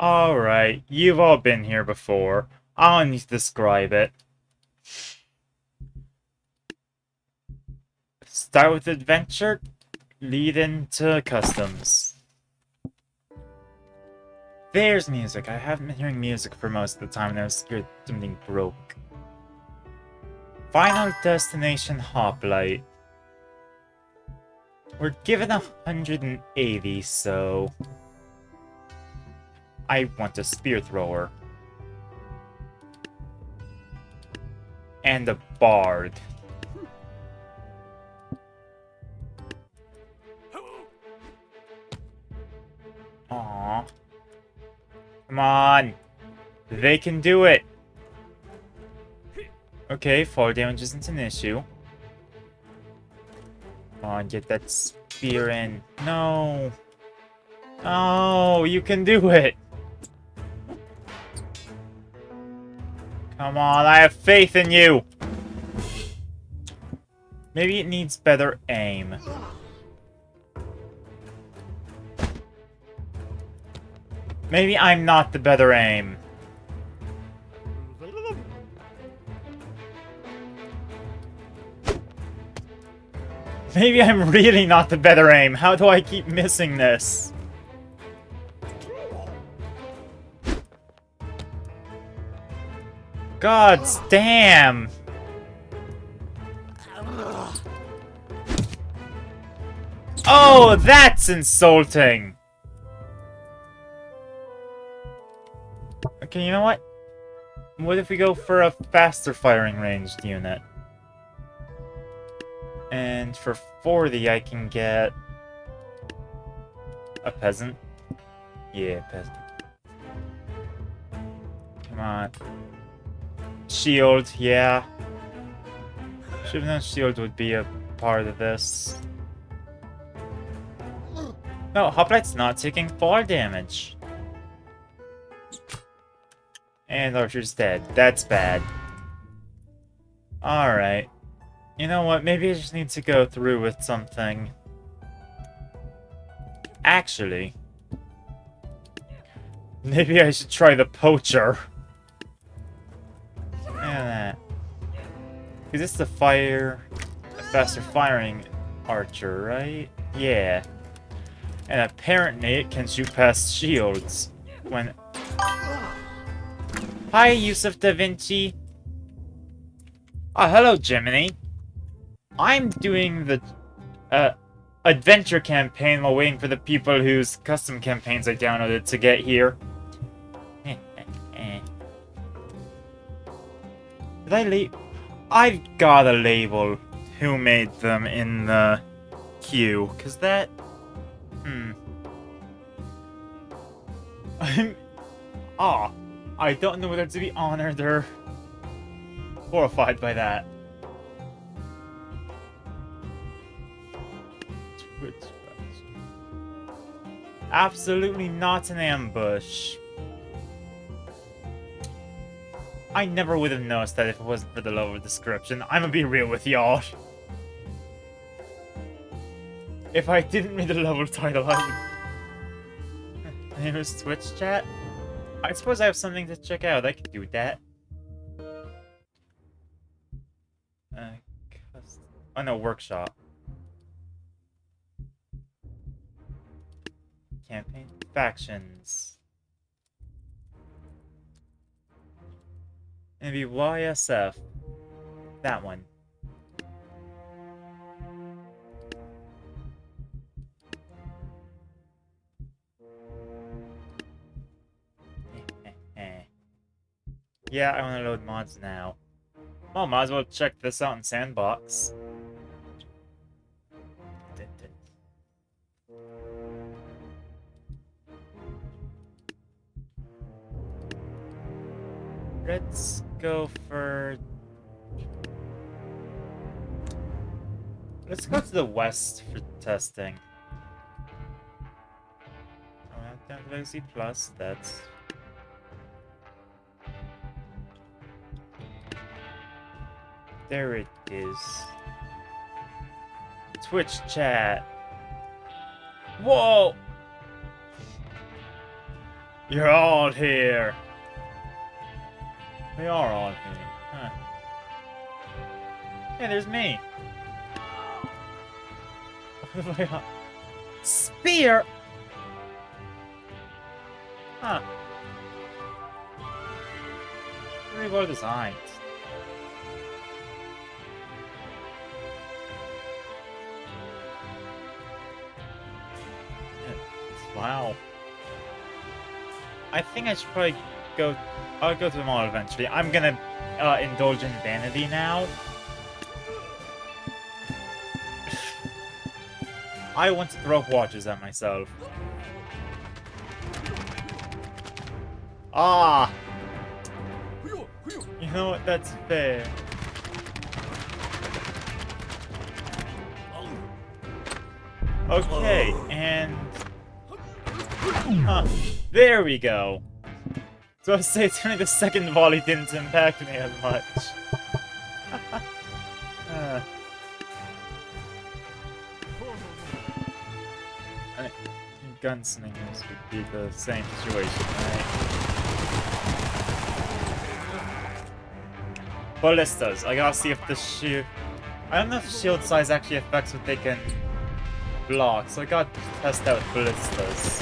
Alright, you've all been here before. I don't need to describe it. Start with adventure, lead into customs. There's music. I haven't been hearing music for most of the time and I was scared something broke. Final destination hoplite. We're given 180, so I want a spear thrower. And a bard. Aww. Come on. They can do it. Okay, fall damage isn't an issue. Come on, get that spear in. No. Oh, you can do it. Come on, I have faith in you. Maybe it needs better aim. Maybe I'm not the better aim. Maybe I'm really not the better aim. How do I keep missing this? God damn! Oh, that's insulting! Okay, you know what? What if we go for a faster firing ranged unit? And for 40, I can get a peasant. Yeah, peasant. Come on. Shield, yeah. Should've known shield would be a part of this. No, Hoplite's not taking fall damage. And Archer's dead. That's bad. Alright. You know what? Maybe I just need to go through with something. Actually. Maybe I should try the poacher. Yeah, that. Because it's the faster firing archer, right? Yeah. And apparently it can shoot past shields. When... Hi, Yusuf Da Vinci. Oh, hello, Gemini. I'm doing the adventure campaign while waiting for the people whose custom campaigns I downloaded to get here. Did I leave? I've gotta label who made them in the queue, cause that... I don't know whether to be honored or horrified by that. Absolutely not an ambush. I never would have noticed that if it wasn't for the lower description. I'm gonna be real with y'all. If I didn't read the level title, Name is Twitch chat? I suppose I have something to check out. I could do that. Oh no, workshop. Campaign factions. Maybe YSF. That one. Yeah, I want to load mods now. Well, might as well check this out in Sandbox. Let's go for... Let's go to the west for testing. Down to Legacy Plus, that's... There it is. Twitch chat. Whoa! You're all here. We are all here. Huh. Yeah, there's me. Spear? Huh. Very well designed. Wow. I think I should probably go... I'll go to the mall eventually. I'm gonna indulge in vanity now. I want to throw watches at myself. Ah! You know what? That's fair. Okay, and... Huh. There we go. So I say it's only the second volley didn't impact me as much. I think gunslingers would be the same situation, right? Ballistas. I gotta see if the shield... I don't know if shield size actually affects what they can block, so I gotta test out ballistas.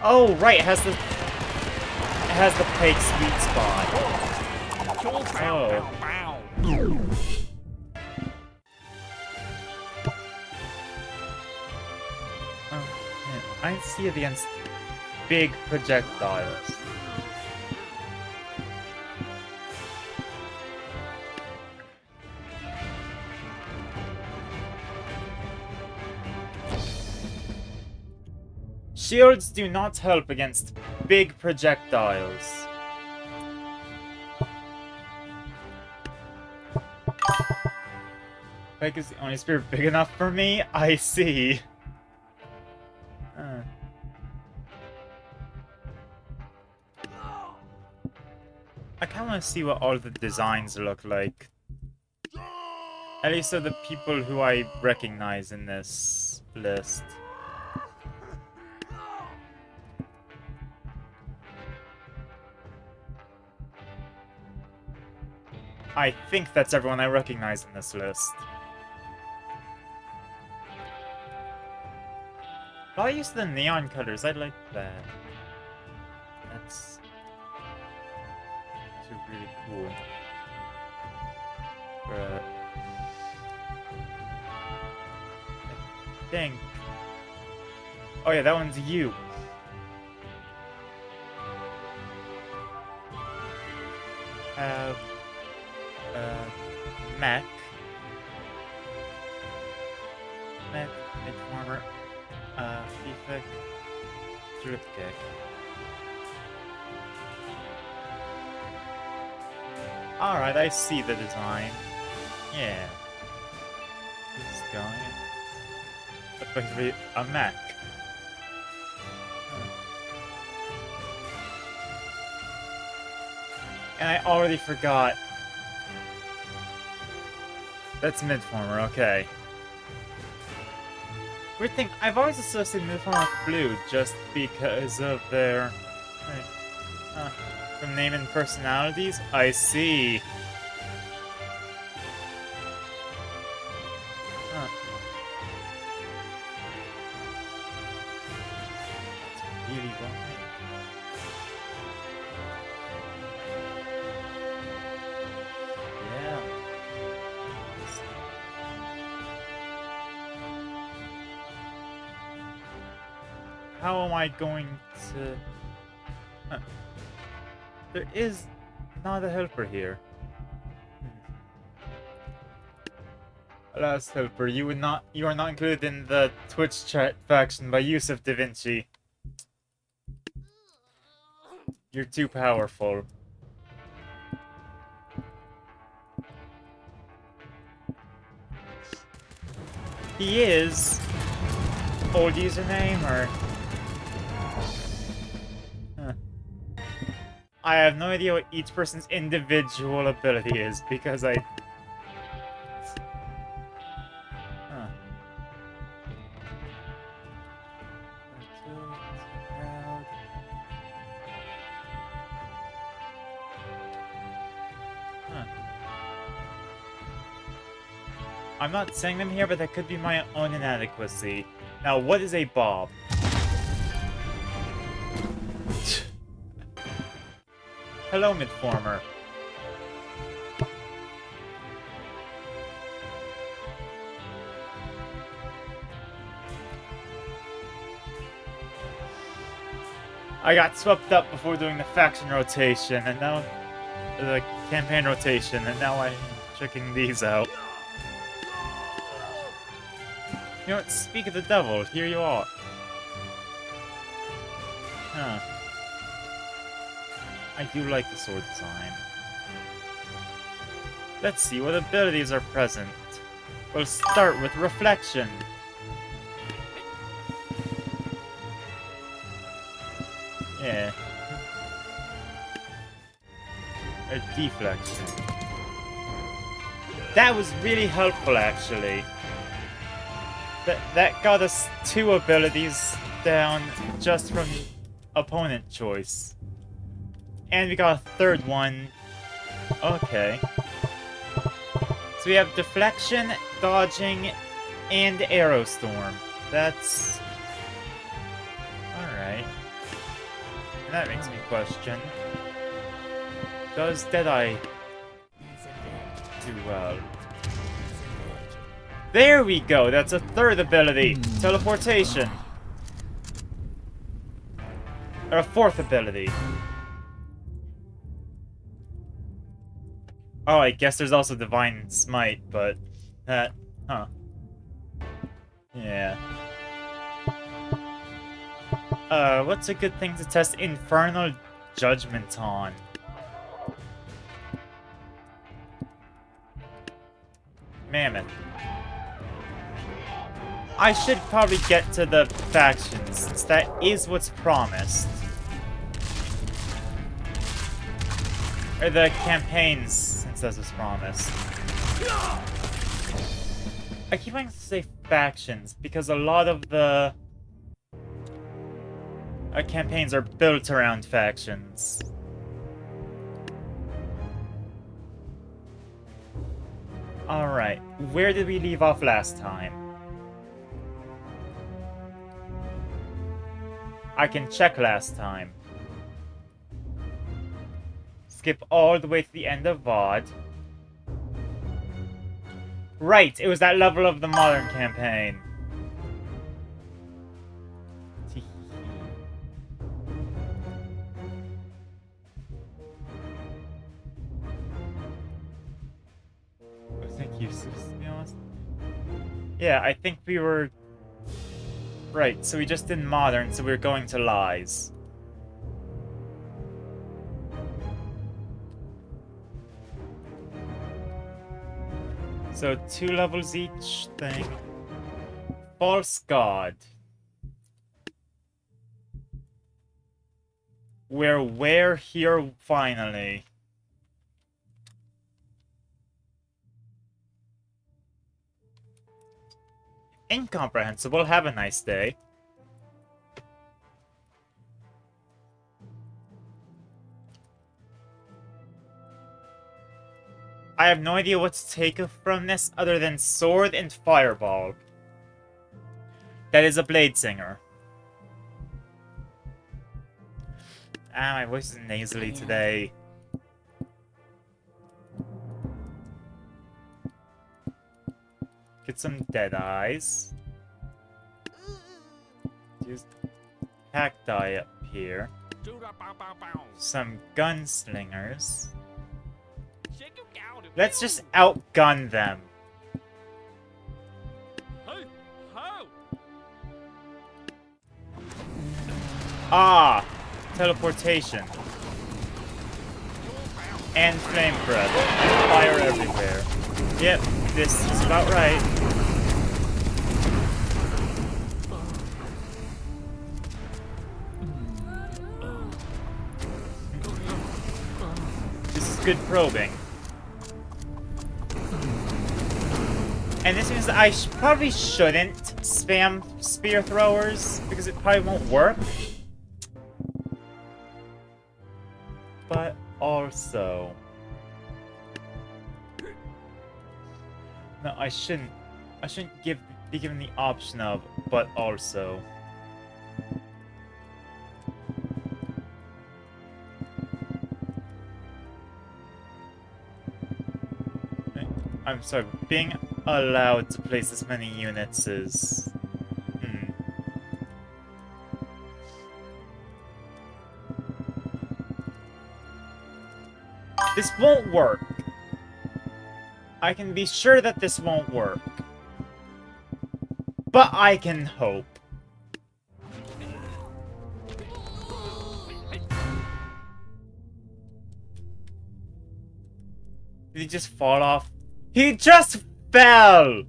Oh, right, it has the fake sweet spot. Oh. I see it against big projectiles. Shields do not help against big projectiles. Like, is the only spear big enough for me? I see. I kind of want to see what all the designs look like. At least of the people who I recognize in this list. I think that's everyone I recognize in this list. Well, I used the neon colors. I like that. That's really cool. But I think... Oh yeah, that one's you. Mech. Mid-former. Defect. Dripkick. Alright, I see the design. Yeah. This is going. Looks like to be a mech. And I already forgot. That's Midformer, okay. Weird thing, I've always associated Midformer with blue just because of their... from name and personalities? I see. Huh. That's really well made. Yeah. How am I going to... Huh. There is not a helper here. Last helper, you are not included in the Twitch chat faction by Yusuf Da Vinci. You're too powerful. He is old username or I have no idea what each person's individual ability is because I... Huh. Huh. I'm not saying them here, but that could be my own inadequacy. Now, what is a bob? Hello, Midformer. I got swept up before doing the faction rotation, and now the campaign rotation, and now I'm checking these out. You know what? Speak of the devil, here you are. Huh. I do like the sword design. Let's see what abilities are present. We'll start with Reflection. Yeah. Or Deflection. That was really helpful, actually. That got us 2 abilities down just from opponent choice. And we got a 3rd one. Okay. So we have Deflection, Dodging, and Arrow Storm. That's... alright. That makes me question. Does Deadeye do well? There we go! That's a 3rd ability! Teleportation! Or a 4th ability. Oh, I guess there's also Divine Smite, but that... huh. Yeah. What's a good thing to test Infernal Judgment on? Mammoth. I should probably get to the factions, since that is what's promised. Or the campaigns, since that's what's promised. I keep wanting to say factions, because a lot of the campaigns are built around factions. Alright, where did we leave off last time? I can check last time. Skip all the way to the end of VOD. Right, it was that level of the modern campaign. I think useless, to be honest. Yeah, I think we were... right, so we just did modern, so we were going to lies. So 2 levels each thing. False God. We're where here finally. Incomprehensible. Have a nice day. I have no idea what to take from this other than Sword and Fireball. That is a Blade Singer. Ah, my voice is nasally today. Get some Deadeyes. Use Cacti up here. Some Gunslingers. Let's just outgun them. Ah! Teleportation. And Flame Breath. Fire everywhere. Yep, this is about right. good probing. And this means that I probably shouldn't spam spear throwers, because it probably won't work. But also... No, I shouldn't be given the option of, but also... I'm sorry, being allowed to place this many units is... This won't work. I can be sure that this won't work. But I can hope. Did he just fall off? He just fell!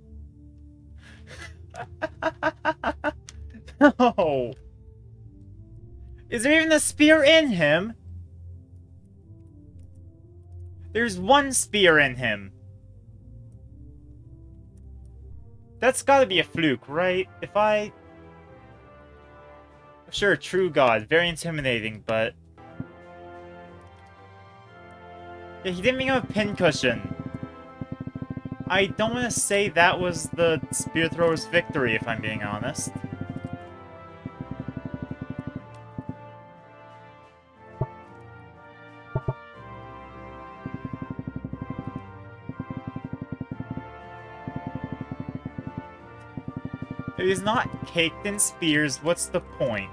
No! Is there even a spear in him? There's one spear in him. That's gotta be a fluke, right? If I... Sure, true god. Very intimidating, but... Yeah, he didn't become a pincushion. I don't want to say that was the spear thrower's victory, if I'm being honest. If he's not caked in spears, what's the point?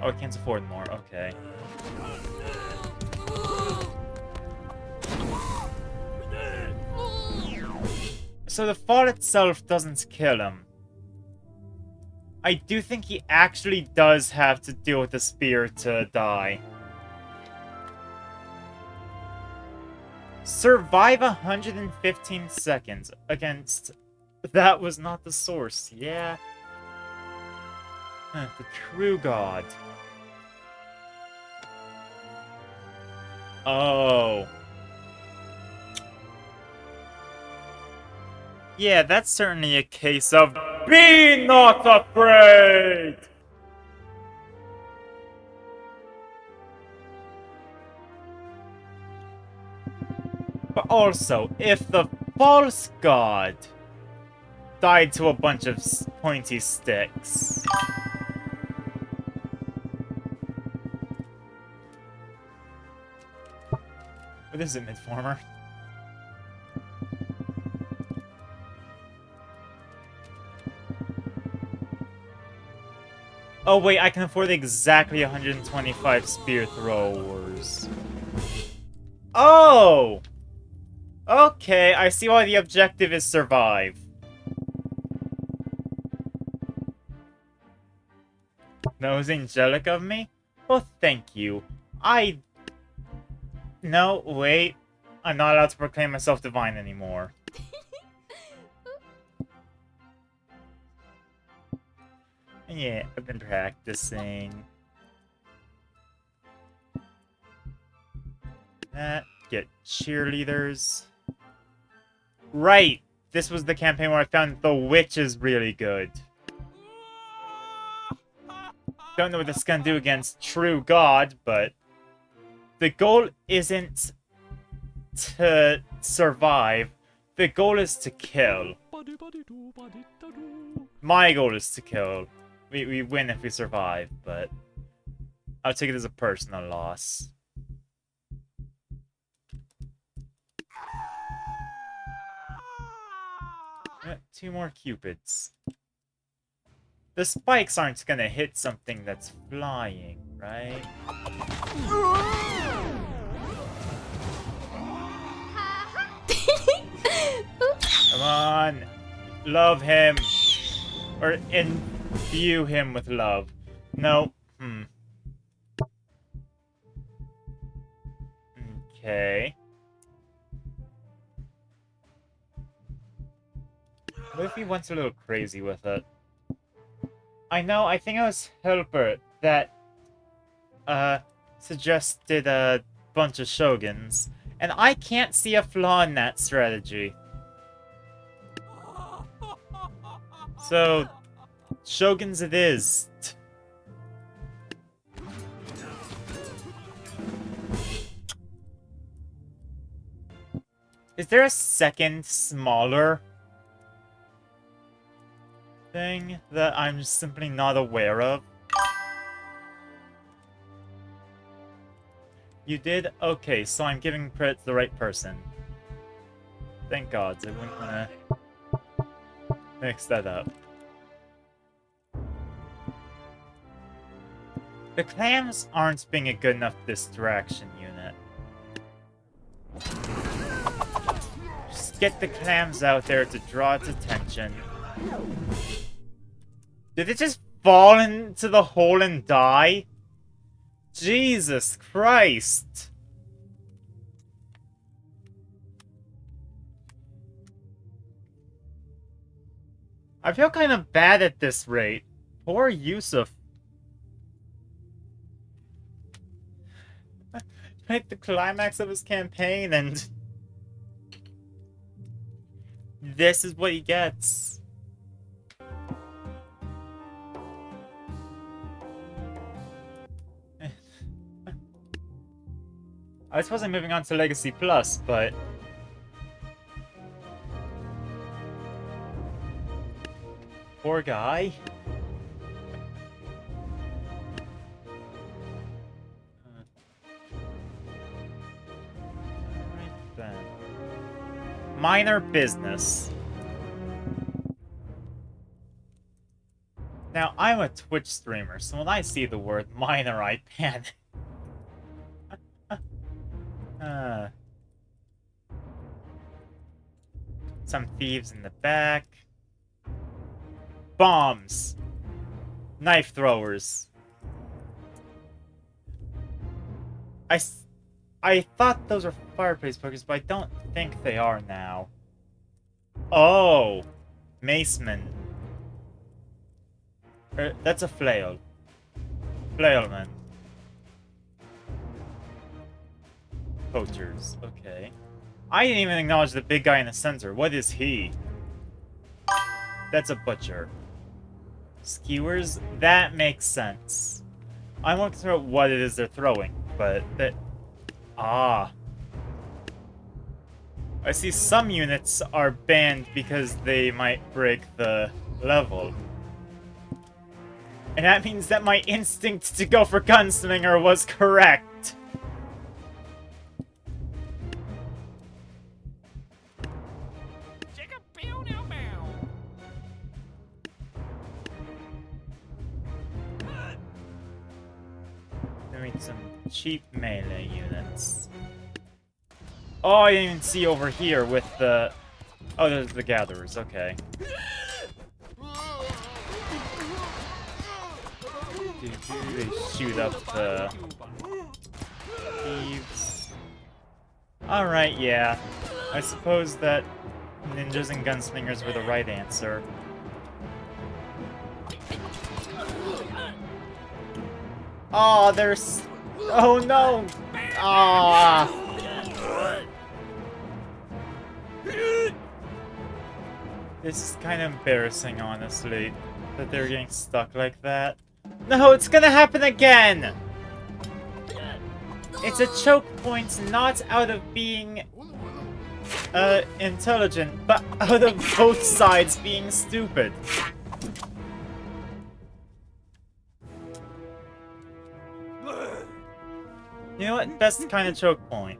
Oh, I can't afford more. Okay. So the fall itself doesn't kill him. I do think he actually does have to deal with the spear to die. Survive 115 seconds against... That was not the source, yeah. The true god. Oh. Yeah, that's certainly a case of be not afraid! But also, if the false god died to a bunch of pointy sticks... What is it, Midformer? Oh wait, I can afford exactly 125 spear throwers. Oh! Okay, I see why the objective is survive. That was angelic of me? Well, thank you. No, wait. I'm not allowed to proclaim myself divine anymore. Yeah, I've been practicing. Get cheerleaders. Right! This was the campaign where I found the witch is really good. Don't know what this is gonna do against true god, but... The goal isn't to survive. The goal is to kill. My goal is to kill. We win if we survive, but... I'll take it as a personal loss. Two more cupids. The spikes aren't gonna hit something that's flying, right? Come on! Love him! Or imbue him with love. No. Okay. What if he went a little crazy with it? I know, I think it was Hilbert that suggested a bunch of shoguns, and I can't see a flaw in that strategy. So, shoguns it is. Is there a second, smaller thing that I'm just simply not aware of? You did? Okay, so I'm giving credit to the right person. Thank God, I wouldn't want to mix that up. The clams aren't being a good enough distraction unit. Just get the clams out there to draw its attention. Did it just fall into the hole and die? Jesus Christ! I feel kind of bad at this rate. Poor Yusuf. Like the climax of his campaign, and this is what he gets. I suppose I'm moving on to Legacy Plus, but poor guy. Right then. Minor business. Now, I'm a Twitch streamer, so when I see the word minor, I panic. Some thieves in the back. Bombs. Knife throwers. I thought those were fireplace pokers, but I don't think they are now. Oh. Maceman. That's a flail. Flailman. Poachers. Okay. I didn't even acknowledge the big guy in the center. What is he? That's a butcher. Skewers? That makes sense. I'm looking through what it is they're throwing, but that... Ah. I see some units are banned because they might break the level. And that means that my instinct to go for Gunslinger was correct. Some cheap melee units. Oh, I didn't even see over here with the... Oh, there's the gatherers, okay. They shoot up the thieves. Alright, yeah. I suppose that ninjas and gunslingers were the right answer. Oh, there's... Oh, no! Ah! This is kind of embarrassing, honestly, that they're getting stuck like that. No, it's gonna happen again! It's a choke point not out of being, intelligent, but out of both sides being stupid. You know what? That's the kind of choke point.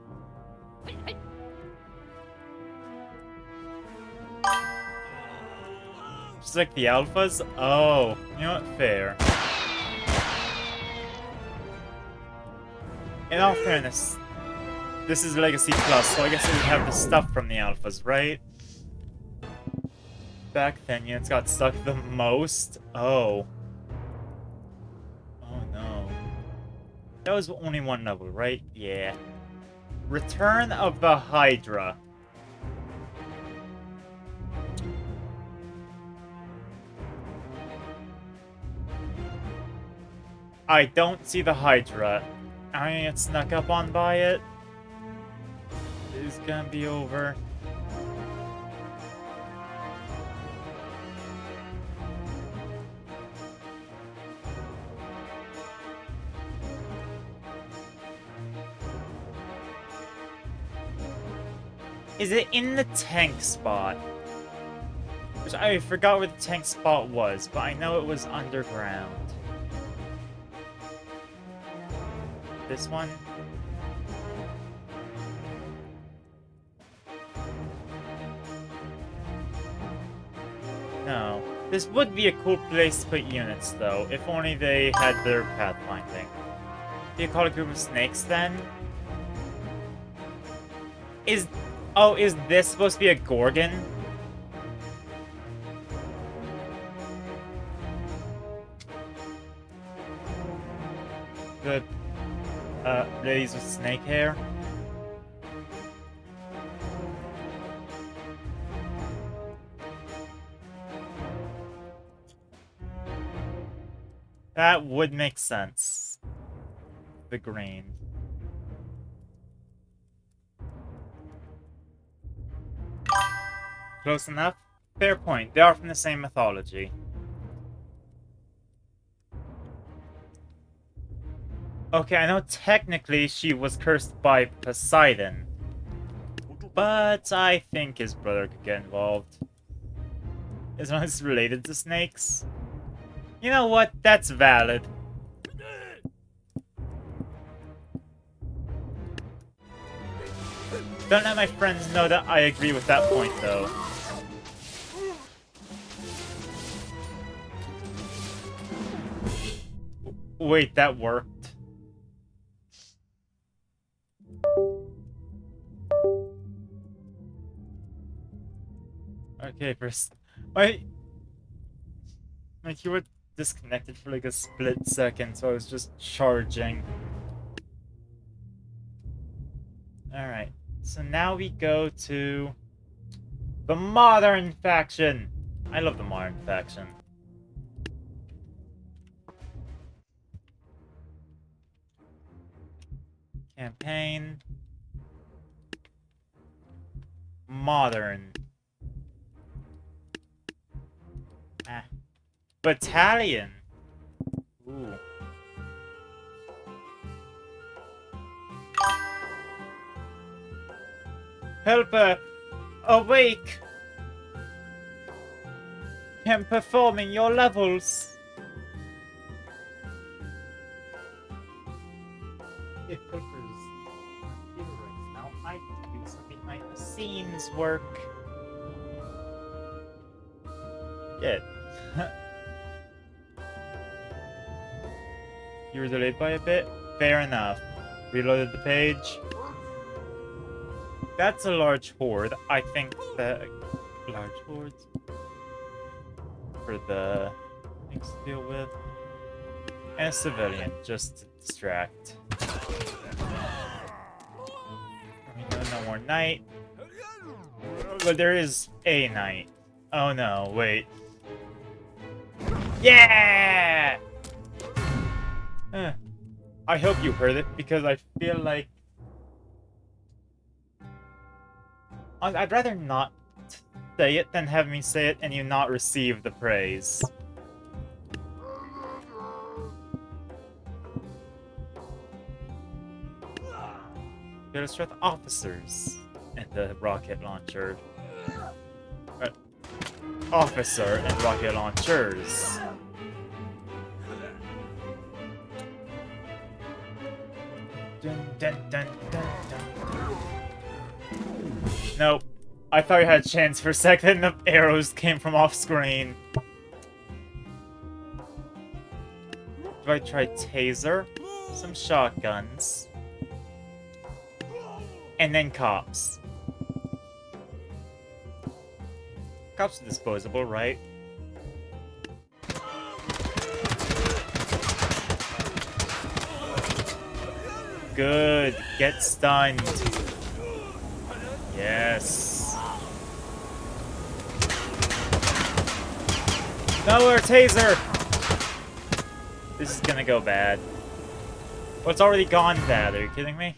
Just like the alphas? Oh, you know what? Fair. In all fairness, this is Legacy Plus, so I guess it would have the stuff from the alphas, right? Back then, units got stuck the most? Oh. Oh no. That was only one level, right? Yeah. Return of the Hydra. I don't see the Hydra. I get snuck up on by it. It's gonna be over. Is it in the tank spot? Which I forgot where the tank spot was, but I know it was underground. This one? No. This would be a cool place to put units, though, if only they had their pathfinding. Do you call a group of snakes, then? Oh, is this supposed to be a Gorgon? The, ladies with snake hair? That would make sense. The green. Close enough? Fair point. They are from the same mythology. Okay, I know technically she was cursed by Poseidon. But I think his brother could get involved. As long as it's related to snakes. You know what? That's valid. Don't let my friends know that I agree with that point, though. Wait, that worked. Okay, first. Wait. Like, you were disconnected for like a split second, so I was just charging. Alright, so now we go to the Modern faction. I love the Modern faction. Campaign. Modern. Ah. Battalion. Ooh. Helper, awake! Can perform in your levels. If Helper's right now, I can do something behind the scenes work. Good. You were delayed by a bit? Fair enough. Reloaded the page. That's a large horde. I think the large hordes for the things to deal with. And a civilian, just to distract. We know no more knight. But there is a knight. Oh no, wait. Yeah! I hope you heard it, because I feel like I'd rather not say it than have me say it and you not receive the praise. Gotta start the officers and the rocket launcher. Officer and rocket launchers. Dun, dun, dun, dun, dun. Nope. I thought you had a chance for a second. The arrows came from off screen. Do I try taser? Some shotguns. And then cops. Cops are disposable, right? Good. Get stunned. Yes. No, our taser! This is gonna go bad. Well, it's already gone bad. Are you kidding me?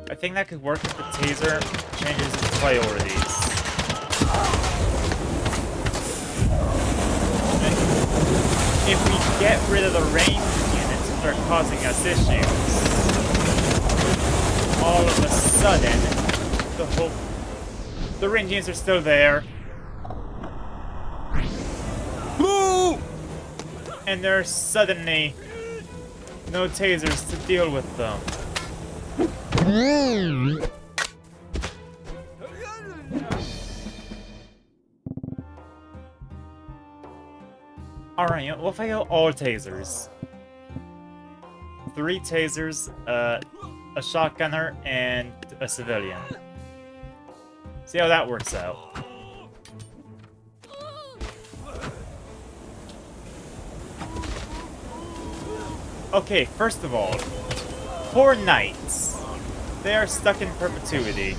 I think that could work if the taser changes its priorities. If we get rid of the range units that are causing us issues, all of a sudden, the range units are still there. And there's suddenly no tasers to deal with them. Alright, what if I go all tasers? 3 tasers, a shotgunner, and a civilian. See how that works out. Okay, first of all, 4 knights. They are stuck in perpetuity.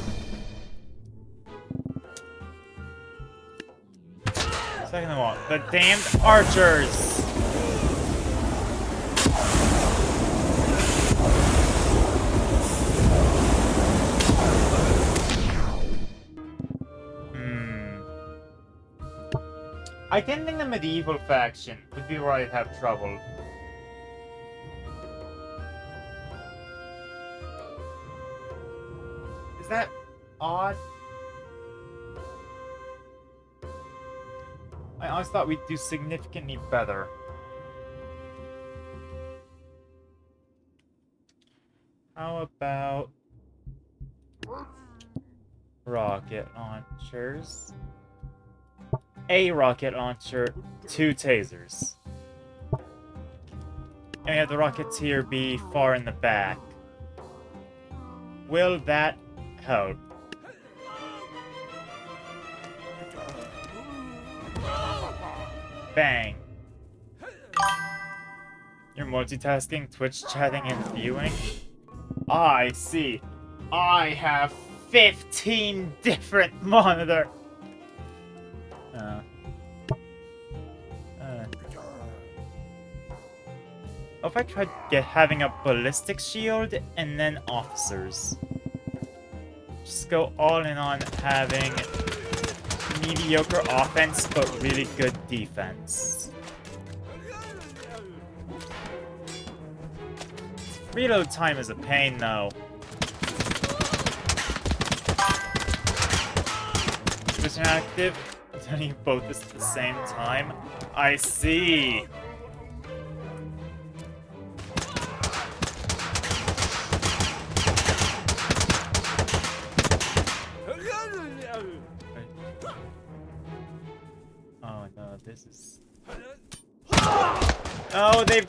Second of all, the damned archers! I didn't think the medieval faction would be where I'd have trouble. Is that odd? I always thought we'd do significantly better. How about rocket launchers? A rocket launcher, 2 tasers. And we have the Rocketeer be far in the back. Will that help? Bang. You're multitasking, Twitch chatting, and viewing? I see. I have 15 different monitors. What if I tried having a ballistic shield and then officers? Just go all in on having mediocre offense but really good defense. Reload time is a pain though. Position active. Turning both at the same time. I see. Oh no, this is... Oh, they've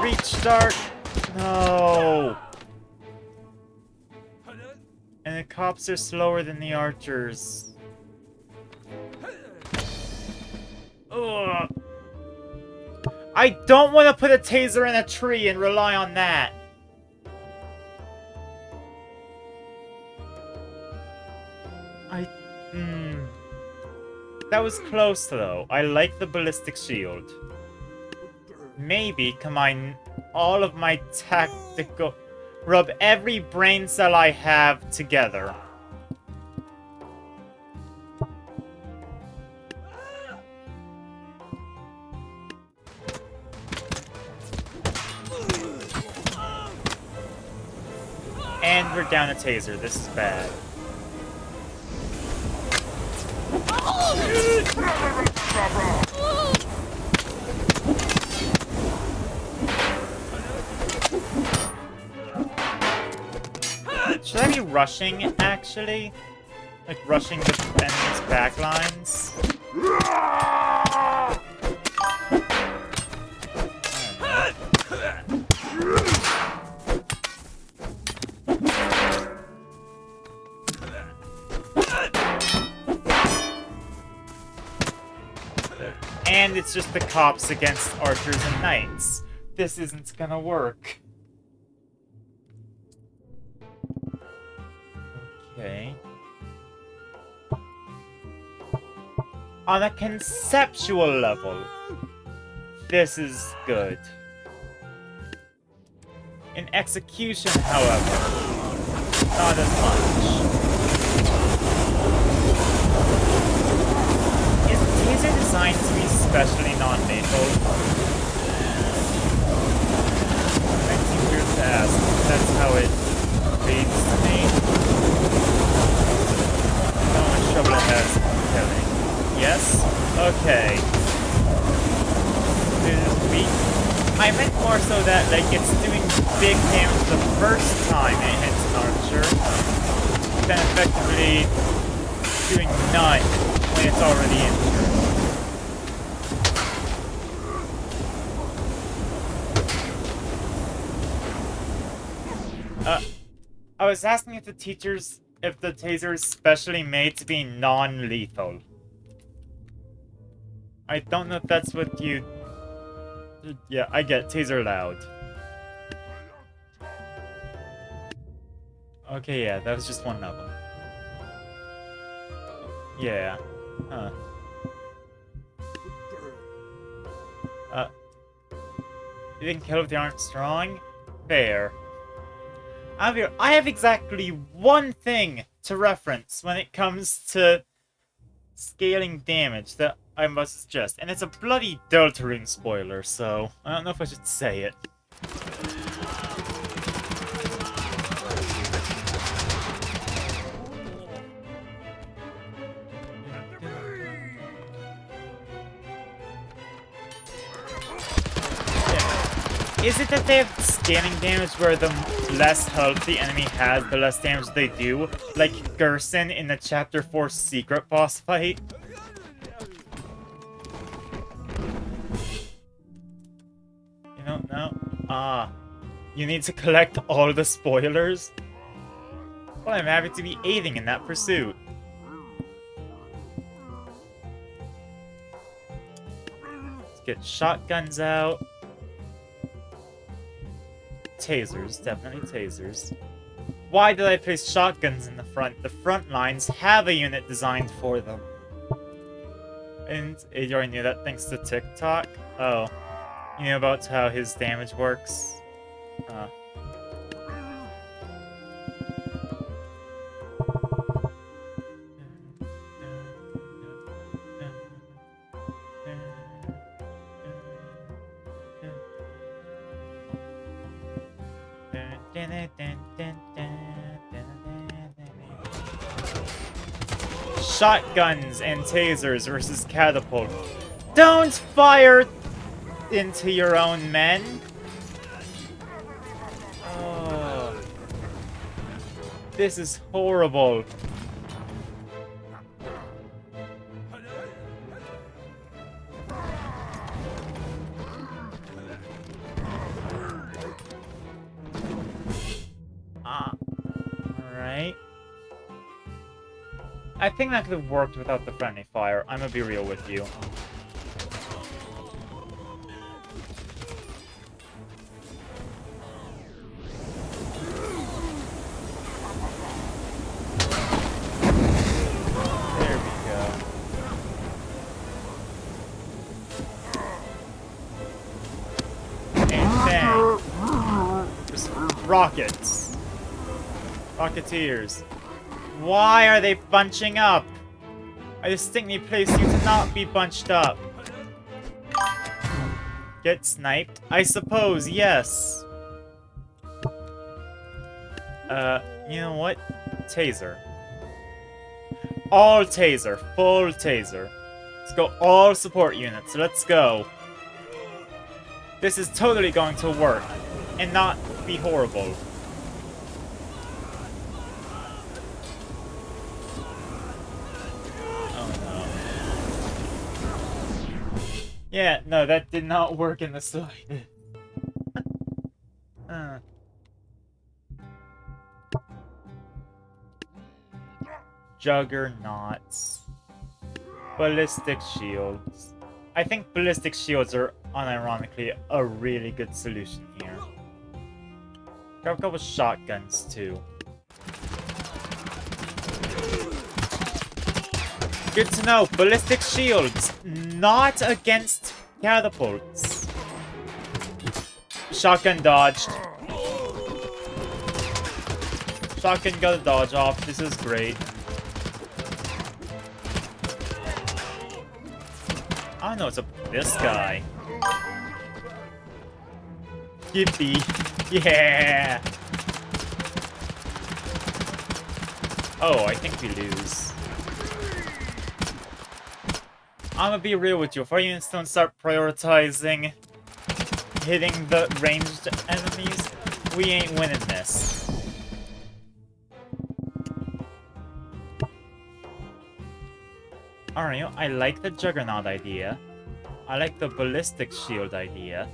reached start. No. And the cops are slower than the archers. Ugh. I don't want to put a taser in a tree and rely on that. That was close though. I like the ballistic shield. Maybe combine all of my tactical... Rub every brain cell I have together. And we're down a taser. This is bad. Should I be rushing, actually? Like, rushing the enemy's backlines? And it's just the cops against archers and knights. This isn't gonna work. Okay. On a conceptual level, this is good. In execution, however, not as much. Is the taser designed to be specially non-lethal? Makes me weird to ask. That's how it reads to me. No one shovel it has killing. Yes? Okay. This is weak. I meant more so that, like, it's doing big damage the first time it hits an archer, then effectively doing none when it's already injured. I was asking if the taser is specially made to be non-lethal. I don't know if that's what you... Yeah, I get taser loud. Okay, yeah, that was just one of them. Yeah. Huh. You didn't kill if they aren't strong? Fair. I have exactly one thing to reference when it comes to scaling damage that I must suggest, and it's a bloody Deltarune spoiler, so I don't know if I should say it. Is it that they have scaling damage where the less health the enemy has, the less damage they do? Like Gerson in the Chapter 4 secret boss fight? You don't know? Ah. You need to collect all the spoilers? Well, I'm happy to be aiding in that pursuit. Let's get shotguns out. Tasers, definitely tasers. Why did I place shotguns in the front? The front lines have a unit designed for them. And you already knew that thanks to TikTok? Oh. You know about how his damage works? Shotguns and tasers versus catapult. Don't fire into your own men. Oh. This is horrible. Alright. I think that could have worked without the friendly fire. I'm gonna be real with you. There we go. And bang. Just rockets. Rocketeers. Why are they bunching up? I distinctly placed you to not be bunched up. Get sniped? I suppose, yes. You know what? Taser. All taser. Full taser. Let's go all support units. Let's go. This is totally going to work. And not be horrible. Yeah, no, that did not work in the slightest. Juggernauts. Ballistic shields. I think ballistic shields are, unironically, a really good solution here. Grab a couple shotguns, too. Good to know. Ballistic shields. Not against catapults. Shotgun dodged. Shotgun got a dodge off. This is great. I don't know, it's this guy. Yippee. Yeah! Oh, I think we lose. I'm gonna be real with you. If our units don't start prioritizing hitting the ranged enemies, we ain't winning this. Alright, I like the Juggernaut idea. I like the Ballistic Shield idea.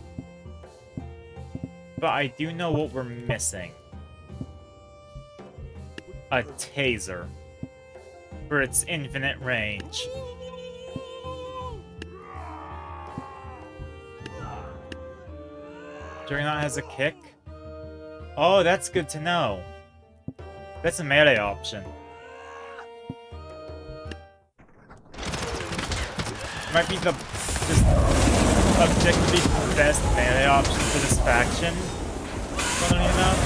But I do know what we're missing. A taser. For its infinite range. Juggernaut has a kick? Oh, that's good to know. That's a melee option. Might be the just objectively best melee option for this faction. Funnily enough.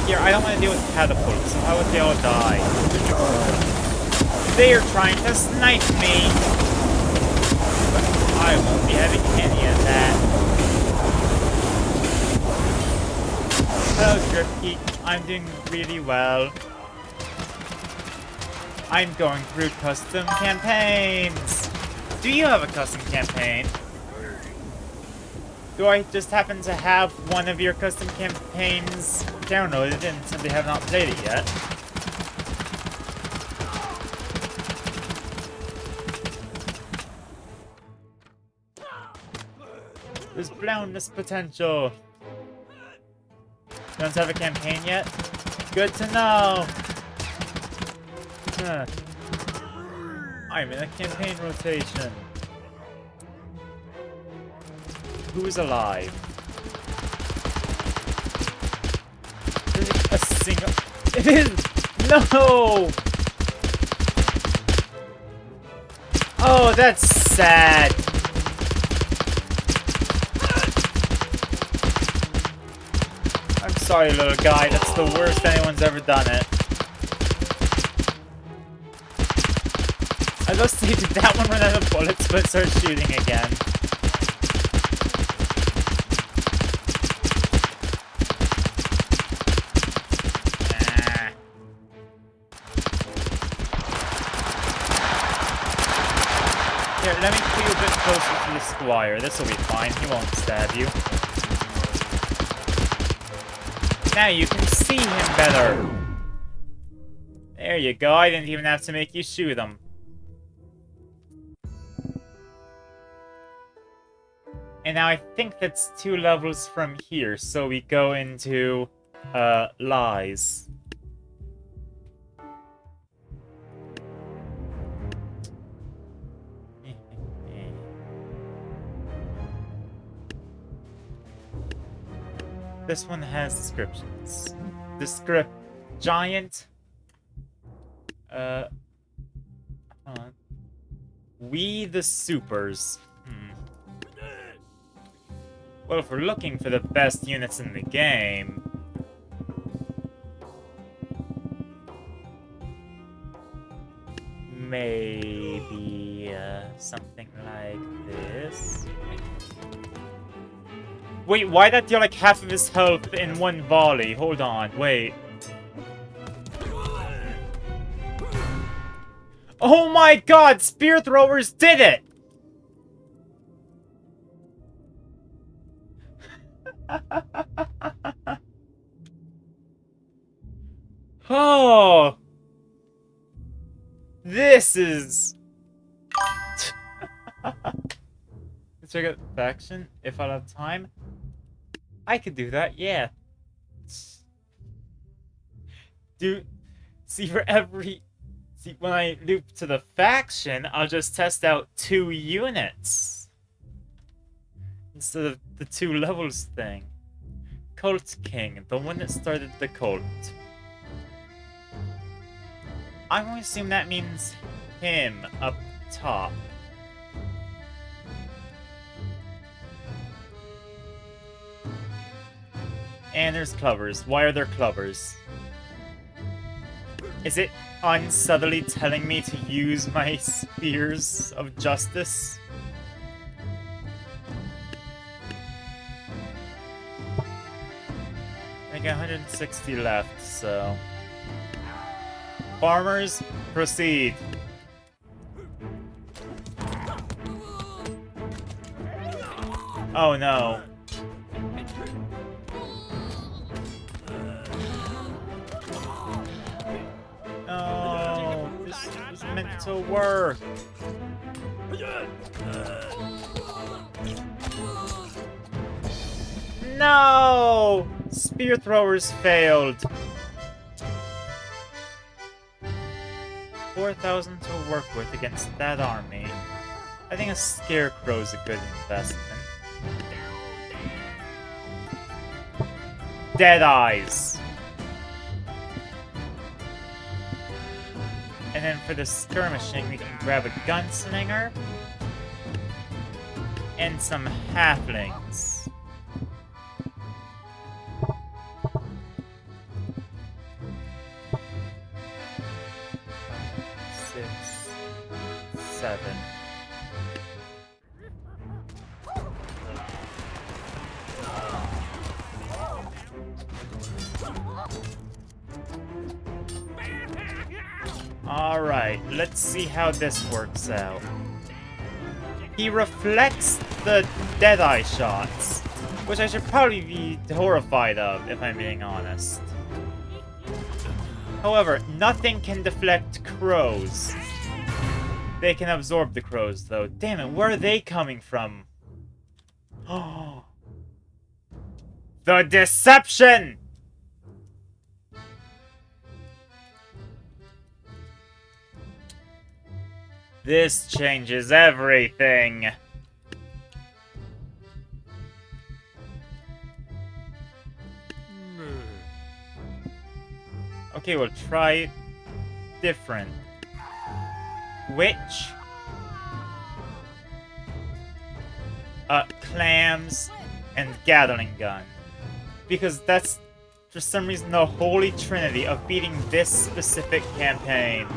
Here, I don't want to deal with catapults, so how would they all die? They are trying to snipe me! But I won't be having any of that. Hello, Dripgeek. I'm doing really well. I'm going through custom campaigns! Do you have a custom campaign? Do I just happen to have one of your custom campaigns downloaded and simply have not played it yet? There's boundless potential. Don't have a campaign yet? Good to know! I'm in a campaign rotation. Who's alive? A single... It is! No! Oh, that's sad. I'm sorry, little guy. That's the worst anyone's ever done it. I was say, did that one run out of bullets but start shooting again? Nah. Here, let me put you a bit closer to the Squire. This'll be fine. He won't stab you. Now you can see him better. There you go. I didn't even have to make you shoot him. And now I think that's 2 levels from here, so we go into, Lies. This one has descriptions. Giant... hold on. We the Supers. Well, if we're looking for the best units in the game... Maybe, something like this. Wait, why that deal like half of his health in one volley? Hold on, wait. Oh my god, spear throwers did it! Oh, this is... Let's check out faction, if I have time. I could do that, yeah. See, when I loop to the faction, I'll just test out 2 units. Instead of the 2 levels thing. Cult King, the one that started the cult. I'm going to assume that means him up top. And there's clovers. Why are there clovers? Is it unsubtly telling me to use my spears of justice? I got 160 left, so... Farmers, proceed. Oh no. Oh, this was meant to work. No! Spear throwers failed. 4,000 to work with against that army. I think a scarecrow's a good investment. Dead eyes. And then for the skirmishing, we can grab a gunslinger and some halflings. Seven. Alright, let's see how this works out. He reflects the Deadeye shots, which I should probably be horrified of, if I'm being honest. However, nothing can deflect crows. They can absorb the crows, though. Damn it, where are they coming from? Oh. The deception! This changes everything. Okay, we'll try different. Witch. Clams and Gatling gun. Because that's, for some reason, the holy trinity of beating this specific campaign.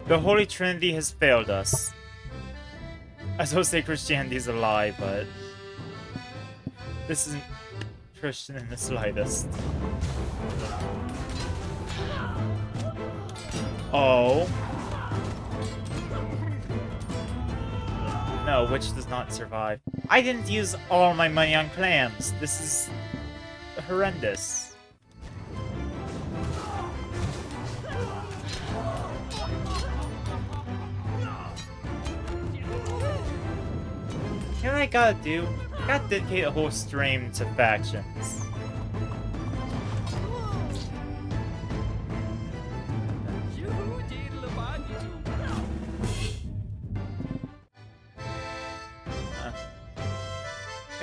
The Holy Trinity has failed us. I was supposed to say Christianity is a lie, but this isn't Christian in the slightest. Oh. No, witch does not survive. I didn't use all my money on clams. This is horrendous. You know what I gotta do? I gotta dedicate a whole stream to factions.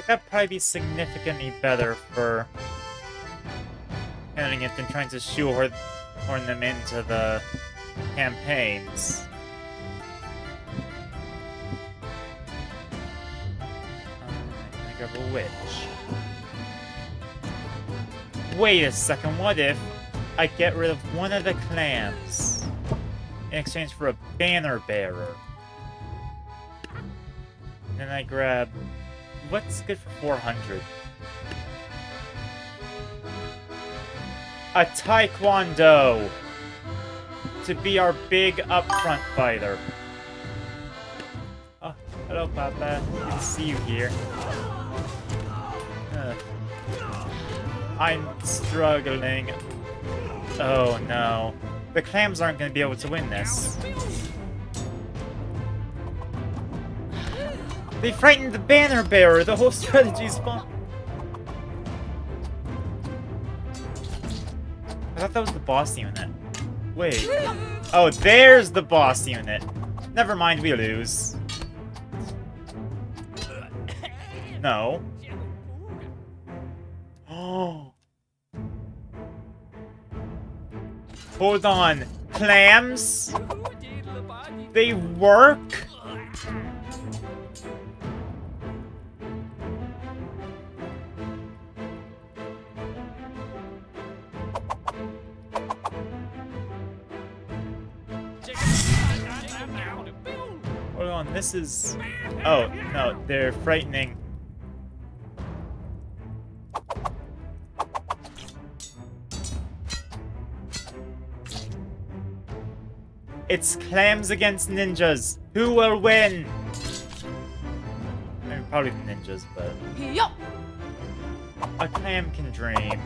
That'd probably be significantly better for handling it than trying to shoehorn them into the campaigns. I grab a witch. Wait a second, what if I get rid of one of the clams in exchange for a banner bearer? And then I grab... What's good for 400? A Taekwondo! To be our big upfront fighter. Oh, hello, Papa. Good to see you here. I'm struggling. Oh no. The clams aren't going to be able to win this. They frightened the banner bearer. The whole strategy's fun. I thought that was the boss unit. Wait. Oh, there's the boss unit. Never mind, we lose. No. Oh. Hold on. Clams? They work? Hold on, this is... Oh, no, they're frightening. It's clams against ninjas. Who will win? I mean, probably the ninjas, but... A clam can dream.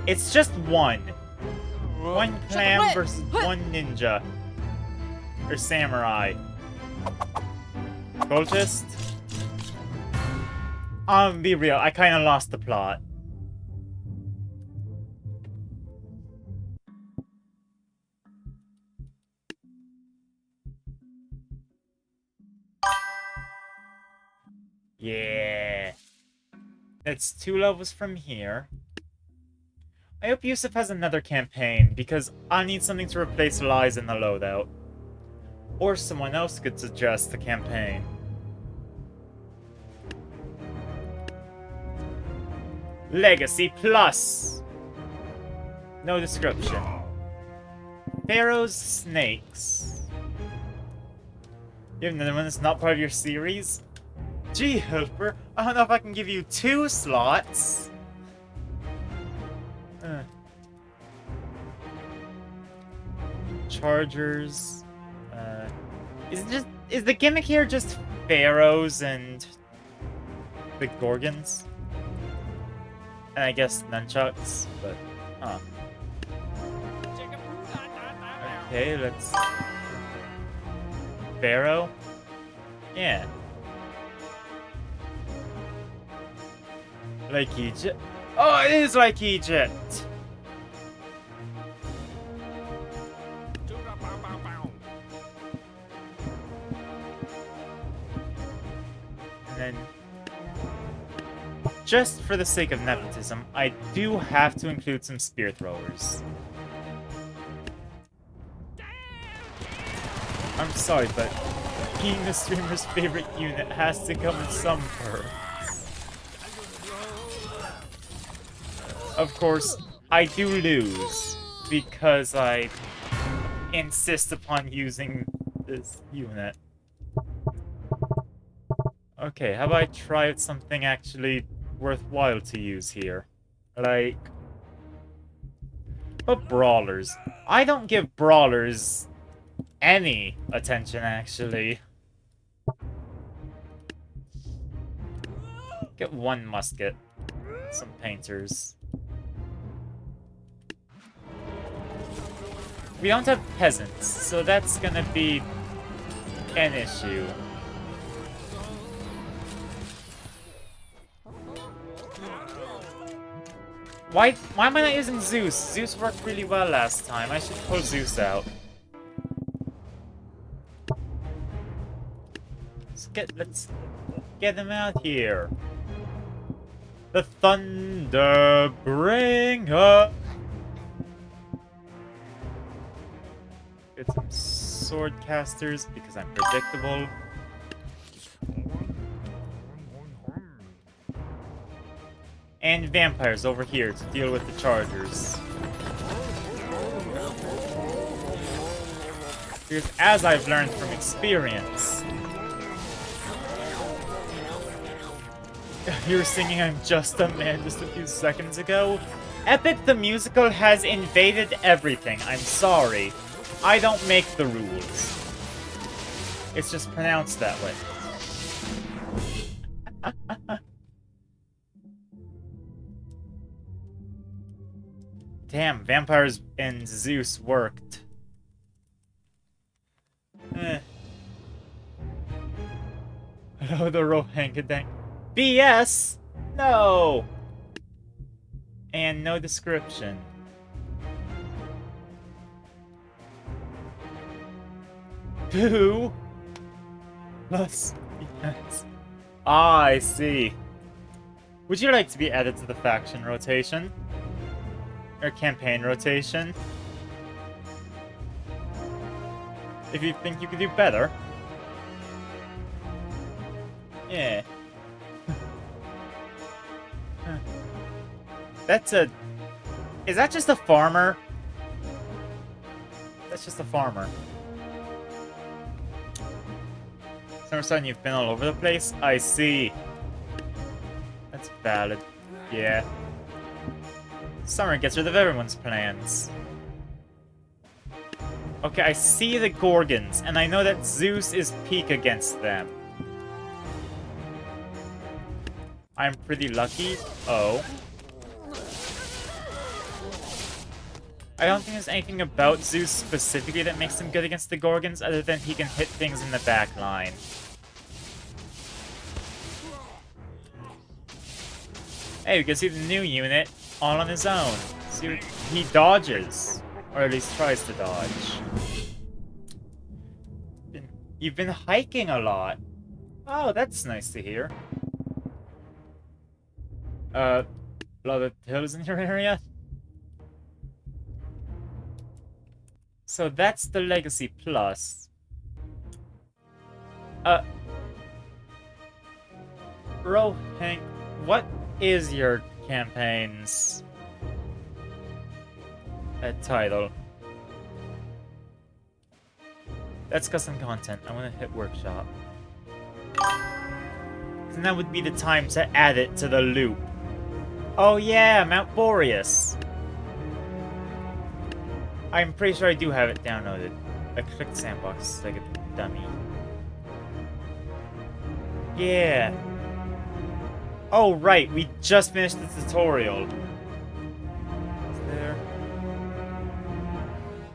It's just one. One clam versus one ninja. Or samurai. Cultist? Be real, I kinda lost the plot. Yeah. It's 2 levels from here. I hope Yusuf has another campaign, because I need something to replace Lies in the loadout. Or someone else could suggest a campaign. Legacy Plus! No description. Pharaoh's Snakes. You have another one that's not part of your series? Gee, Helper, I don't know if I can give you 2 slots. Chargers. Is the gimmick here just pharaohs and the gorgons? And I guess nunchucks, but huh. Okay, let's... Pharaoh? Yeah. Like Egypt? Oh, it is like Egypt! And then... Just for the sake of nepotism, I do have to include some spear throwers. I'm sorry, but being the streamer's favorite unit has to come with some perks. Of course, I do lose because I insist upon using this unit. Okay, how about I try out something actually worthwhile to use here? Like... But brawlers. I don't give brawlers any attention, actually. Get 1 musket. Some painters. We don't have peasants, so that's gonna be an issue. Why am I not using Zeus? Zeus worked really well last time. I should pull Zeus out. Let's get him out here. The Thunder Bringer. Get some sword casters because I'm predictable. And vampires over here to deal with the chargers. Because as I've learned from experience... You were singing I'm Just a Man just a few seconds ago? Epic the Musical has invaded everything. I'm sorry. I don't make the rules. It's just pronounced that way. Damn, vampires and Zeus worked. Hello, the Rohangadang. BS! No! And no description. Boo! Plus, yes. Ah, I see. Would you like to be added to the faction rotation? or campaign rotation. If you think you could do better. Yeah. That's a... Is that just a farmer? That's just a farmer. So all of a sudden you've been all over the place? I see. That's valid. Yeah. Summer gets rid of everyone's plans. Okay, I see the Gorgons, and I know that Zeus is peak against them. I'm pretty lucky. Oh. I don't think there's anything about Zeus specifically that makes him good against the Gorgons, other than he can hit things in the back line. Hey, we can see the new unit all on his own. See, he dodges. Or at least tries to dodge. You've been hiking a lot. Oh, that's nice to hear. A lot of hills in your area? So that's the Legacy Plus. Hank, what is your campaign's title? That's custom content. I want to hit workshop. And that would be the time to add it to the loop. Oh yeah, Mount Boreas. I'm pretty sure I do have it downloaded. I clicked sandbox like a dummy. Yeah. Oh right, we just finished the tutorial. Is there?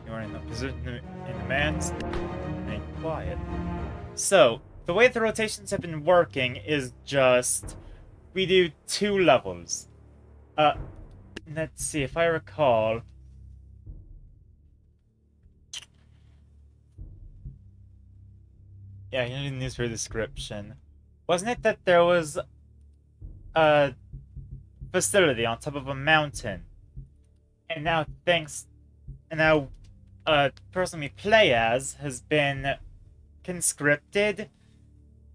You're in the position in the man's. Remain quiet. So, the way the rotations have been working is just we do 2 levels. Let's see if I recall. Yeah, you need a newspaper description. Wasn't it that there was a facility on top of a mountain? And now person we play as has been conscripted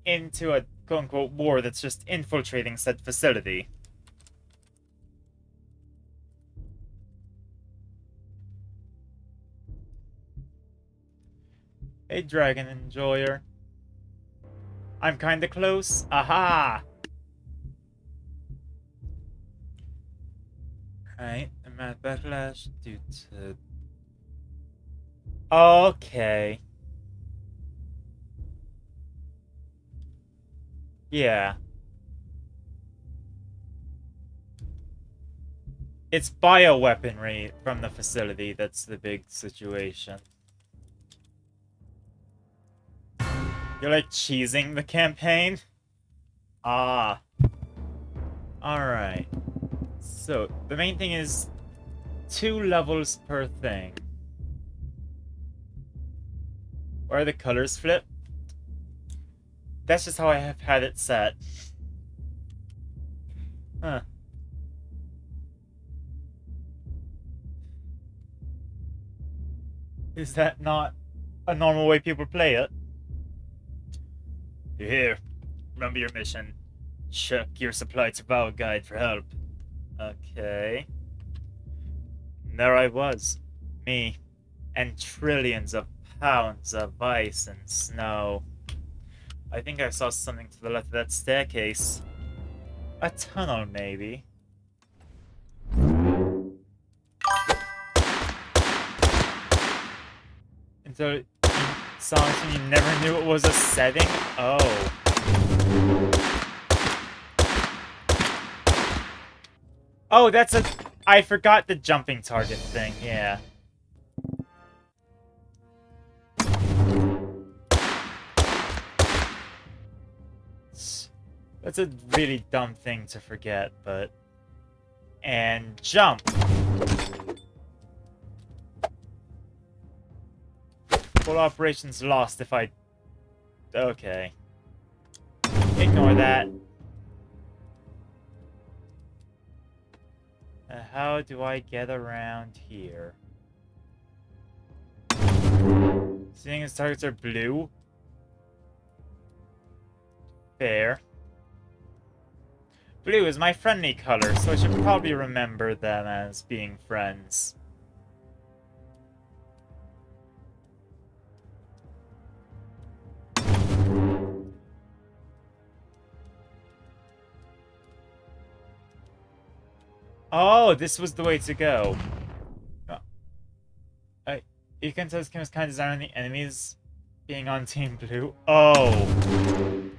into a quote-unquote war that's just infiltrating said facility. Hey, Dragon Enjoyer. I'm kinda close. Aha! Alright, I'm at backlash due to... Okay. Yeah. It's bioweaponry from the facility that's the big situation. You're like cheesing the campaign? Ah. Alright. So, the main thing is 2 levels per thing. Where are the colors flip? That's just how I have had it set. Huh. Is that not a normal way people play it? You're here. Remember your mission. Check your supply to power guide for help. Okay. And there I was. Me. And trillions of pounds of ice and snow. I think I saw something to the left of that staircase. A tunnel, maybe. Until you saw it and you never knew it was a setting? Oh. Oh, that's a... I forgot the jumping target thing, yeah. That's a really dumb thing to forget, but... And jump! Full operations lost if I... Okay. Ignore that. How do I get around here? Seeing as targets are blue. Fair. Blue is my friendly color, so I should probably remember them as being friends. Oh, this was the way to go. You can tell this game was kind of designed on the enemies being on Team Blue. Oh.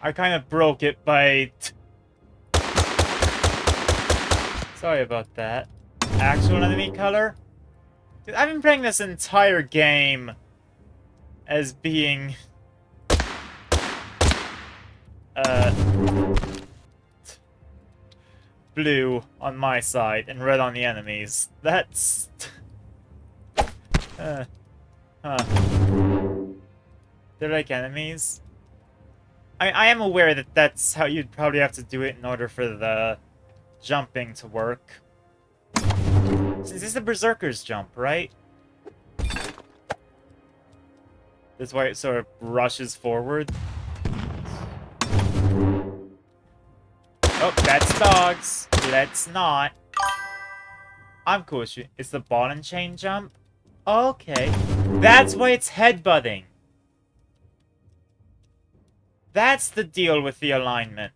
I kind of broke it by... Sorry about that. Actual enemy color? Dude, I've been playing this entire game as being... blue on my side and red on the enemies. That's... They're like enemies. I am aware that that's how you'd probably have to do it in order for the jumping to work. This is the Berserker's jump, right? That's why it sort of rushes forward. Oh, that's dogs. Let's not. I'm cool with you. It's the ball and chain jump? Okay. That's why it's headbutting. That's the deal with the alignment.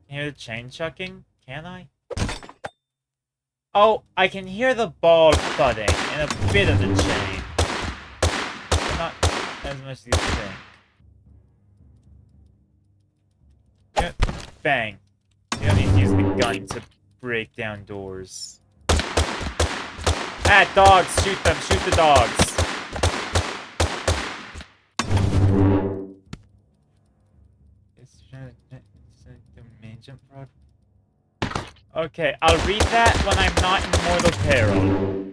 Hear the chain chucking? Can I? Oh, I can hear the ball thudding and a bit of the chain. But not as much as you think. Yep. Bang. You don't need to use the gun to break down doors. Ah, dogs! Shoot them! Shoot the dogs! The main jump rod. Okay, I'll read that when I'm not in mortal peril.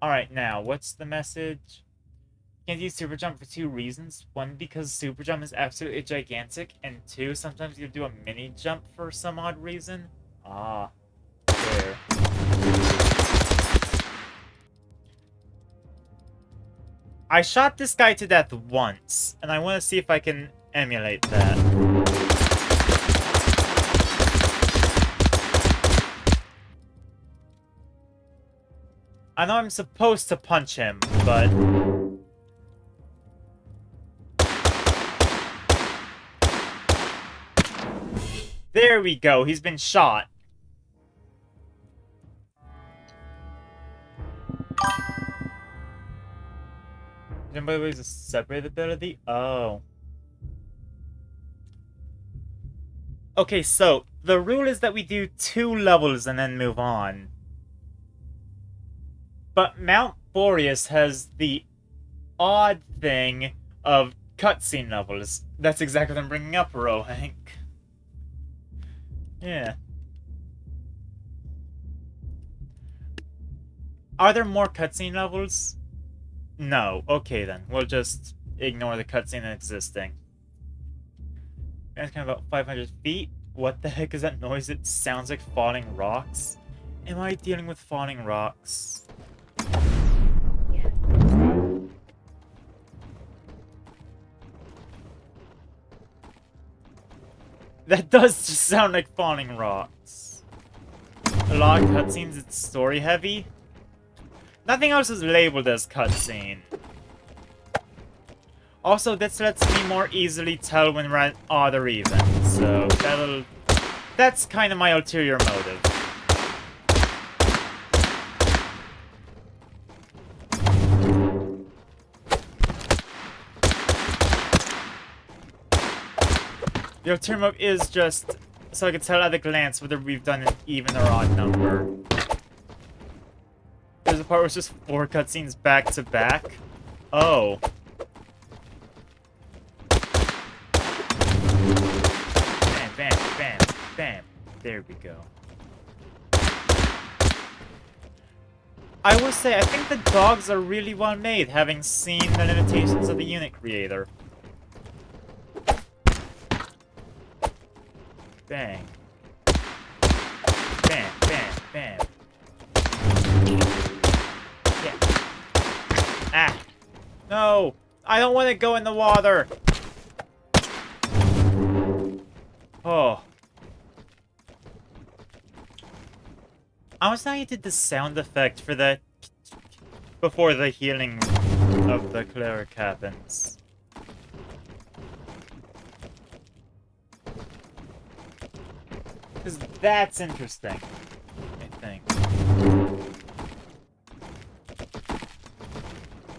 Alright, now, what's the message? You can't use Super Jump for 2 reasons. 1, because Super Jump is absolutely gigantic, and 2, sometimes you do a mini jump for some odd reason. Ah, fair. I shot this guy to death once, and I want to see if I can emulate that. I know I'm supposed to punch him, but... There we go, he's been shot. By the way, is a separate ability? Oh. Okay, so, the rule is that we do 2 levels and then move on. But Mount Boreas has the odd thing of cutscene levels. That's exactly what I'm bringing up, Rohank. Yeah. Are there more cutscene levels? No. Okay then. We'll just ignore the cutscene existing. That's kind of about 500 feet. What the heck is that noise? It sounds like falling rocks. Am I dealing with falling rocks? That does just sound like falling rocks. A lot of cutscenes, it's story heavy. Nothing else is labeled as cutscene. Also, this lets me more easily tell when we're at odd or even. So, that's kind of my ulterior motive. The ulterior motive is just so I can tell at a glance whether we've done an even or odd number. There's a part where it's just 4 cutscenes back to back. Oh. Bam, bam, bam, bam. There we go. I will say, I think the dogs are really well made, having seen the limitations of the unit creator. Bang. Bam, bam, bam. Yeah. Ah. No! I don't want to go in the water! Oh. I was not you did the sound effect for that before the healing of the cleric happens. Because that's interesting, I think.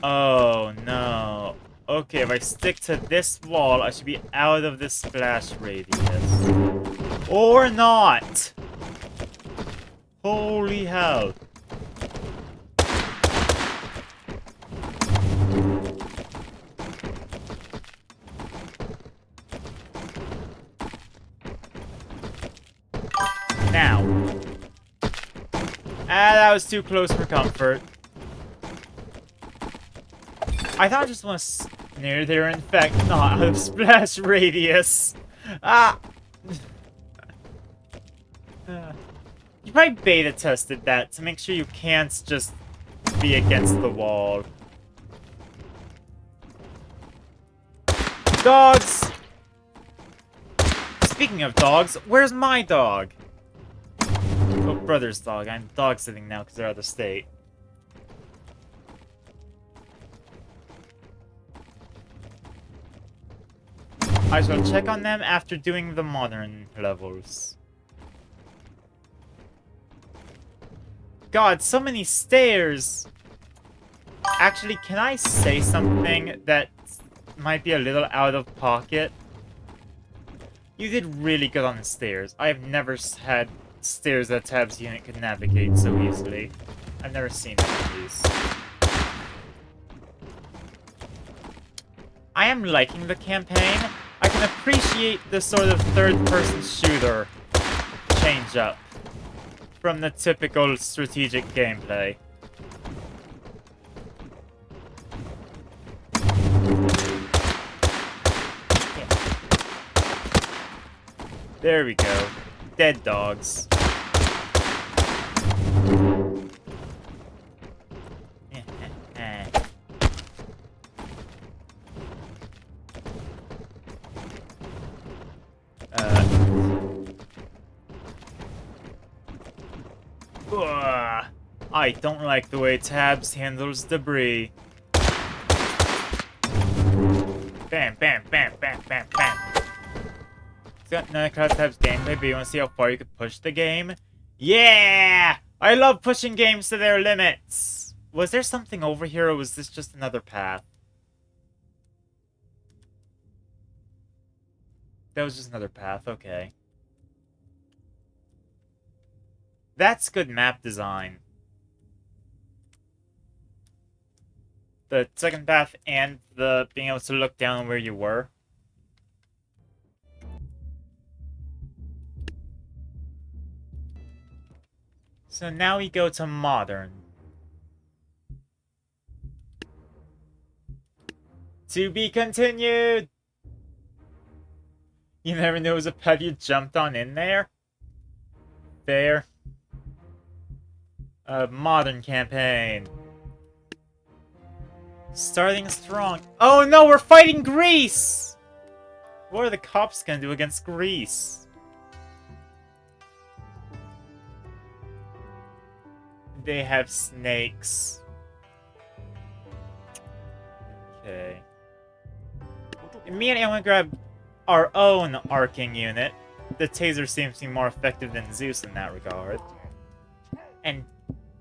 Oh, no. Okay, if I stick to this wall, I should be out of this splash radius. Or not! Holy hell. Now. That was too close for comfort. I thought I just want to near there, in fact, not out of splash radius. Ah! You probably beta tested that to make sure you can't just be against the wall. Dogs! Speaking of dogs, where's my dog? Oh, brother's dog. I'm dog sitting now because they're out of state. I shall check on them after doing the modern levels. God, so many stairs! Actually, can I say something that might be a little out of pocket? You did really good on the stairs. I have never had stairs that Tab's unit could navigate so easily. I've never seen one of these. I am liking the campaign. I can appreciate the sort of third-person shooter change-up from the typical strategic gameplay. Yeah. There we go. Dead dogs. I don't like the way Tabs handles debris. Bam, bam, bam, bam, bam, bam. It's got none of Class Tabs gameplay, but you want to see how far you could push the game? Yeah! I love pushing games to their limits! Was there something over here, or was this just another path? That was just another path, okay. That's good map design. The second path and the being able to look down where you were. So now we go to modern. To be continued! You never knew it was a pet you jumped on in there? Fair. Modern campaign. Starting strong. Oh no, we're fighting Greece! What are the cops gonna do against Greece? They have snakes. Okay. Immediately I'm gonna grab our own arcing unit. The taser seems to be more effective than Zeus in that regard. And,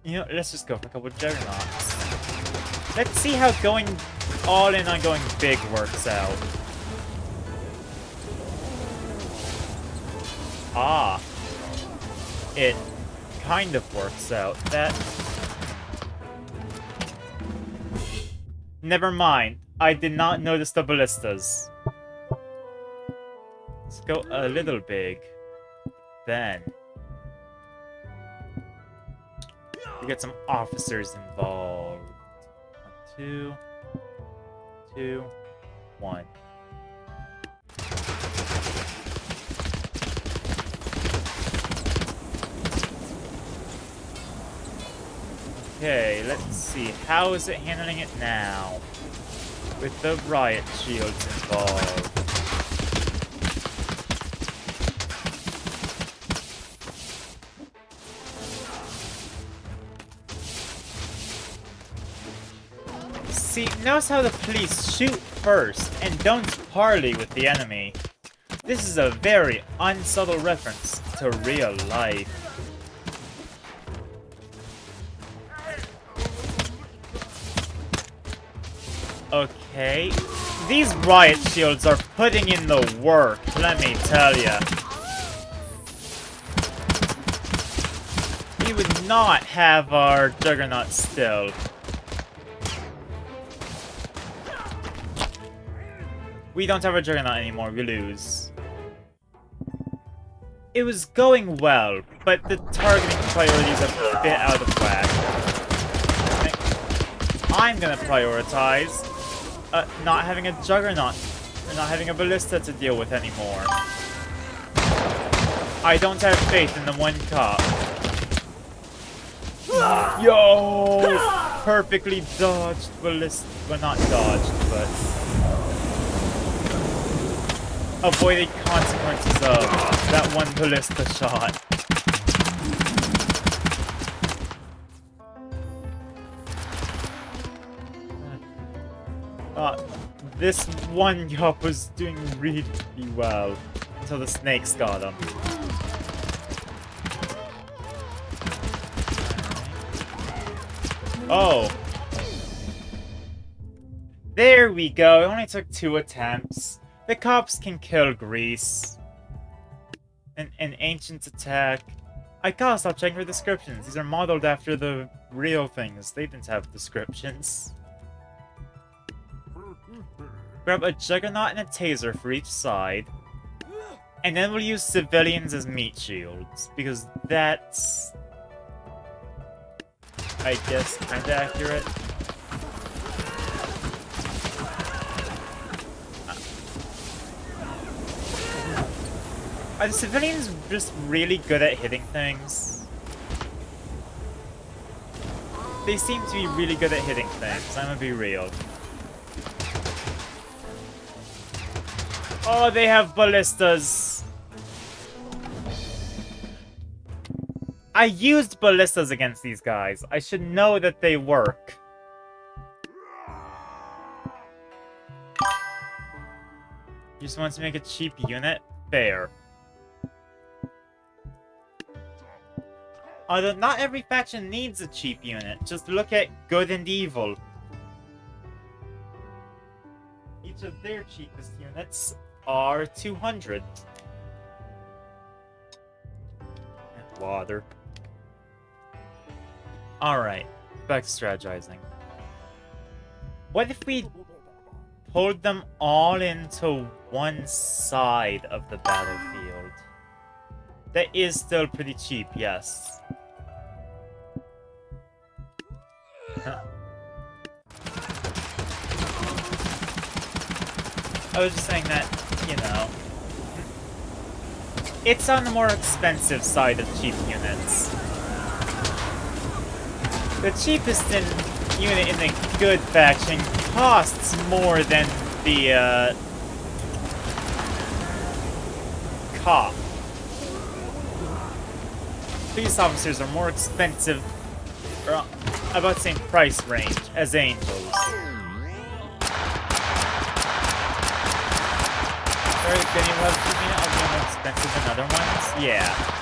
you know, let's just go for a couple of juggernauts. Let's see how going all in on going big works out. Ah. It kind of works out. That... Never mind. I did not notice the ballistas. Let's go a little big. Then... we get some officers involved. 2, 2, 1. Okay, let's see. How is it handling it now? With the riot shields involved. See, notice how the police shoot first and don't parley with the enemy. This is a very unsubtle reference to real life. Okay. These riot shields are putting in the work, let me tell ya. We would not have our Juggernaut still. We don't have a Juggernaut anymore, we lose. It was going well, but the targeting priorities are a bit out of whack. I'm gonna prioritize not having a Juggernaut, and not having a Ballista to deal with anymore. I don't have faith in the one cop. Yo! Perfectly dodged Ballista. Well, not dodged, but avoided consequences of that one Ballista shot. This one cop was doing really well until the snakes got him. Oh. There we go. It only took 2 attempts. The cops can kill Grease. An ancient attack. I gotta stop checking for descriptions. These are modeled after the real things. They didn't have descriptions. Grab a Juggernaut and a Taser for each side. And then we'll use civilians as meat shields. Because that's, I guess, kinda accurate. Are the civilians just really good at hitting things? They seem to be really good at hitting things, I'm gonna be real. Oh, they have ballistas. I used ballistas against these guys. I should know that they work. You just want to make a cheap unit? Fair. Although not every faction needs a cheap unit. Just look at Good and Evil. Each of their cheapest units are 200. And water. Alright, back to strategizing. What if we pulled them all into one side of the battlefield? That is still pretty cheap, yes. I was just saying that, you know, it's on the more expensive side of cheap units. The cheapest unit in the good faction costs more than the cop. Police officers are more expensive, or about the same price range as angels. Sorry, if any of you are more expensive than other ones? Yeah.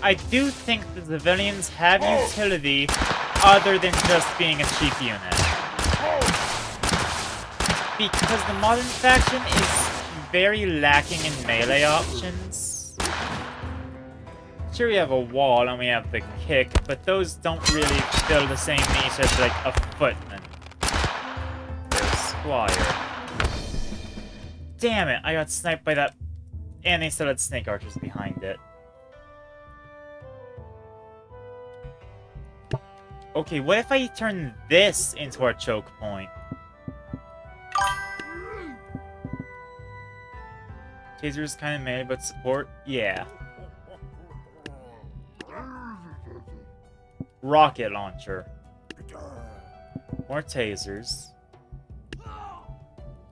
I do think the civilians have utility other than just being a cheap unit. Because the modern faction is very lacking in melee options. Sure, we have a wall and we have the kick, but those don't really fill the same niche as like a footman or a squire. Damn it, I got sniped by that, and they still had snake archers behind it. Okay, what if I turn this into our choke point? Taser's kind of made, but support? Yeah. Rocket launcher. More tasers.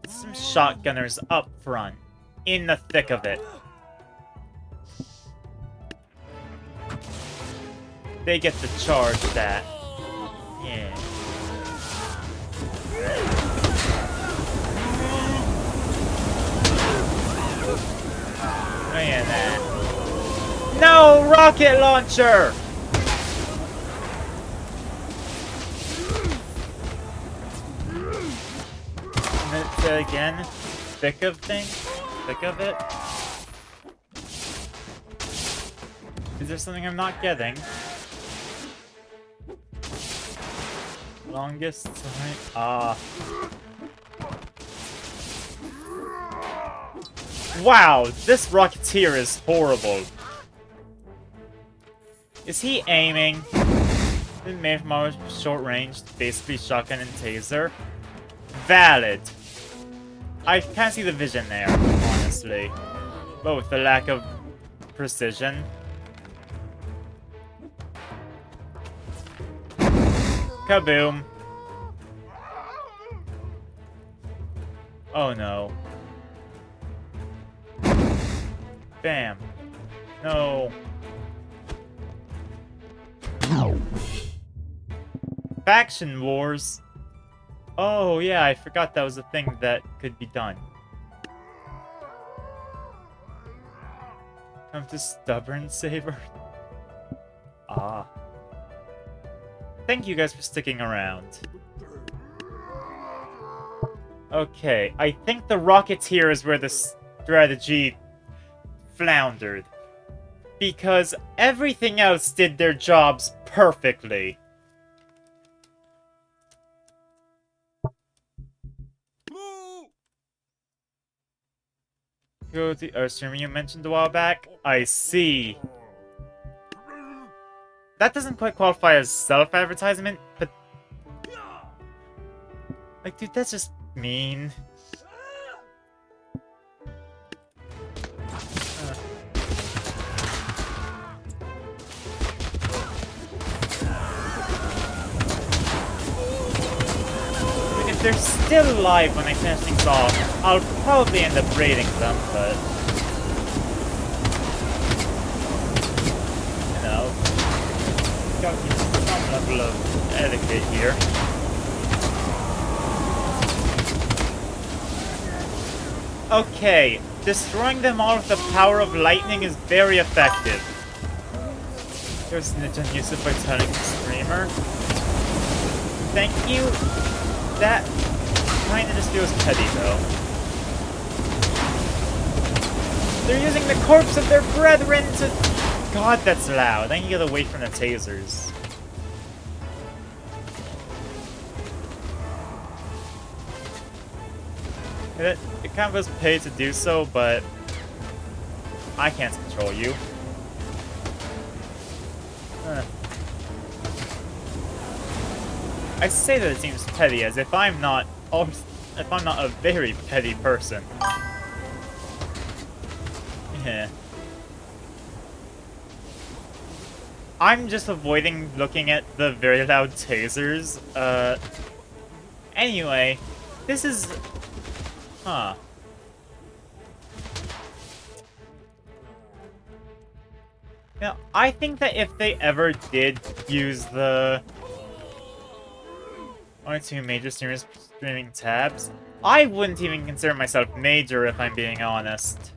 Some shotgunners up front. In the thick of it. They get to charge that. Yeah. Oh yeah, that. No! Rocket launcher! Again, thick of thing? Thick of it? Is there something I'm not getting? Longest time? Ah. Wow, this Rocketeer is horrible. Is he aiming? Is made from our short range, basically shotgun and taser? Valid. I can't see the vision there, honestly. But with the lack of precision. Kaboom. Oh no. Bam. No. Faction wars. Oh yeah, I forgot that was a thing that could be done. Come to Stubborn Saber. Ah. Thank you guys for sticking around. Okay, I think the Rocketeer is where the strategy floundered. Because everything else did their jobs perfectly. Go to the Earthstream you mentioned a while back? I see. That doesn't quite qualify as self-advertisement, but... Like, dude, that's just mean. If they're still alive when I finish things off, I'll probably end up raiding them, but... You know... Gotta keep some level of etiquette here. Okay, destroying them all with the power of lightning is very effective. There's Ninja Yusuf by telling the streamer. Thank you. That kinda just feels petty, though. They're using the corpse of their brethren to... God, that's loud. I need to get away from the tasers. It kind of was paid to do so, but... I can't control you. I say that it seems petty, as if I'm not a very petty person. Yeah. I'm just avoiding looking at the very loud tasers. Anyway, this is... Huh. Now, I think that if they ever did use the... Only 2 major streaming tabs, I wouldn't even consider myself major if I'm being honest.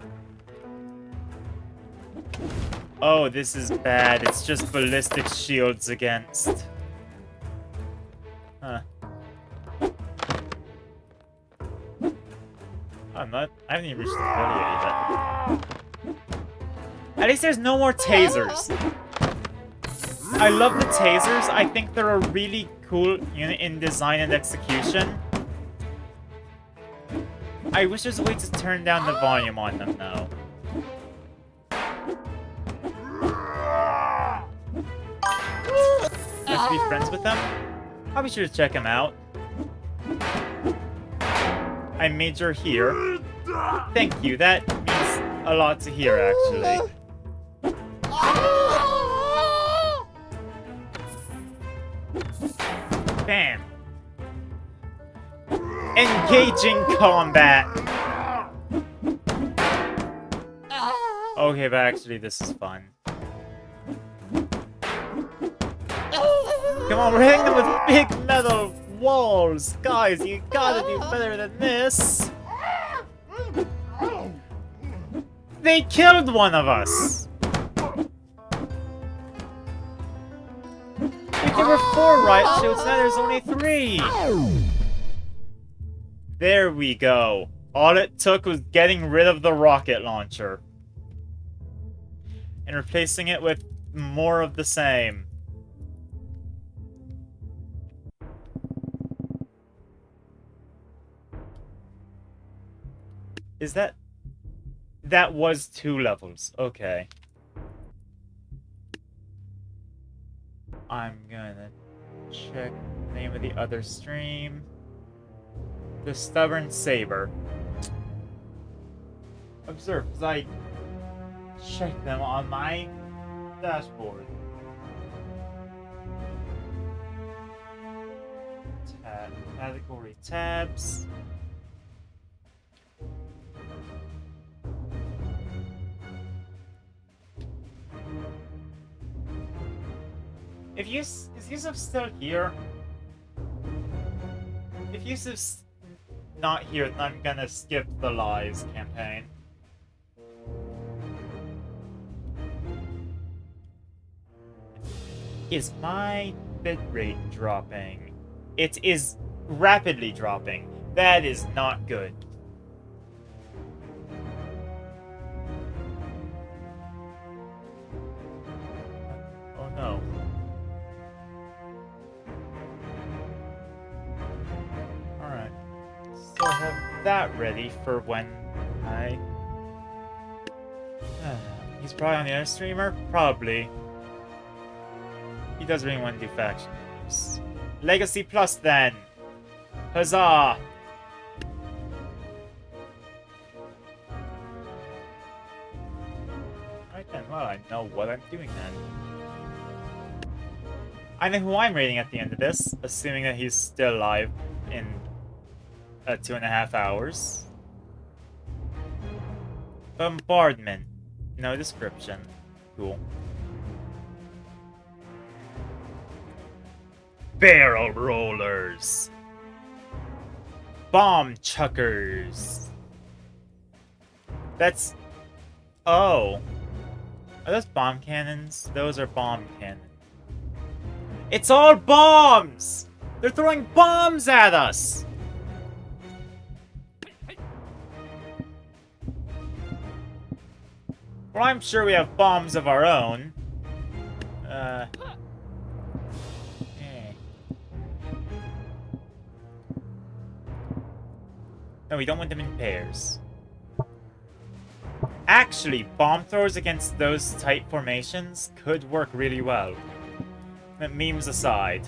Oh, this is bad. It's just ballistic shields against. Huh. I haven't even reached the video yet. At least there's no more tasers. I love the tasers. I think they're a really cool unit in design and execution. I wish there's a way to turn down the volume on them, though. Let's be friends with them. I'll be sure to check them out. I major here. Thank you. That means a lot to hear, actually. Bam! Engaging combat! Okay, but actually this is fun. Come on, we're hitting them with big metal walls! Guys, you gotta do better than this! They killed one of us! If there were 4 riot shields, now there's only 3! There we go. All it took was getting rid of the rocket launcher. And replacing it with more of the same. Is that... That was 2 levels. Okay. I'm gonna check the name of the other stream. The Stubborn Saber. Observe, because I checked them on my dashboard. Category tabs. If is Yusuf still here? If Yusuf's not here, then I'm gonna skip the Lies campaign. Is my bitrate dropping? It is rapidly dropping. That is not good. Oh no. Alright. So I have that ready for when I... He's probably on the other streamer? Probably. He does really want to do factions. Legacy Plus then! Huzzah! Right then, well, I know what I'm doing then. I know who I'm rating at the end of this, assuming that he's still alive in 2.5 hours. Bombardment. No description. Cool. Barrel rollers. Bomb chuckers. That's... Oh. Are those bomb cannons? Those are bomb cannons. It's all bombs! They're throwing bombs at us! Well, I'm sure we have bombs of our own. No, we don't want them in pairs. Actually, bomb throwers against those tight formations could work really well. Memes aside.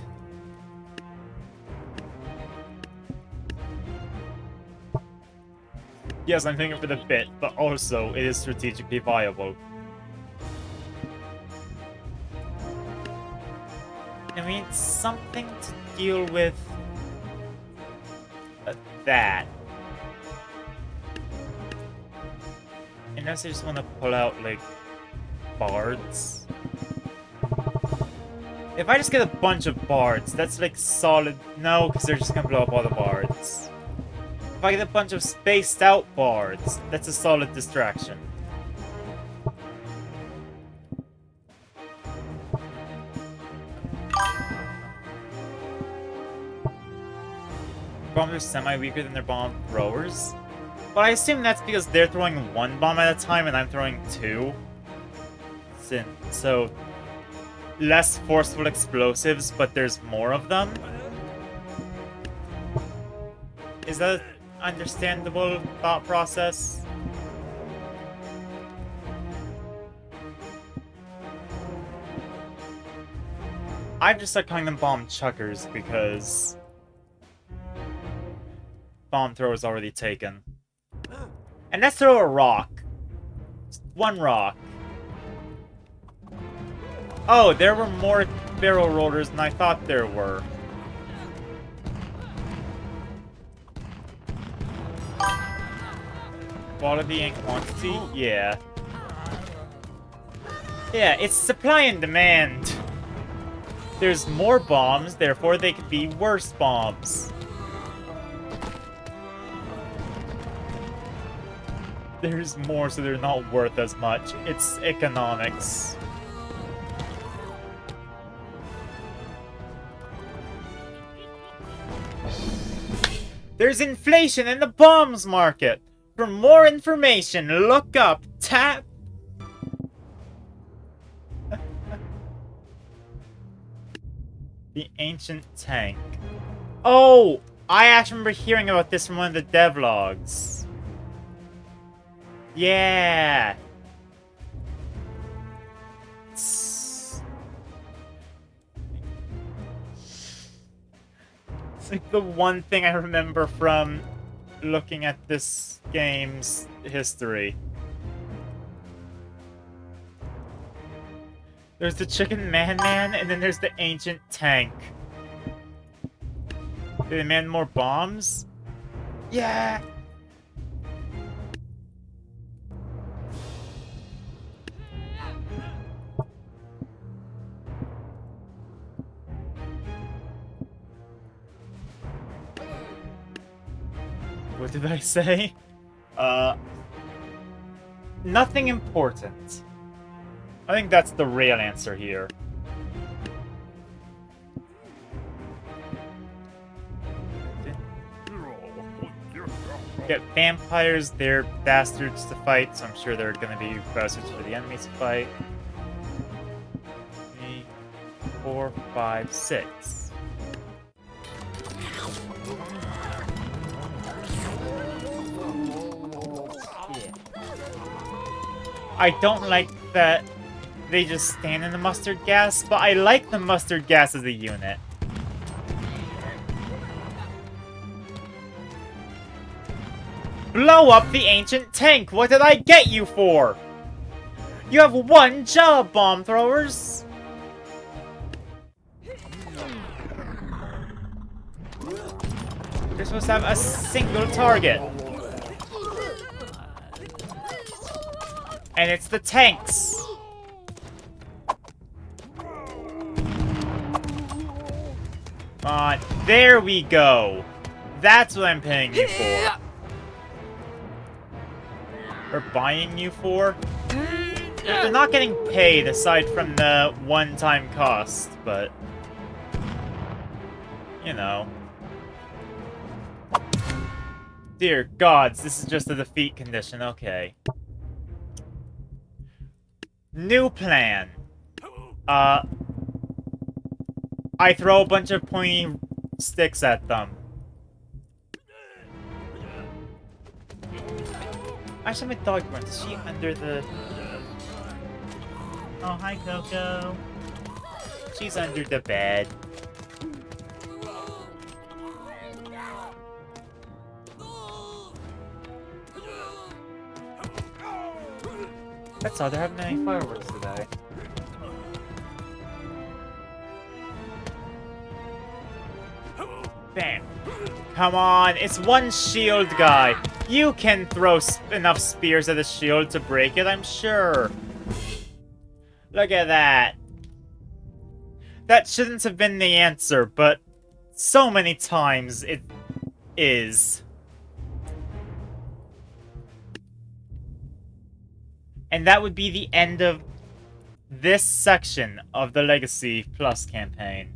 Yes, I'm thinking for the bit, but also it is strategically viable. I mean, something to deal with that. Unless I just want to pull out, like, bards. If I just get a bunch of bards, that's like solid... No, because they're just gonna blow up all the bards. If I get a bunch of spaced out bards, that's a solid distraction. Bombs are semi-weaker than their bomb throwers. But I assume that's because they're throwing 1 bomb at a time and I'm throwing 2. So, less forceful explosives, but there's more of them? Is that an understandable thought process? I've just started calling them bomb chuckers because bomb thrower is already taken. And let's throw a rock. 1 rock. Oh, there were more barrel rollers than I thought there were. Quality and quantity? Yeah. Yeah, it's supply and demand. There's more bombs, therefore they could be worse bombs. There's more, so they're not worth as much. It's economics. There's inflation in the bombs market. For more information, look up tap. The ancient tank. Oh, I actually remember hearing about this from one of the devlogs. Yeah. It's like the one thing I remember from looking at this game's history. There's the Chicken Man, and then there's the ancient tank. Did they man more bombs? Yeah! What did I say? Nothing important. I think that's the real answer here. Get vampires, they're bastards to fight, so I'm sure they're gonna be bastards for the enemies to fight. 3, 4, 5, 6. Yeah. I don't like that they just stand in the mustard gas, but I like the mustard gas as a unit. Blow up the ancient tank! What did I get you for? You have one job, bomb throwers! You're supposed to have a single target. And it's the tanks! Come on, there we go! That's what I'm paying you for. Or buying you for? They're not getting paid aside from the one-time cost, but... you know. Dear gods, this is just a defeat condition, okay. New plan. I throw a bunch of pointy sticks at them. Actually, my dog runs. Is she under the... Oh, hi, Coco. She's under the bed. That's all. They're having any fireworks today. Bam. Come on, it's one shield guy. You can throw enough spears at a shield to break it, I'm sure. Look at that. That shouldn't have been the answer, but so many times it is. And that would be the end of this section of the Legacy Plus campaign.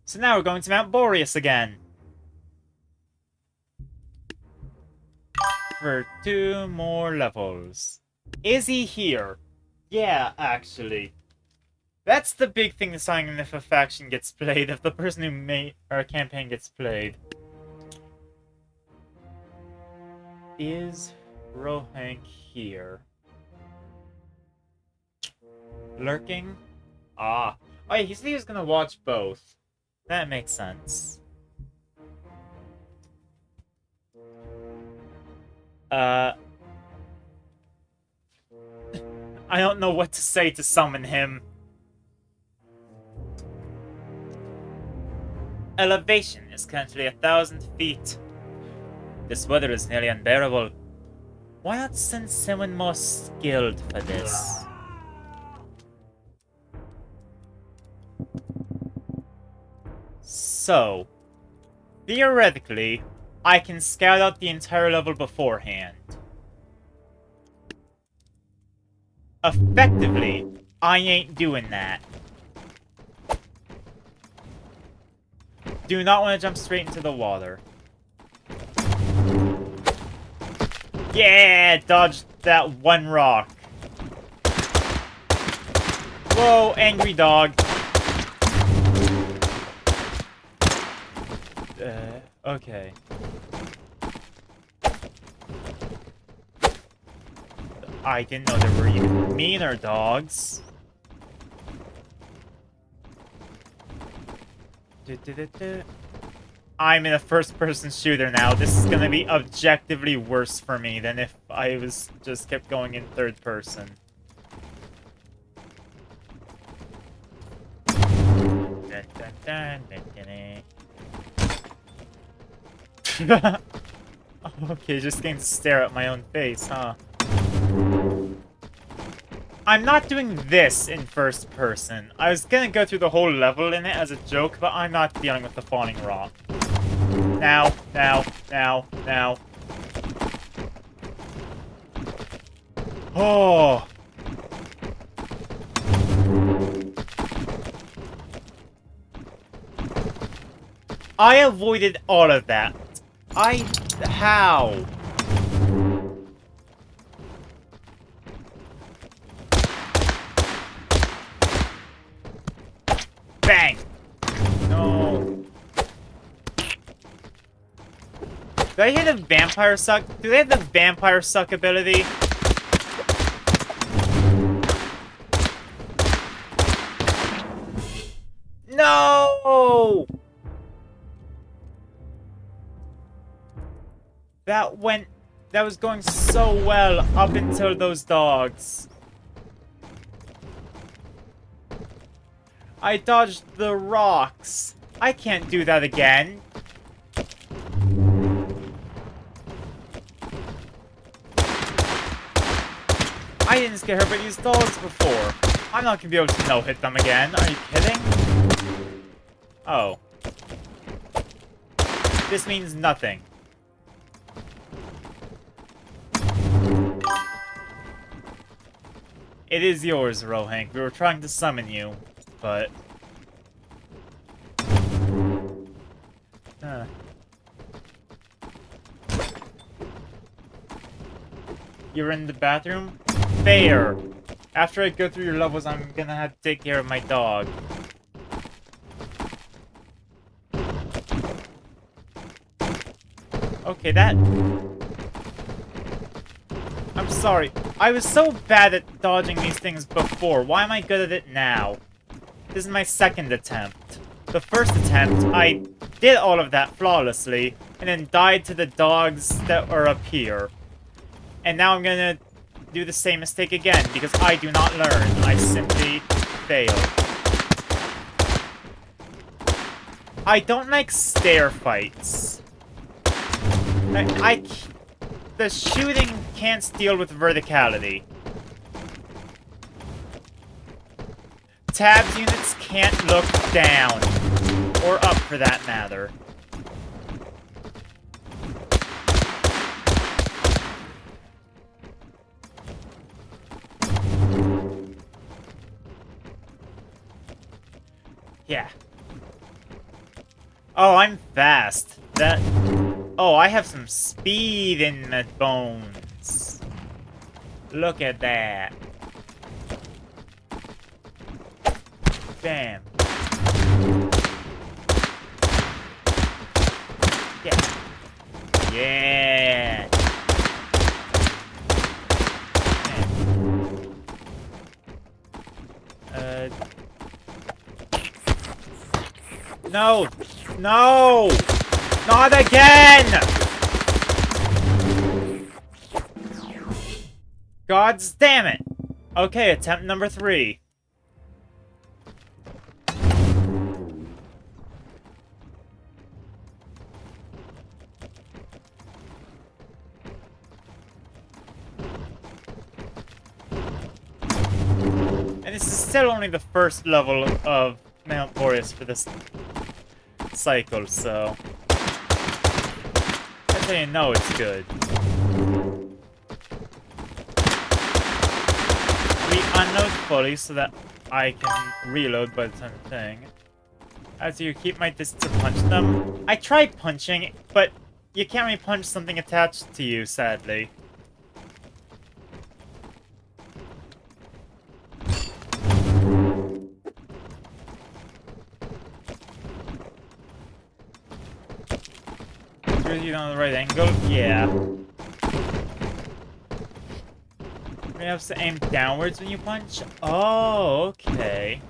So now we're going to Mount Boreas again. For 2 more levels. Is he here? Yeah, actually. That's the big thing deciding if a faction gets played, if the person who made our campaign gets played. Is Rohank here? Lurking? Ah. Oh yeah, he said he was gonna watch both. That makes sense. I don't know what to say to summon him. Elevation is currently 1,000 feet. This weather is nearly unbearable. Why not send someone more skilled for this? So, theoretically, I can scout out the entire level beforehand. Effectively, I ain't doing that. Do not want to jump straight into the water. Yeah, dodged that one rock. Whoa, angry dog. Okay. I didn't know there were even meaner dogs. I'm in a first-person shooter now. This is gonna be objectively worse for me than if I was just kept going in third person. Okay, just getting to stare at my own face, huh? I'm not doing this in first person. I was gonna go through the whole level in it as a joke, but I'm not dealing with the falling rock. Now. Oh! I avoided all of that. How? Bang! No. Do I hear the vampire suck? Do they have the vampire suck ability? No! That was going so well up until those dogs. I dodged the rocks. I can't do that again. I didn't scare her by these dogs before. I'm not gonna be able to no-hit them again. Are you kidding? Oh. This means nothing. It is yours, Rohank. We were trying to summon you, but... You're in the bathroom? Fair! After I go through your levels, I'm gonna have to take care of my dog. Okay, that... I'm sorry. I was so bad at dodging these things before. Why am I good at it now? This is my second attempt. The first attempt, I did all of that flawlessly, and then died to the dogs that are up here. And now I'm gonna do the same mistake again, because I do not learn. I simply fail. I don't like stair fights. The shooting can't deal with verticality. Tabs units can't look down. Or up, for that matter. Yeah. Oh, I'm fast. Oh, I have some speed in my bones. Look at that. Bam. Yeah. Yeah. No! No! Not again! God's damn it! Okay, attempt number 3. And this is still only the first level of Mount Boreas for this cycle, so that's how you know it's good. We unload fully so that I can reload by the time of thing. As you keep my distance to punch them. I tried punching, but you can't really punch something attached to you, sadly. You on the right angle? Yeah. You have to aim downwards when you punch? Oh, okay.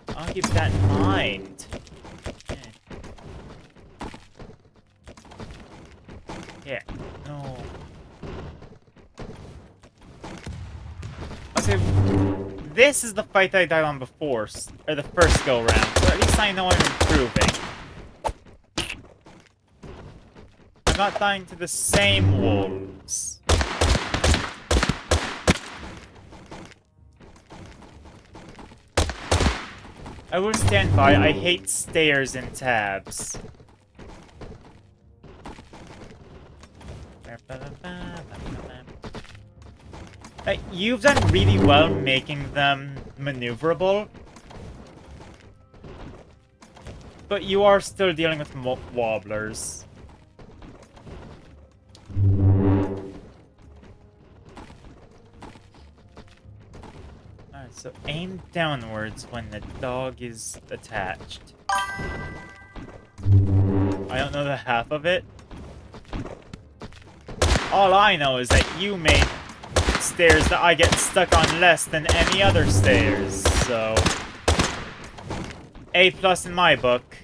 I'll keep that in mind. Yeah. No. I'll say, this is the fight I died on before, or the first go round, so at least I know I'm improving. I'm not dying to the same wolves. I will stand by, I hate stairs and tabs. You've done really well making them maneuverable. But you are still dealing with wobblers. Alright, so aim downwards when the dog is attached. I don't know the half of it. All I know is that you made stairs that I get stuck on less than any other stairs, so A+ in my book.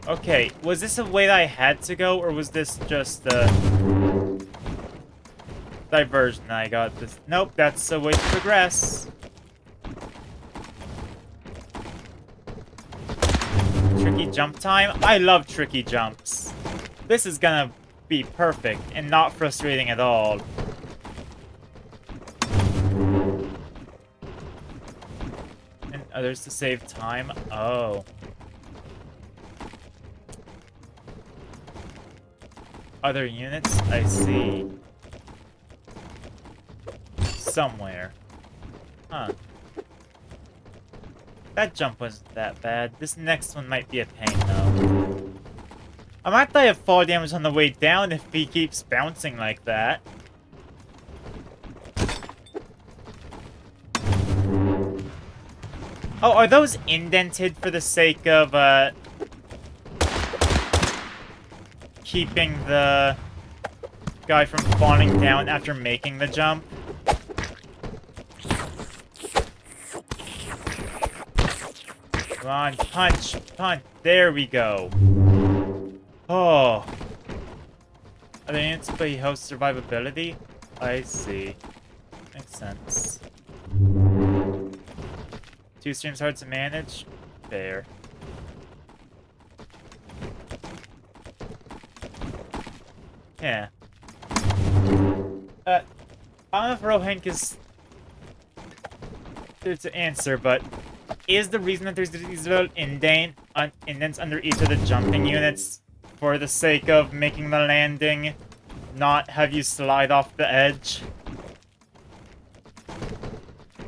Okay, was this a way that I had to go, or was this just a diversion I got? This? Nope, that's a way to progress. Tricky jump time? I love tricky jumps. This is gonna be perfect and not frustrating at all. And others to save time? Oh. Other units? I see. Somewhere. Huh. That jump wasn't that bad. This next one might be a pain, though. I might die of fall damage on the way down if he keeps bouncing like that. Oh, are those indented for the sake of, keeping the guy from falling down after making the jump? Come on, punch, punch. There we go. Oh. Other units but he hosts survivability? I see. Makes sense. 2 streams hard to manage? Fair. Yeah. I don't know if Rohank is there to answer, but is the reason that there's these little indents under each of the jumping units for the sake of making the landing not have you slide off the edge?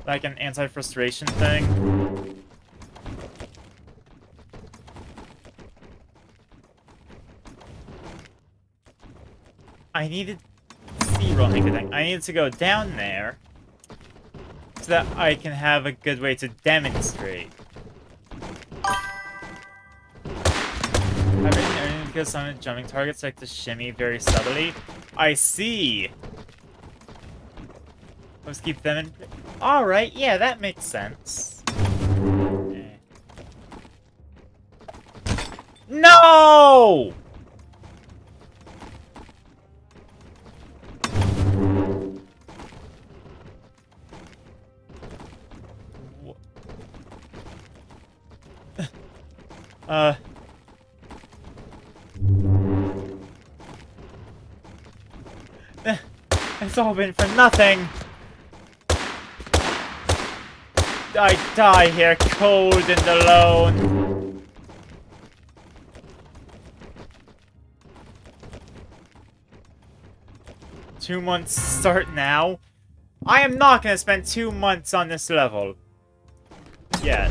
Like an anti-frustration thing? I needed to see Rohank thing. I needed to go down there so that I can have a good way to demonstrate. Because some jumping targets like to shimmy very subtly. I see. Let's keep them in. Alright, yeah, that makes sense. Okay. No! It's all been for nothing! I die here cold and alone. 2 months start now? I am not gonna spend 2 months on this level. Yet.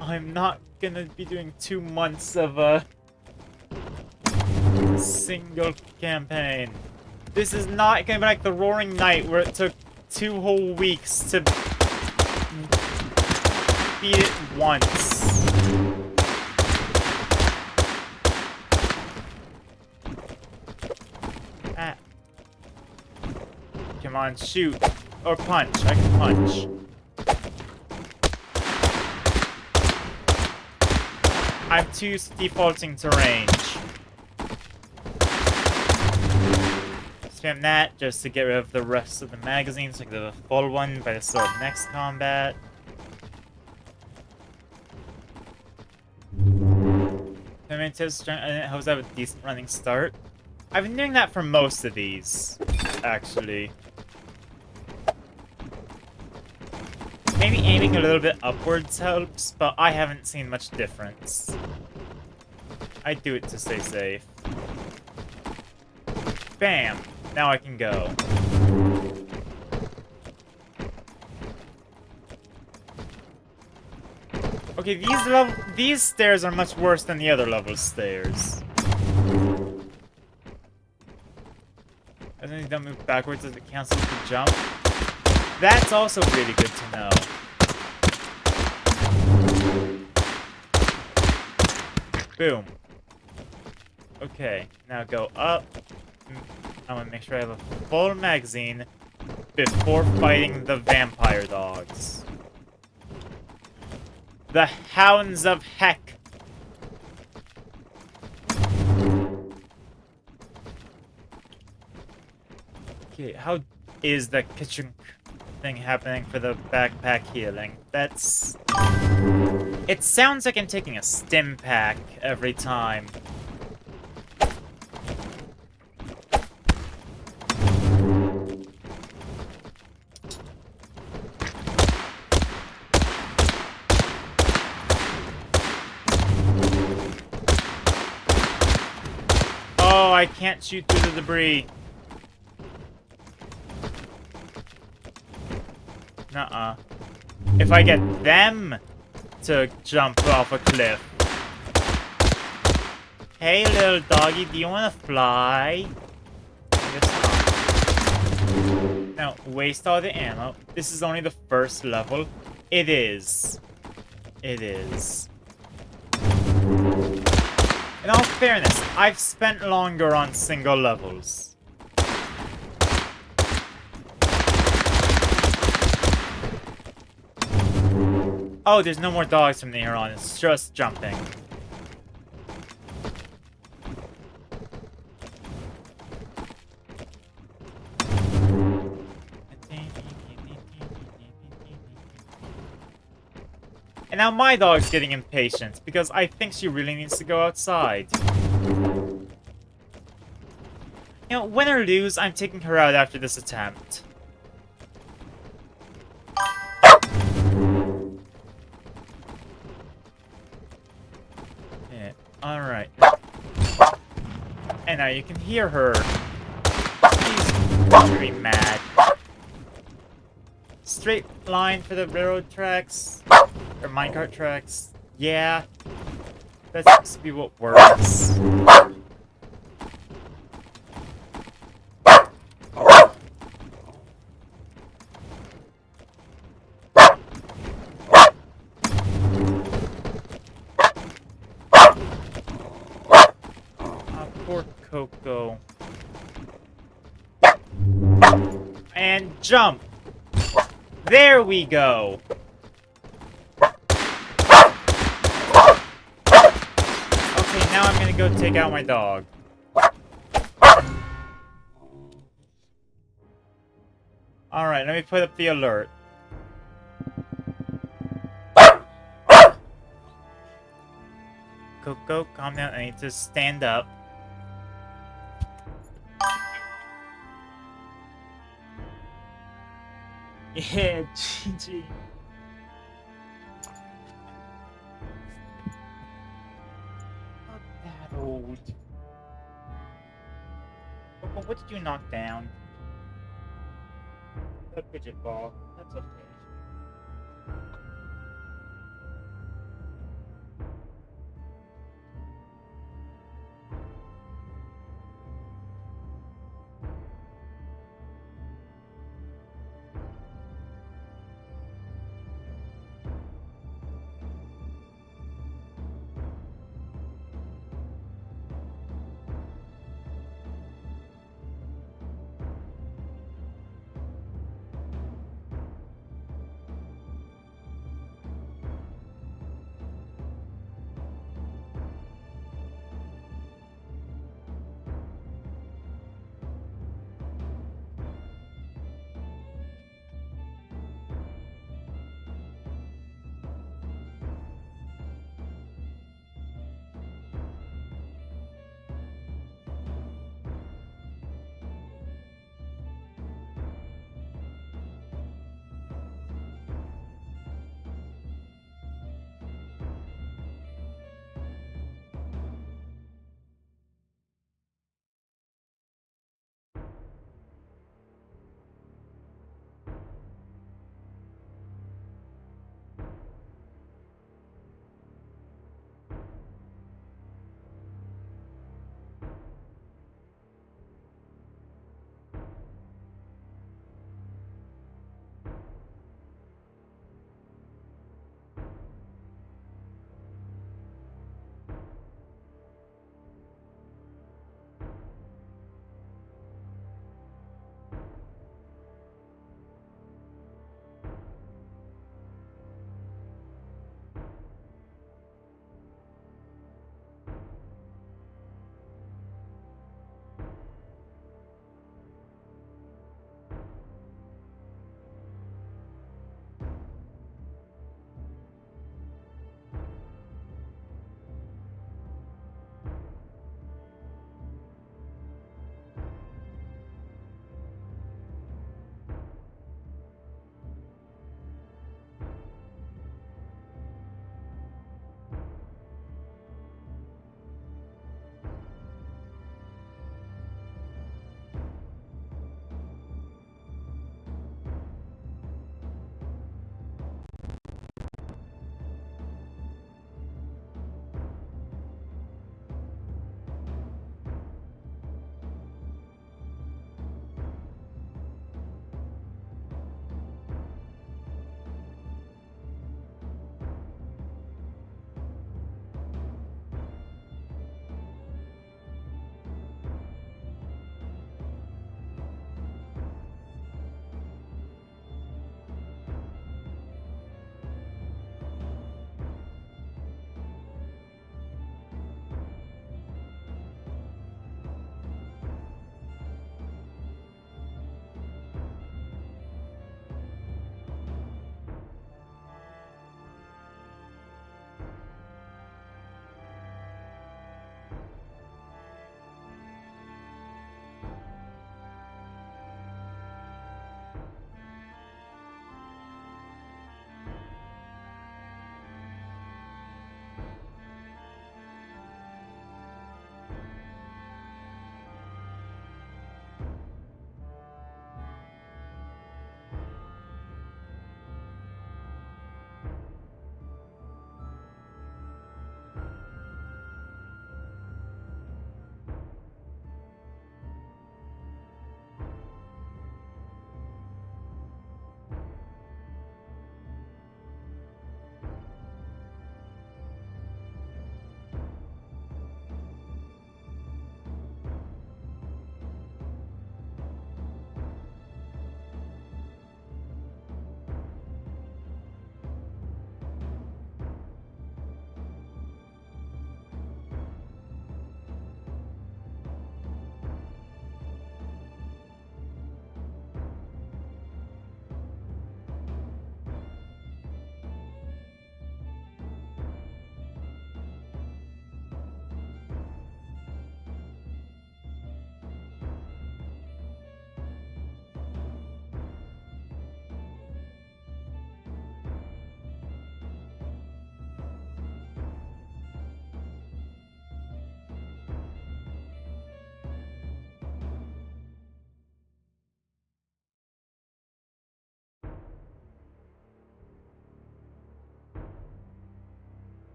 I'm not gonna be doing 2 months of a single campaign. This is not gonna be like the Roaring Night where it took 2 whole weeks to beat it once. Ah. Come on, shoot. Or punch. I can punch. I'm too defaulting to range. Spam that just to get rid of the rest of the magazines, like the full one by the start of next combat. I hope I have a decent running start. I've been doing that for most of these, actually. Maybe aiming a little bit upwards helps, but I haven't seen much difference. I do it to stay safe. Bam! Now I can go. Okay, these stairs are much worse than the other level stairs. As long as you don't move backwards, does it cancel the jump? That's also really good to know. Boom. Okay, now go up. I want to make sure I have a full magazine before fighting the vampire dogs. The Hounds of Heck. Okay, how is the kitchen thing happening for the backpack healing? That's... It sounds like I'm taking a stim pack every time. Oh, I can't shoot through the debris. Nuh-uh. If I get them to jump off a cliff. Hey, little doggy, do you want to fly? I guess not. Now, waste all the ammo. This is only the first level. It is. It is. In all fairness, I've spent longer on single levels. Oh, there's no more dogs from here on. It's just jumping. And now my dog's getting impatient because I think she really needs to go outside. You know, win or lose, I'm taking her out after this attempt. Alright. And now you can hear her. She's very mad. Straight line for the railroad tracks. Or minecart tracks. Yeah. That seems to be what works. Poor Coco. And jump! There we go! Okay, now I'm gonna go take out my dog. Alright, let me put up the alert. Coco, calm down. I need to stand up. Yeah, GG. Not that old. Coco, what did you knock down? A fidget ball. That's okay.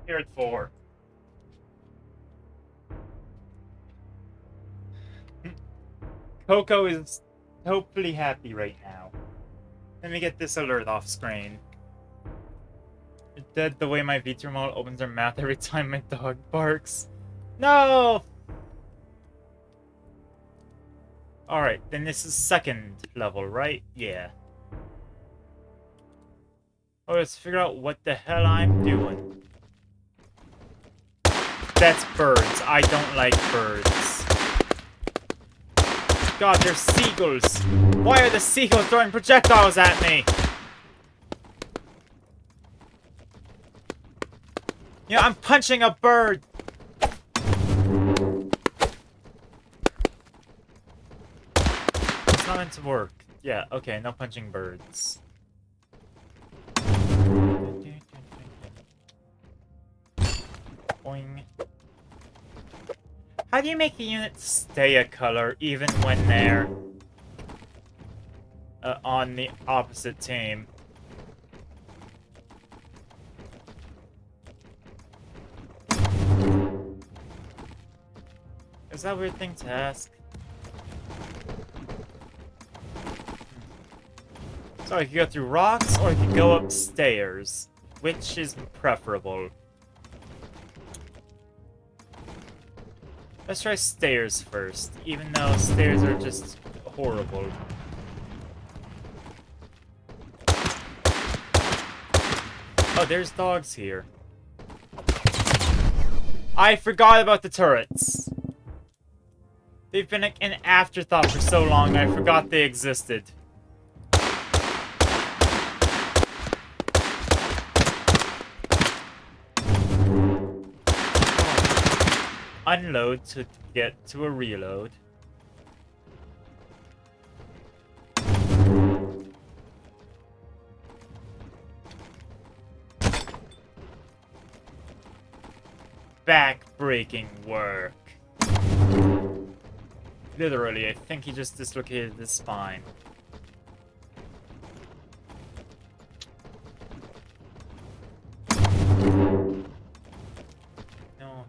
Here at 4. Coco is hopefully happy right now. Let me get this alert off screen. You're dead the way my VT remote opens their mouth every time my dog barks. No! Alright, then this is second level, right? Yeah. Oh, let's figure out what the hell I'm doing. That's birds. I don't like birds. God, they're seagulls. Why are the seagulls throwing projectiles at me? Yeah, I'm punching a bird. It's not meant to work. Yeah, okay, no punching birds. Boing. How do you make the unit stay a color even when they're on the opposite team? Is that a weird thing to ask? So I could go through rocks, or I could go upstairs. Which is preferable? Let's try stairs first, even though stairs are just horrible. Oh, there's dogs here. I forgot about the turrets. They've been like an afterthought for so long, I forgot they existed. Unload to get to a reload. Back-breaking work. Literally, I think he just dislocated his spine. No.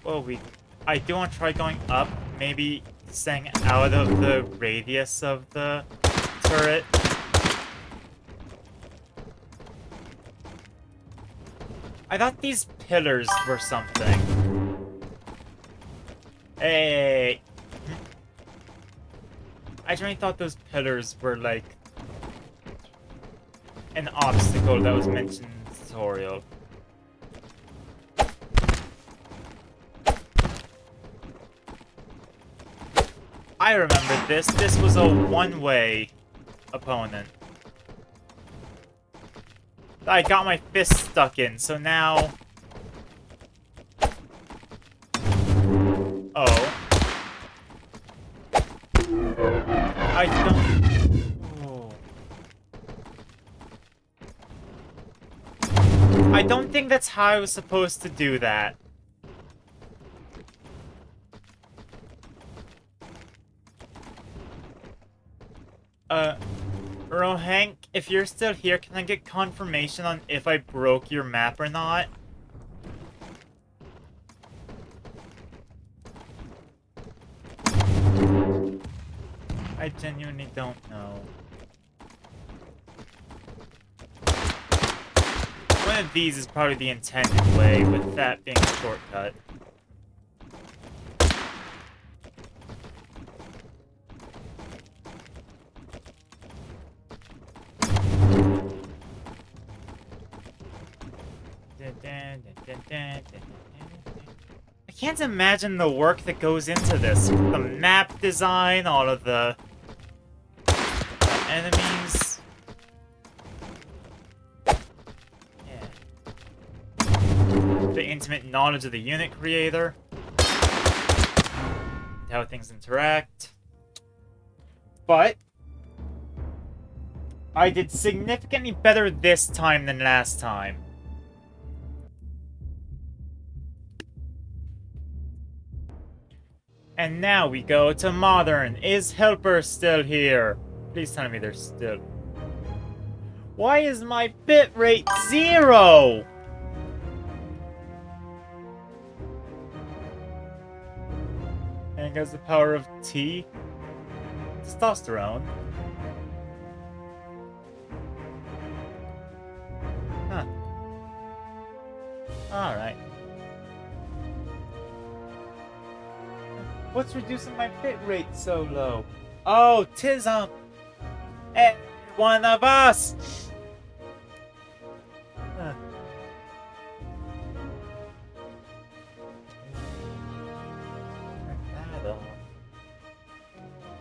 Well, I do want to try going up, maybe staying out of the radius of the turret. I thought these pillars were something. Hey! I generally thought those pillars were like an obstacle that was mentioned in the tutorial. I remember this. This was a one-way opponent. I got my fist stuck in, so now... Oh. I don't... Oh. I don't think that's how I was supposed to do that. Rohank, if you're still here, can I get confirmation on if I broke your map or not? I genuinely don't know. One of these is probably the intended way, with that being a shortcut. I can't imagine the work that goes into this. The map design, all of the enemies. Yeah. The intimate knowledge of the unit creator. How things interact. But I did significantly better this time than last time. And now we go to Modern. Is Helper still here? Please tell me they're still... Why is my bitrate 0? And has the power of T. Testosterone. Huh. Alright. What's reducing my bitrate so low? Oh, Tism! One of us! Huh.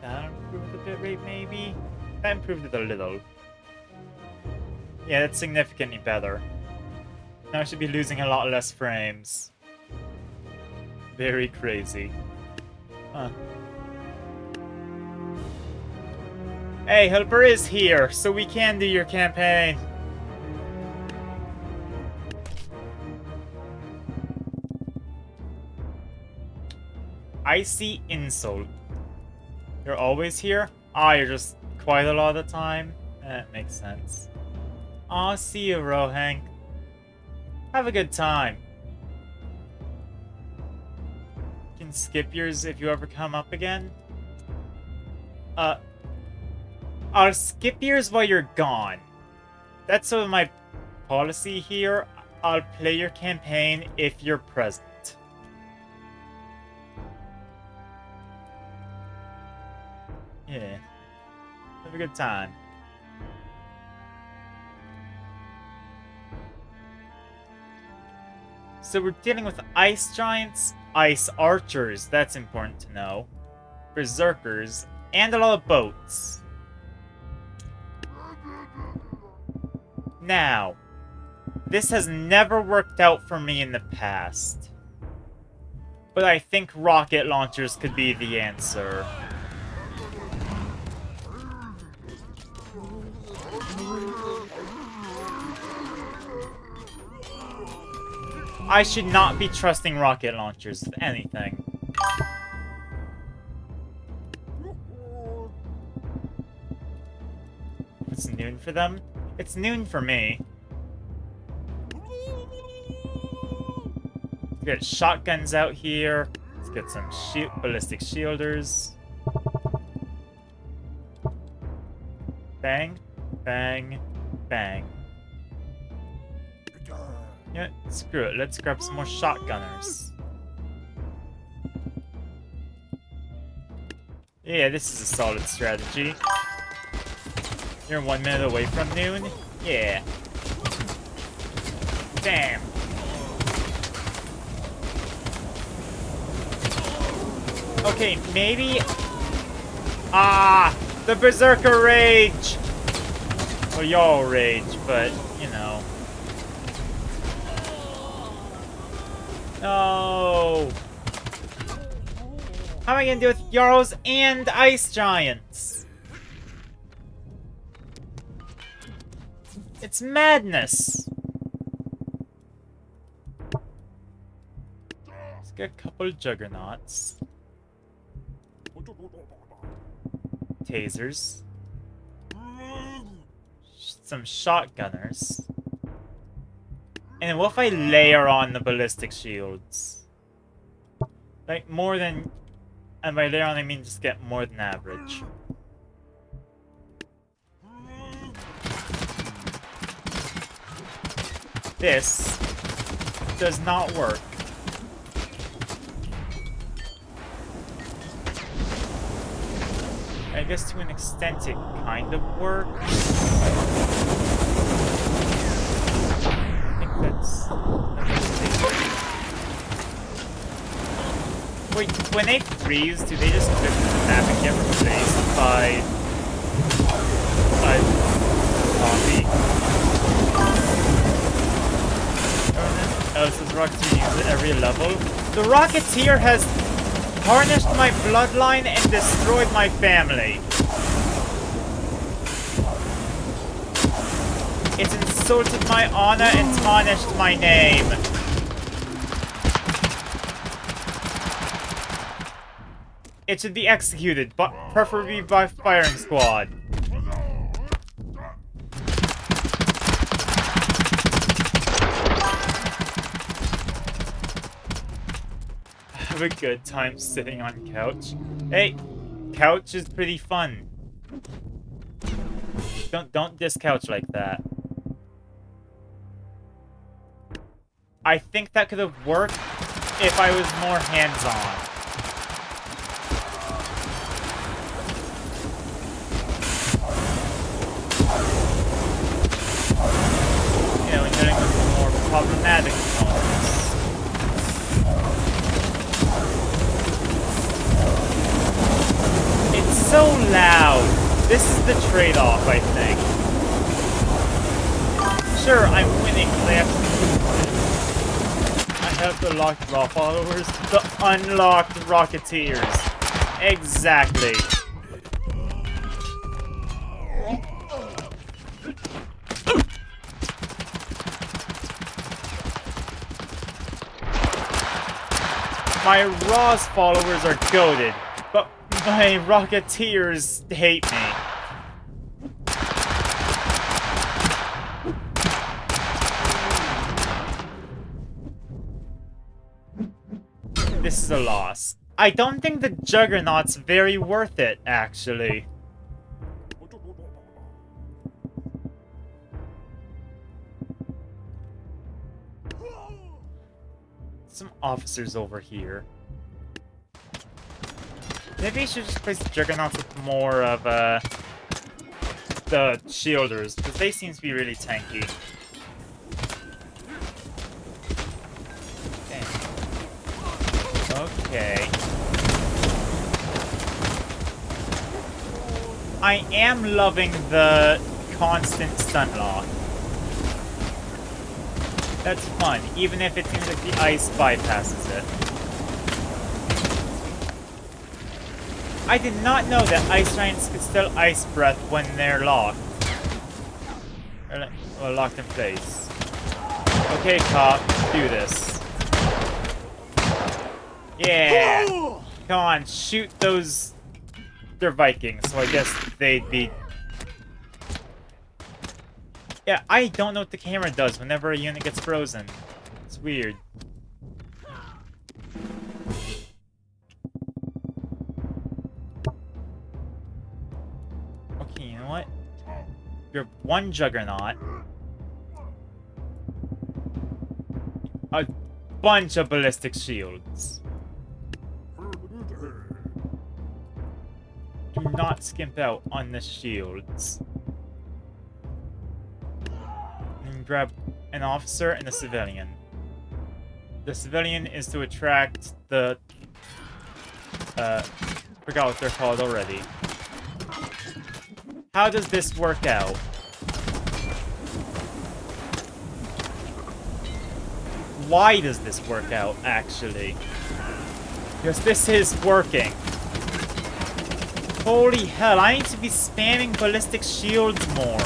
That'll improve the bitrate, maybe? That improved it a little. Yeah, that's significantly better. Now I should be losing a lot less frames. Very crazy. Huh. Hey, Helper is here, so we can do your campaign. Icy insult. You're always here? Ah, you're just quiet a lot of the time? That makes sense. Aw, see you, Rohank. Have a good time. You can skip yours if you ever come up again. I'll skip yours while you're gone. That's sort of my policy here. I'll play your campaign if you're present. Yeah. Have a good time. So we're dealing with ice giants, ice archers, that's important to know, berserkers, and a lot of boats. Now, this has never worked out for me in the past, but I think rocket launchers could be the answer. I should not be trusting rocket launchers with anything. It's noon for them? It's noon for me. Let's get shotguns out here. Let's get some ballistic shielders. Bang, bang, bang. Yeah, screw it. Let's grab some more shotgunners. Yeah, this is a solid strategy. You're 1 minute away from noon? Yeah. Damn. Okay, maybe... Ah! The Berserker Rage! Well, y'all rage, but, you know. No! How am I gonna deal with Jarls and Ice Giants? It's madness! Let's get a couple Juggernauts. Tasers. Some shotgunners. And what if I layer on the ballistic shields? Like, more than... And by layer on, I mean just get more than average. This does not work. I guess to an extent it kind of works. I think that's... Wait, when they freeze, do they just click the map and get replaced by zombie? Oh, it says Rocketeer uses it every level. The Rocketeer has tarnished my bloodline and destroyed my family. It's insulted my honor and tarnished my name. It should be executed, but preferably by firing squad. have a good time sitting on couch. Hey, couch is pretty fun. Don't diss couch like that. I think that could have worked if I was more hands-on. You know, when dealing with the more problematic components. It's so loud. This is the trade-off, I think. Sure, I'm winning because I have the locked raw followers, the unlocked Rocketeers. Exactly. My Raw's followers are goated, but my Rocketeers hate me. This is a loss. I don't think the Juggernaut's very worth it, actually. Some officers over here. Maybe I should just place the Juggernauts with more of, the Shielders, because they seem to be really tanky. Okay. I am loving the constant stun lock. That's fun, even if it seems like the ice bypasses it. I did not know that ice giants could still ice breath when they're locked. Or locked in place. Okay, cop, do this. Yeah! Come on, shoot those... They're Vikings, so I guess they'd be... Yeah, I don't know what the camera does whenever a unit gets frozen. It's weird. Okay, you know what? You're one Juggernaut. A bunch of ballistic shields. Do not skimp out on the shields. And grab an officer and a civilian. The civilian is to attract the... forgot what they're called already. How does this work out? Why does this work out, actually? Because this is working. Holy hell, I need to be spamming ballistic shields more.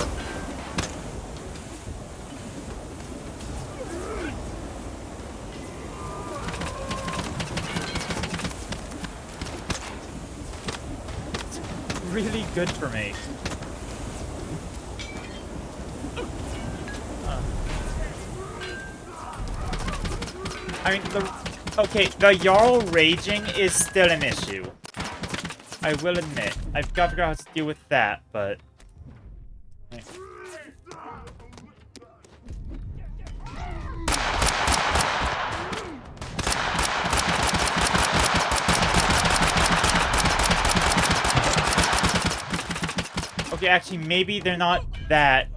It's really good for me. I mean, okay, the Jarl raging is still an issue. I will admit. I've got to figure out how to deal with that, but... Okay, actually, maybe they're not that...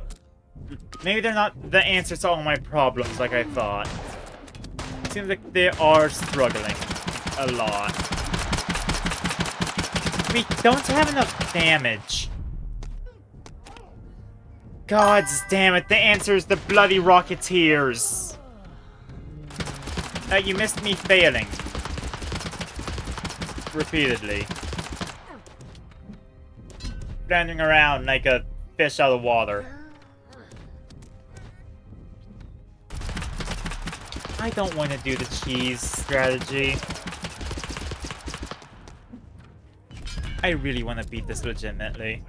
Maybe they're not the answer to all my problems like I thought. It seems like they are struggling a lot. We don't have enough damage. God damn it, the answer is the bloody Rocketeers. You missed me failing. Repeatedly. Floundering around like a fish out of water. I don't want to do the cheese strategy. I really want to beat this legitimately.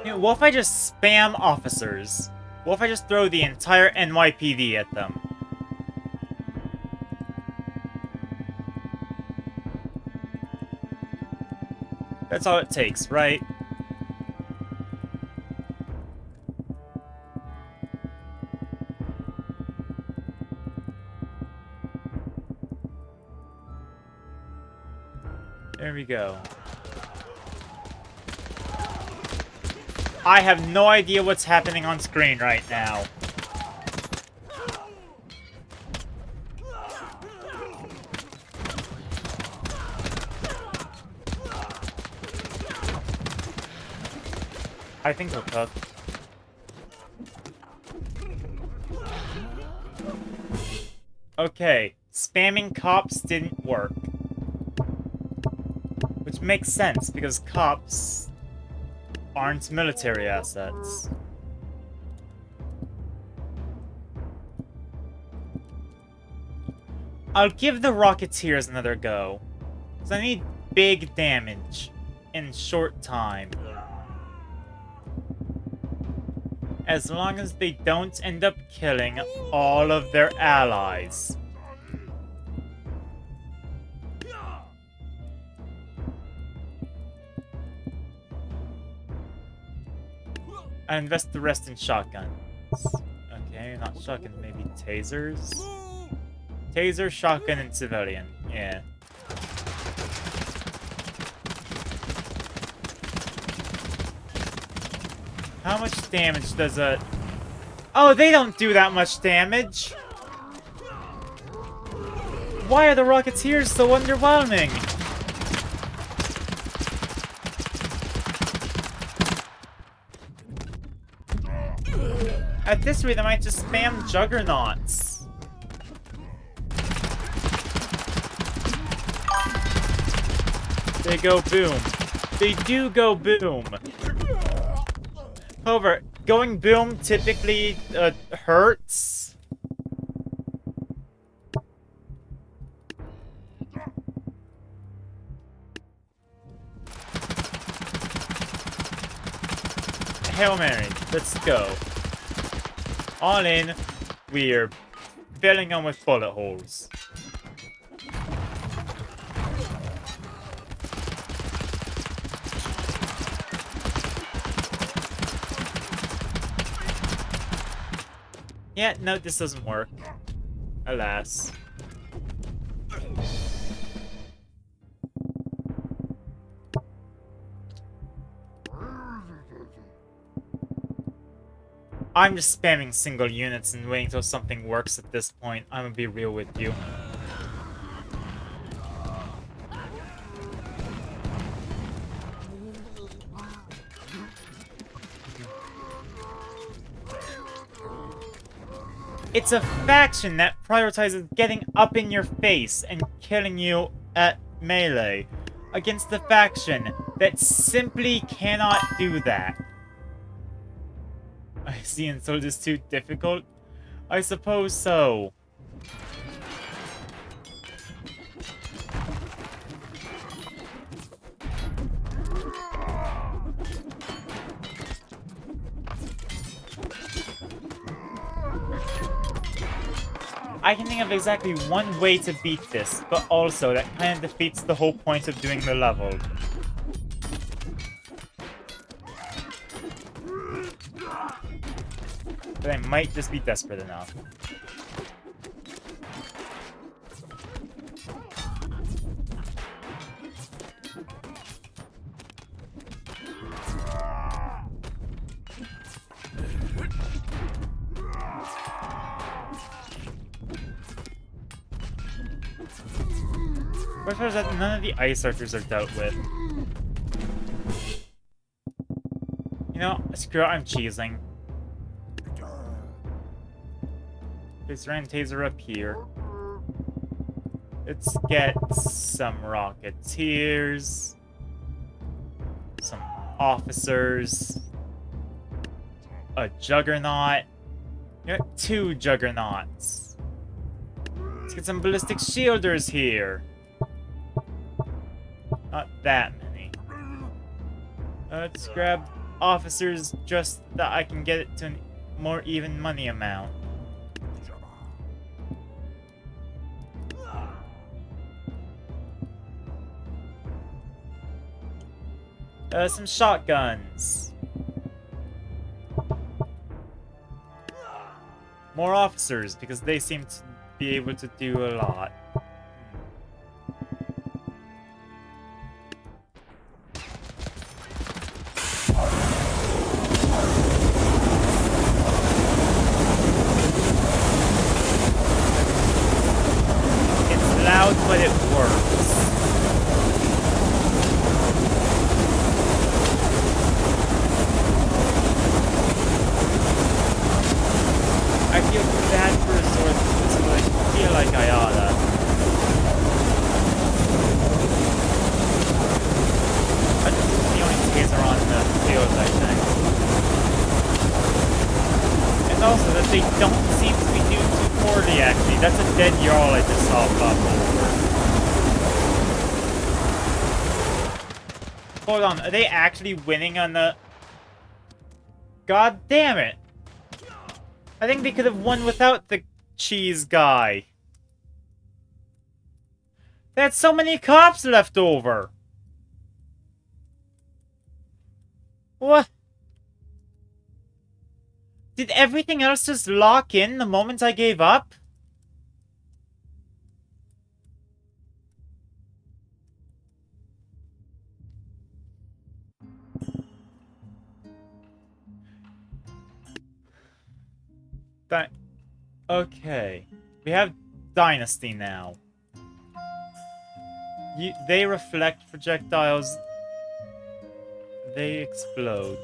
You know, what if I just spam officers? What if I just throw the entire NYPD at them? That's all it takes, right? There we go. I have no idea what's happening on screen right now. I think we'll cook. Okay, spamming cops didn't work. Which makes sense, because cops aren't military assets. I'll give the Rocketeers another go. So I need big damage in short time. As long as they don't end up killing all of their allies. I invest the rest in shotguns. Okay, not shotguns, maybe tasers? Taser, shotgun, and civilian. Yeah. How much damage does a... Oh, they don't do that much damage! Why are the Rocketeers so underwhelming? At this rate, I might just spam Juggernauts. They go boom. They do go boom. However, going boom typically hurts. Hail Mary, let's go. All in, we're filling them with bullet holes. Yeah, no, this doesn't work. Alas. I'm just spamming single units and waiting till something works at this point. I'm gonna be real with you. It's a faction that prioritizes getting up in your face and killing you at melee against the faction that simply cannot do that. I see, and so this too difficult? I suppose so. I can think of exactly one way to beat this, but also that kind of defeats the whole point of doing the level. But I might just be desperate enough. What's first that none of the ice archers are dealt with. You know, screw it, I'm cheesing. There's Ran Taser up here. Let's get some Rocketeers. Some officers. A Juggernaut. You got 2 Juggernauts. Let's get some Ballistic Shielders here. Not that many. Let's grab officers just that I can get it to a more even money amount. Some shotguns. More officers, because they seem to be able to do a lot. It's loud, but it works. I feel bad for a sword, but I feel like I oughta. I think it's the only taser on the field, I think. And also that they don't seem to be doing too poorly, actually. That's a dead Jarl I just saw pop over. Hold on, are they actually winning on the... God damn it! I think they could have won without the cheese guy. They had so many cops left over. What? Did everything else just lock in the moment I gave up? Okay. We have Dynasty now. They reflect projectiles. They explode.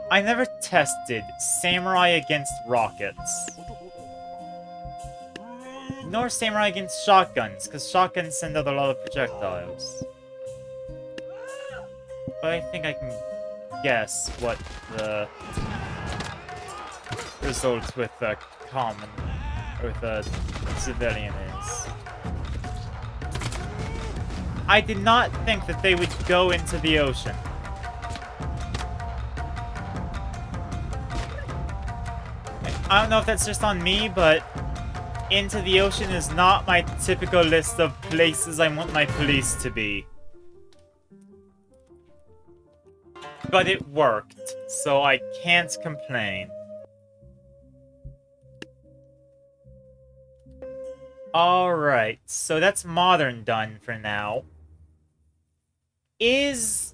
I never tested Samurai against rockets. Nor Samurai against shotguns, because shotguns send out a lot of projectiles. But I think I can guess what the result with a common, or with a civilian is. I did not think that they would go into the ocean. I don't know if that's just on me, but into the ocean is not my typical list of places I want my police to be. But it worked, so I can't complain. Alright, so that's modern done for now. Is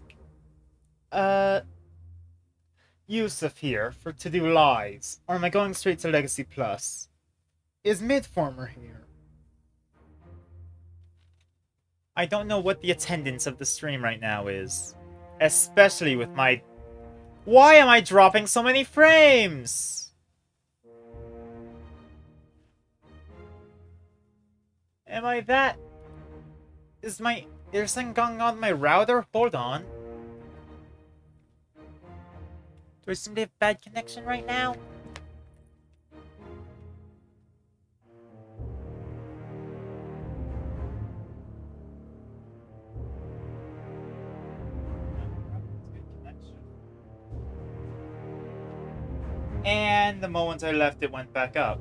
Yusuf here to do lies? Or am I going straight to Legacy Plus? Is Midformer here? I don't know what the attendance of the stream right now is. Especially with my... Why am I dropping so many frames? Am I that... Is my... There's something going on my router? Hold on. Do I seem to have bad connection right now? And the moment I left, it went back up.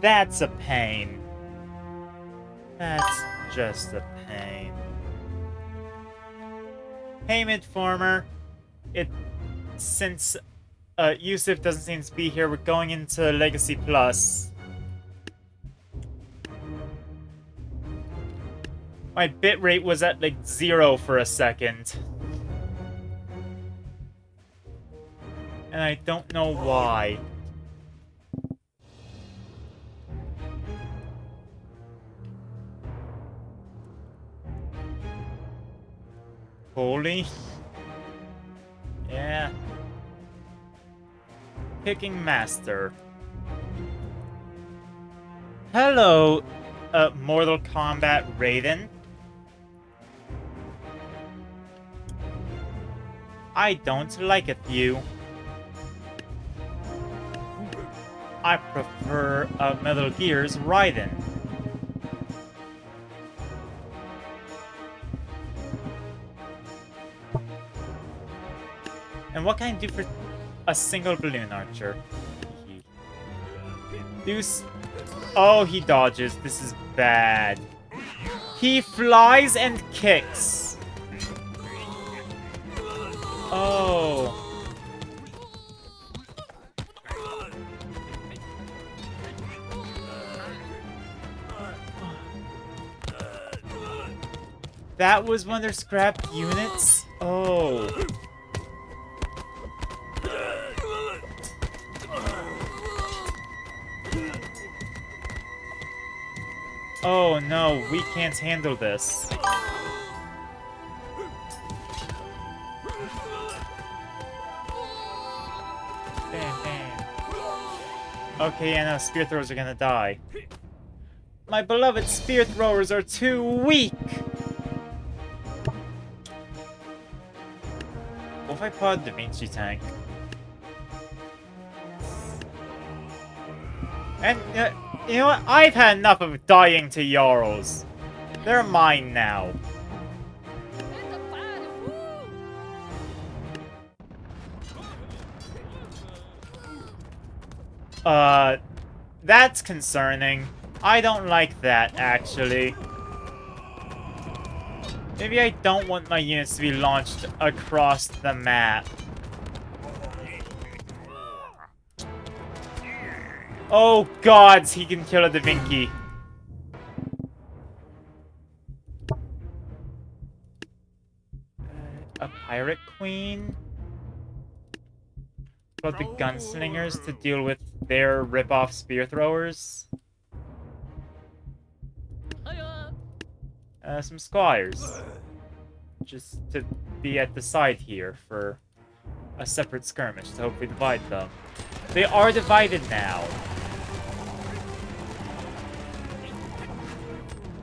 That's a pain. That's just a pain. Hey, Midformer. Since Yusuf doesn't seem to be here, we're going into Legacy Plus. My bitrate was at like 0 for a second. And I don't know why. Holy. Yeah. Picking Master. Hello, Mortal Kombat Raiden. I don't like it, you. I prefer Metal Gear's Raiden. And what can I do for a single balloon archer? Deuce. Oh, he dodges. This is bad. He flies and kicks. Oh. That was one of their scrapped units? Oh. Oh no, we can't handle this. Bam, bam. Okay, yeah, no, spear throwers are gonna die. My beloved spear throwers are too weak! What if I pod Da Vinci tank? And, you know what? I've had enough of dying to Jarls. They're mine now. That's concerning. I don't like that, actually. Maybe I don't want my units to be launched across the map. Oh gods, he can kill a Da Vinci. A pirate queen? About the gunslingers to deal with their rip-off spear throwers? Some squires. Just to be at the side here for a separate skirmish to hopefully divide them. They are divided now.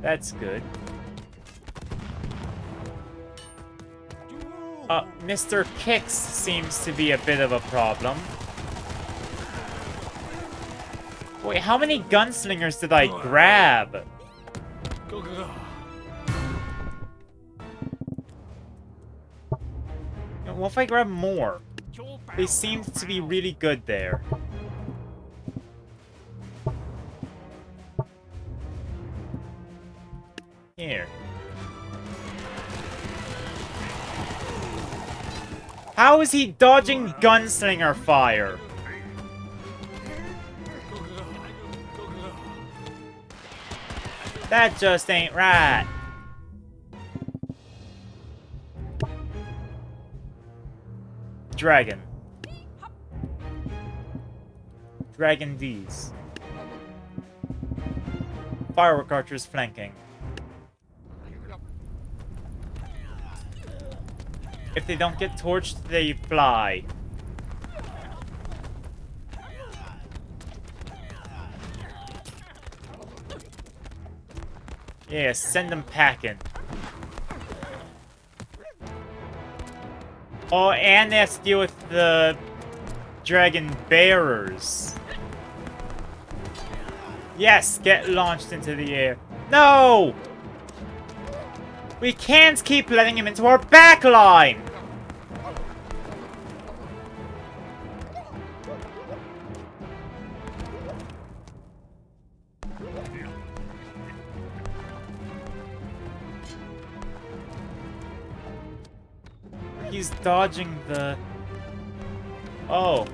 That's good. Mr. Kicks seems to be a bit of a problem. Wait, how many gunslingers did I grab? What if I grab more? They seem to be really good there. Here. How is he dodging gunslinger fire? That just ain't right. Dragon. Dragon D's. Firework archers flanking. If they don't get torched, they fly. Yeah, send them packing. Oh, and they have to deal with the dragon bearers. Yes, get launched into the air. No! We can't keep letting him into our backline! He's dodging the... Oh.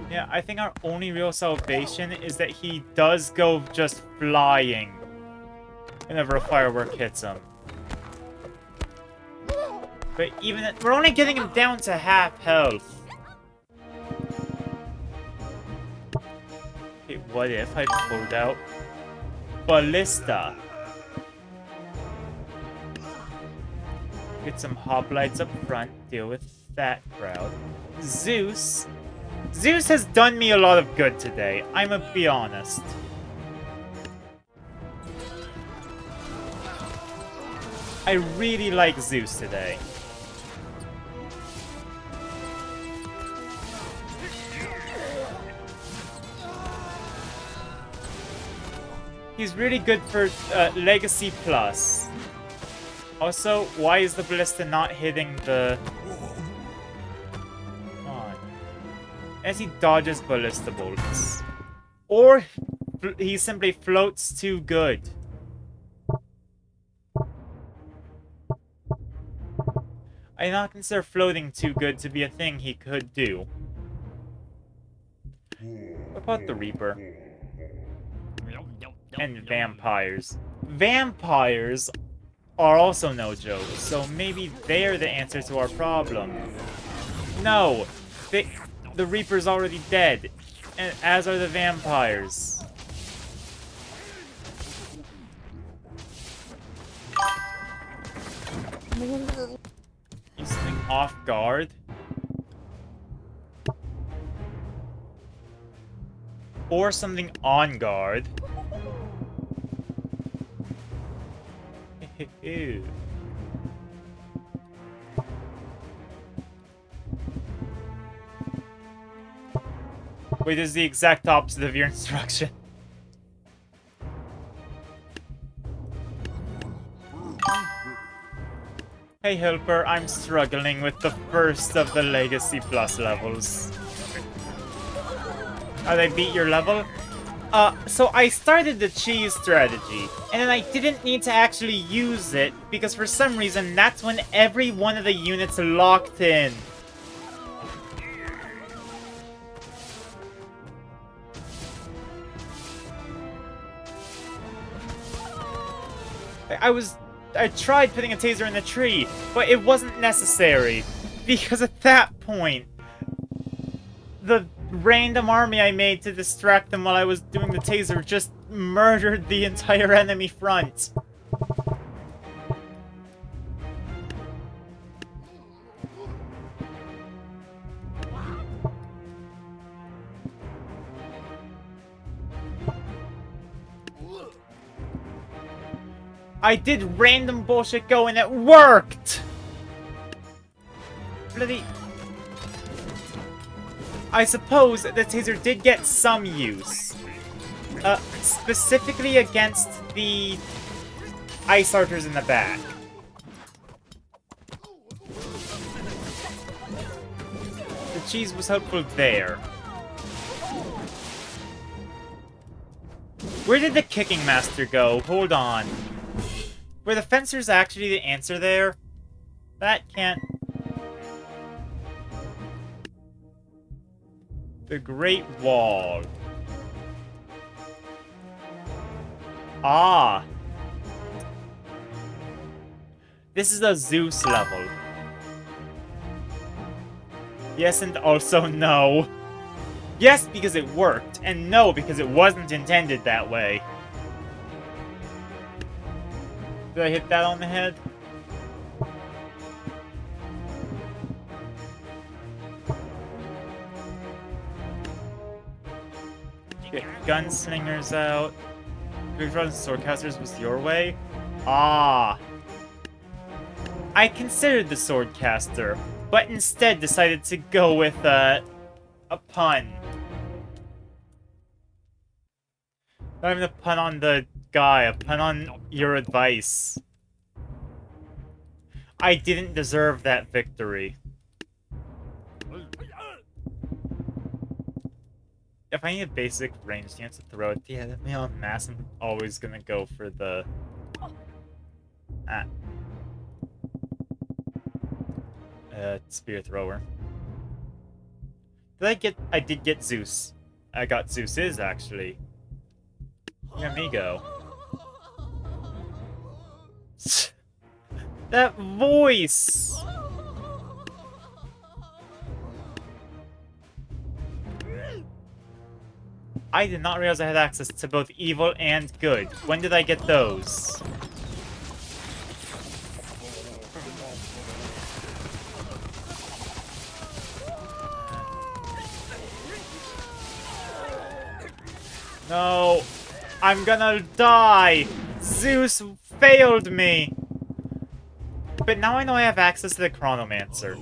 Yeah, I think our only real salvation is that he does go just flying whenever a firework hits him. But even that, we're only getting him down to half health. Okay, what if I pulled out Ballista? Get some hoplites up front, deal with that crowd. Zeus. Zeus has done me a lot of good today, I'm gonna be honest. I really like Zeus today. He's really good for Legacy Plus. Also, why is the ballista not hitting the... Come on. As he dodges ballista bolts. Or he simply floats too good. I do not consider floating too good to be a thing he could do. What about the Reaper? And vampires. Vampires are also no joke, so maybe they're the answer to our problem. No! The Reaper's already dead, and as are the vampires. He's something off guard. Or something on guard. Wait, this is the exact opposite of your instruction. Hey Helper, I'm struggling with the first of the Legacy Plus levels. Oh, they beat your level? So I started the cheese strategy, and then I didn't need to actually use it, because for some reason, that's when every one of the units locked in. I tried putting a taser in the tree, but it wasn't necessary, because at that point, the random army I made to distract them while I was doing the taser just murdered the entire enemy front. I did random bullshit go and it worked! Bloody... I suppose the taser did get some use. Specifically against the ice archers in the back. The cheese was helpful there. Where did the kicking master go? Hold on. Were the fencers actually the answer there? That can't... The Great Wall. Ah. This is a Zeus level. Yes and also no. Yes, because it worked, and no, because it wasn't intended that way. Did I hit that on the head? Get gunslingers out. Big Brothers and Swordcasters was your way? Ah. I considered the Swordcaster, but instead decided to go with a pun. Not even a pun on the guy, a pun on your advice. I didn't deserve that victory. If I need a basic ranged unit to throw at the enemy en masse, I'm always gonna go for the... spear thrower. I did get Zeus. I got Zeus's, actually. Let me go. That voice! I did not realize I had access to both evil and good. When did I get those? No! I'm gonna die! Zeus failed me! But now I know I have access to the Chronomancer.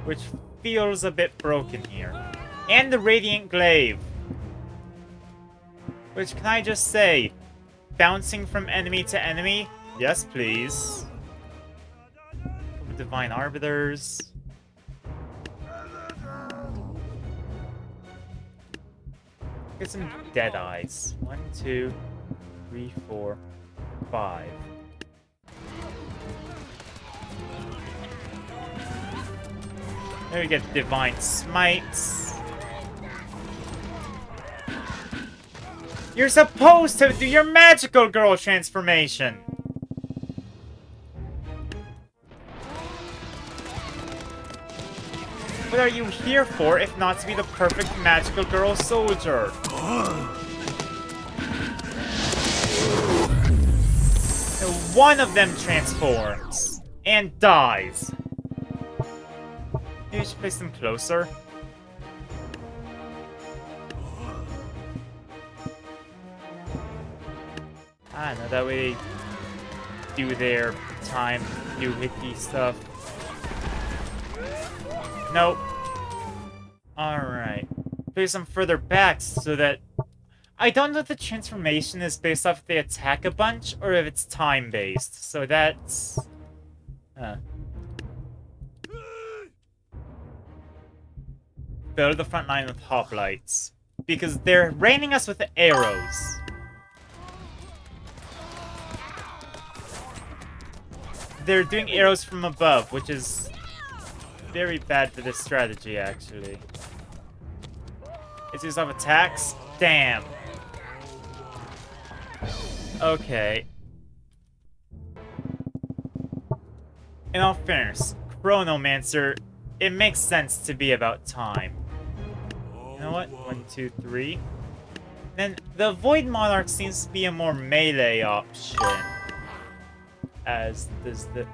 Which feels a bit broken here. And the Radiant Glaive. Which, can I just say, bouncing from enemy to enemy Yes, please. Divine Arbiters. Get some dead eyes. 1, 2, 3, 4, 5. There we get Divine Smites. You're supposed to do your magical girl transformation! What are you here for if not to be the perfect magical girl soldier? One of them transforms and dies. Maybe we should place them closer. I don't know, that way they do their time doohickey stuff. Nope. Alright. Place them further back so that... I don't know if the transformation is based off if they attack a bunch or if it's time-based. So that's... Fill the front line with hoplites. Because they're raining us with arrows. They're doing arrows from above, which is very bad for this strategy, actually. It's used off attacks? Damn. Okay. In all fairness, Chronomancer, it makes sense to be about time. You know what? 1, 2, 3. Then the Void Monarch seems to be a more melee option. As does the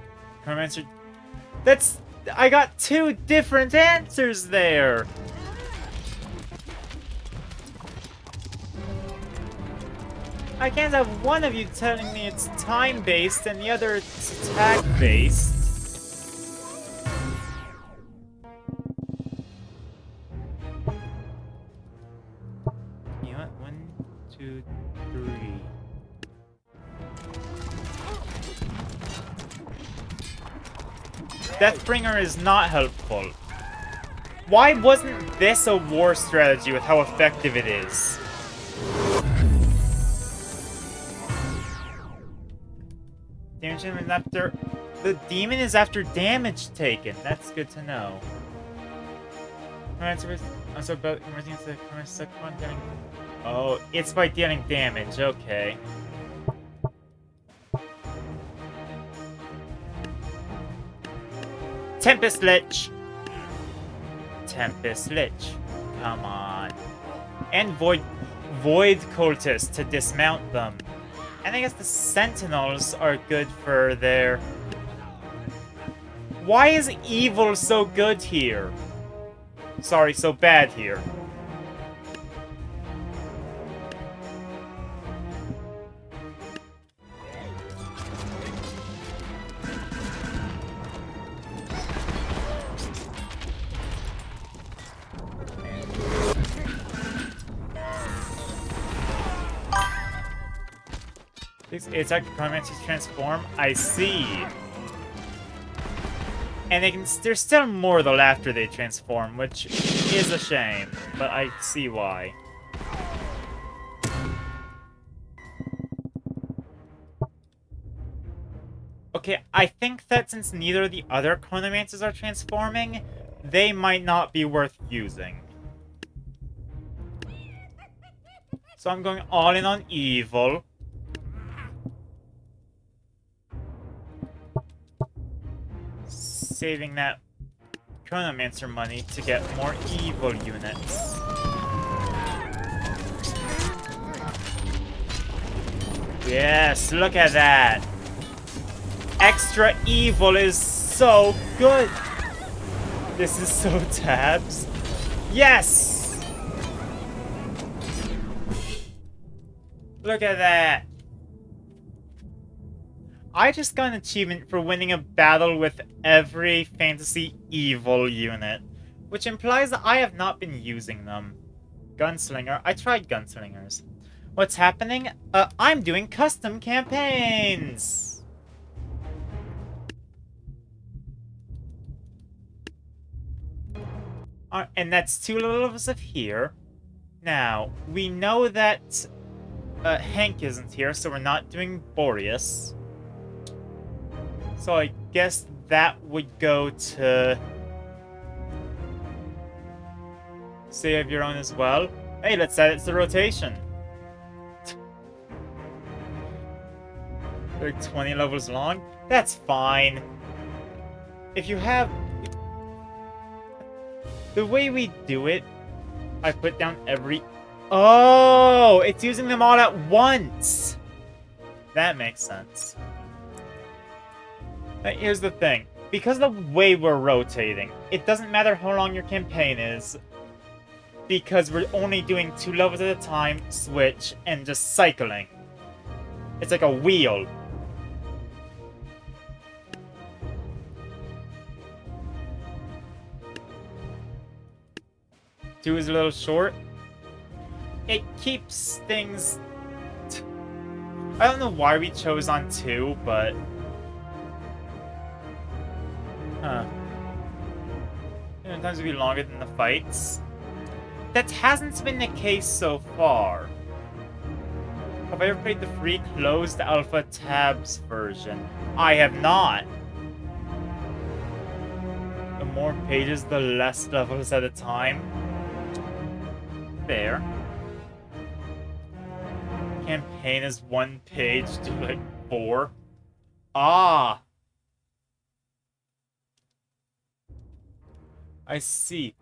Chronomancer. That's... I got 2 different answers there! I can't have one of you telling me it's time-based and the other it's attack-based. You know what? 1, 2, 3. Deathbringer is not helpful. Why wasn't this a war strategy with how effective it is? Damage is after... The demon is after damage taken. That's good to know. Also about oh, it's by dealing damage. Okay. Tempest Lich! Tempest Lich. Come on. And Void Cultists to dismount them. And I guess the Sentinels are good for their... Why is evil so good here? Sorry, so bad here. It's like Chronomancers transform. I see. And they can. There's still more though after they transform, which is a shame. But I see why. Okay, I think that since neither of the other Chronomancers are transforming, they might not be worth using. So I'm going all in on evil. Saving that Chronomancer money to get more evil units. Yes, look at that! Extra evil is so good! This is so tabs. Yes! Look at that! I just got an achievement for winning a battle with every fantasy evil unit, which implies that I have not been using them. Gunslinger. I tried gunslingers. What's happening? I'm doing custom campaigns! And that's 2 levels of here. Now, we know that Hank isn't here, so we're not doing Boreas. So I guess that would go to Save Your Own as well. Hey, let's add it to the rotation. Like 20 levels long? That's fine. If you have... The way we do it, I put down every... Oh! It's using them all at once! That makes sense. Now, here's the thing. Because of the way we're rotating, it doesn't matter how long your campaign is, because we're only doing 2 levels at a time, switch, and just cycling. It's like a wheel. Two is a little short. It keeps things... I don't know why we chose on 2, but... Sometimes it'll be longer than the fights. That hasn't been the case so far. Have I ever played the free closed alpha tabs version? I have not. The more pages, the less levels at a time. Fair. Campaign is 1 page to like 4. Ah! I see.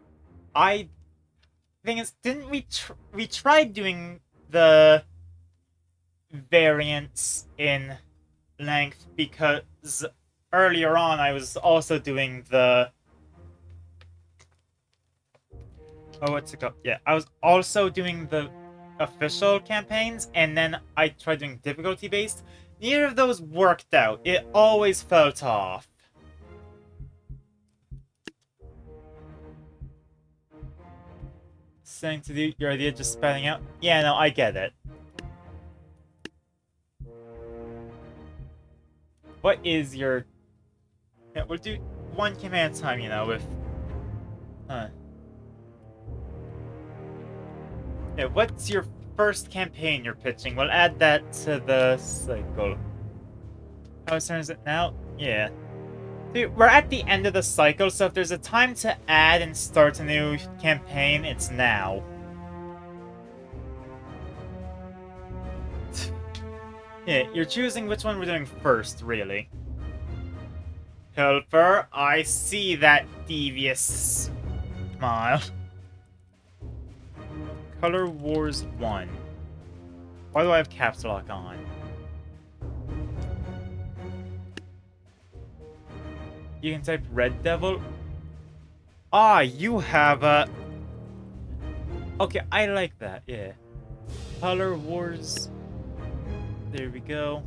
Thing is, didn't we tried doing the variants in length because earlier on I was also doing the... Oh, what's it called? Yeah, I was also doing the official campaigns, and then I tried doing difficulty-based. Neither of those worked out. It always felt off. Saying to do your idea just spelling out? Yeah, no, I get it. What is your... Yeah, we'll do 1 campaign at a time, you know, with... Yeah, what's your first campaign you're pitching? We'll add that to the cycle. How soon is it now? Yeah. Dude, we're at the end of the cycle, so if there's a time to add and start a new campaign, it's now. Yeah, you're choosing which one we're doing first, really. Helper, I see that devious smile. Color Wars 1. Why do I have caps lock on? You can type Red Devil. Ah, you have a... Okay, I like that, yeah. Color Wars. There we go.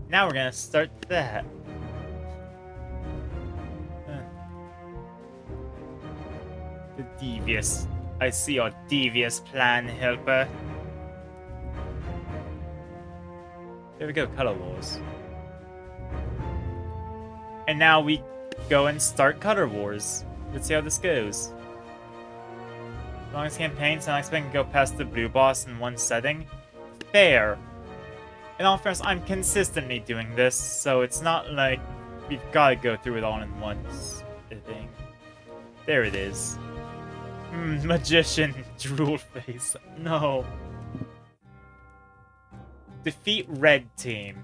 Now we're gonna start that. The devious. I see your devious plan, Helper. There we go, Color Wars. And now we go and start Color Wars. Let's see how this goes. Longest campaign, so I'm expecting to go past the blue boss in 1 setting. Fair. In all fairness, I'm consistently doing this, so it's not like we've got to go through it all in one sitting. There it is. Magician drool face. No. Defeat red team.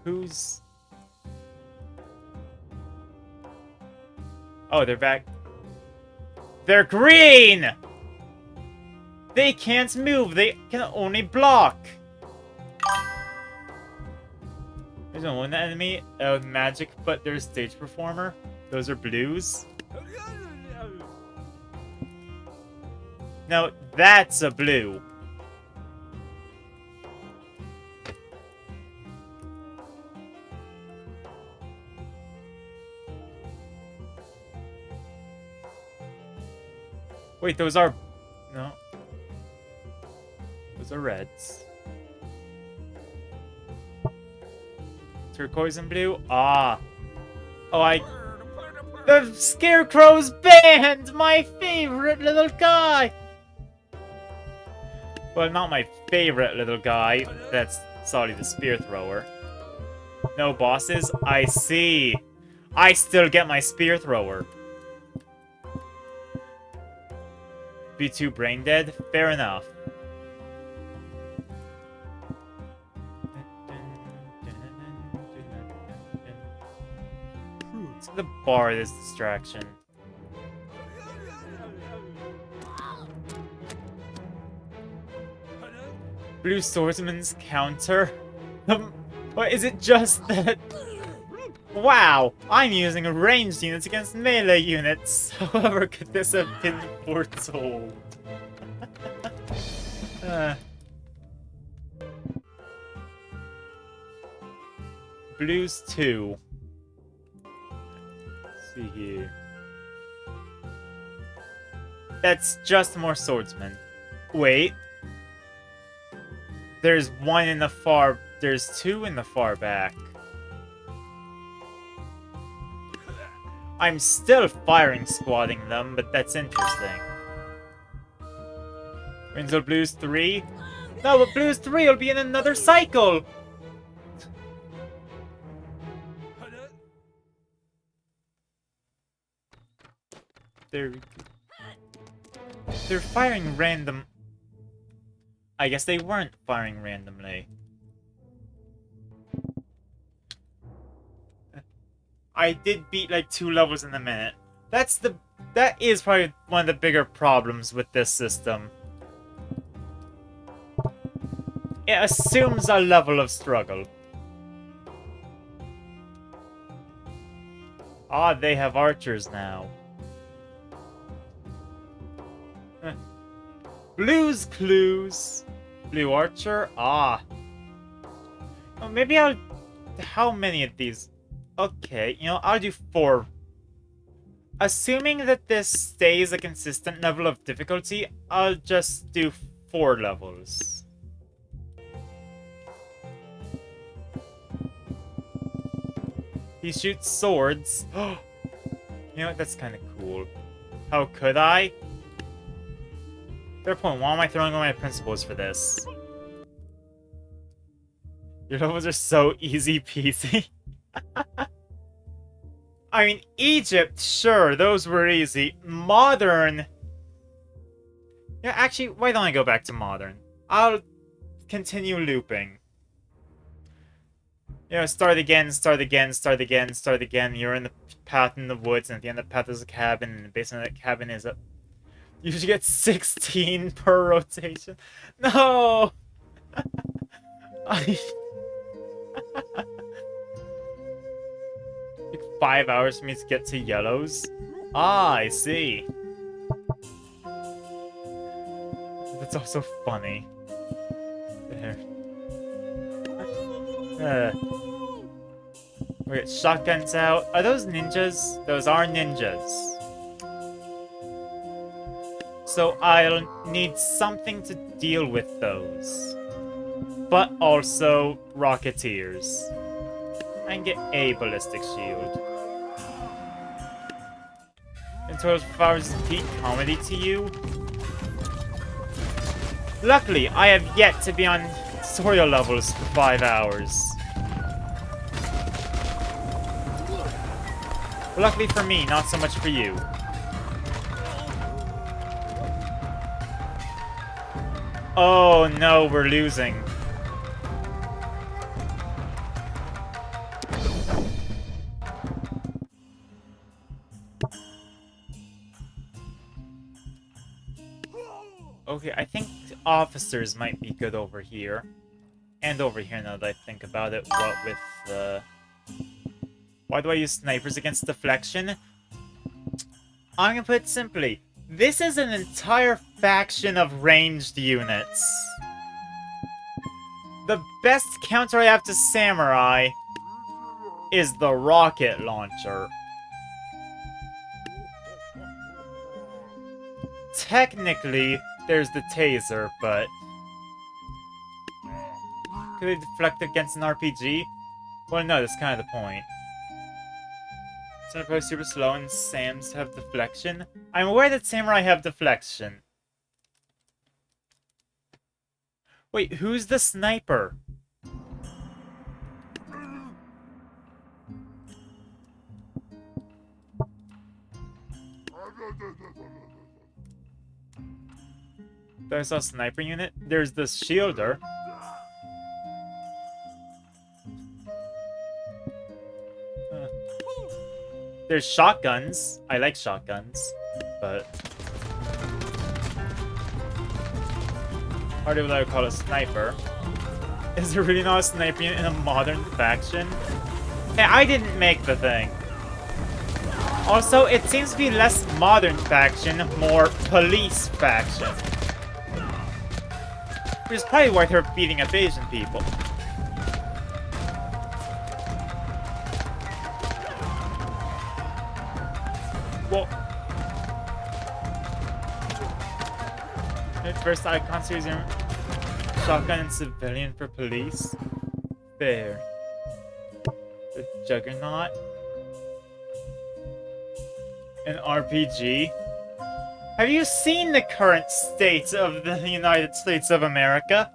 Who's... Oh, they're back. They're green! They can't move. They can only block. There's only one enemy with magic, but they're a stage performer. Those are blues. No, that's a blue. Wait, those are... No. Those are reds. Turquoise and blue? Ah. Oh, the Scarecrow's banned! My favorite little guy! Well, not my favorite little guy. That's Solly the Spear Thrower. No bosses? I see. I still get my Spear Thrower. Be too brain dead? Fair enough. Let's get the bar this distraction. Blue Swordsman's counter? What, is it just that... Wow! I'm using ranged units against melee units! However could this have been foretold? Blues 2. Let's see here. That's just more swordsmen. Wait. There's one in the far... There's two in the far back. I'm still firing squatting them, but that's interesting. Winslow Blues 3? No, but Blues 3 will be in another cycle! They're firing random... I guess they weren't firing randomly. I did beat like 2 levels in a minute. That is probably one of the bigger problems with this system. It assumes a level of struggle. Ah, they have archers now. Blues Clues. Blue Archer? Ah. Oh, maybe I'll... How many of these? Okay, you know, I'll do 4. Assuming that this stays a consistent level of difficulty, I'll just do 4 levels. He shoots swords. You know what? That's kind of cool. How could I? Fair point. Why am I throwing away my principles for this? Your levels are so easy peasy. I mean, Egypt, sure, those were easy. Modern... Yeah, actually, why don't I go back to Modern? I'll continue looping. You know, start again, start again, start again, start again. You're in the path in the woods, and at the end of the path is a cabin, and the basement of that cabin is a... You should get 16 per rotation. No! Like 5 hours for me to get to yellows? Ah, I see. That's also funny. There. We get shotguns out. Are those ninjas? Those are ninjas. So I'll need something to deal with those. But also Rocketeers. And get a ballistic shield. And 12 hours is peak comedy to you? Luckily, I have yet to be on tutorial levels for 5 hours. Luckily for me, not so much for you. Oh no, we're losing. Okay, I think officers might be good over here. And over here now that I think about it, what with the... Why do I use snipers against deflection? I'm gonna put it simply. This is an entire faction of ranged units. The best counter I have to Samurai is the rocket launcher. Technically, there's the taser, but... Could they deflect against an RPG? Well, no, that's kind of the point. Samurai super slow and Sam's have deflection. I'm aware that Samurai have deflection. Wait, who's the sniper? There's a sniper unit. There's the shielder. There's shotguns. I like shotguns, but hardly would I call a sniper. Is there really not a sniper unit in a modern faction? Hey, I didn't make the thing. Also, it seems to be less modern faction, more police faction. Which is probably why they're beating up Asian people. Well, at first icon series shotgun and civilian for police. Fair. The Juggernaut. An RPG. Have you seen the current state of the United States of America?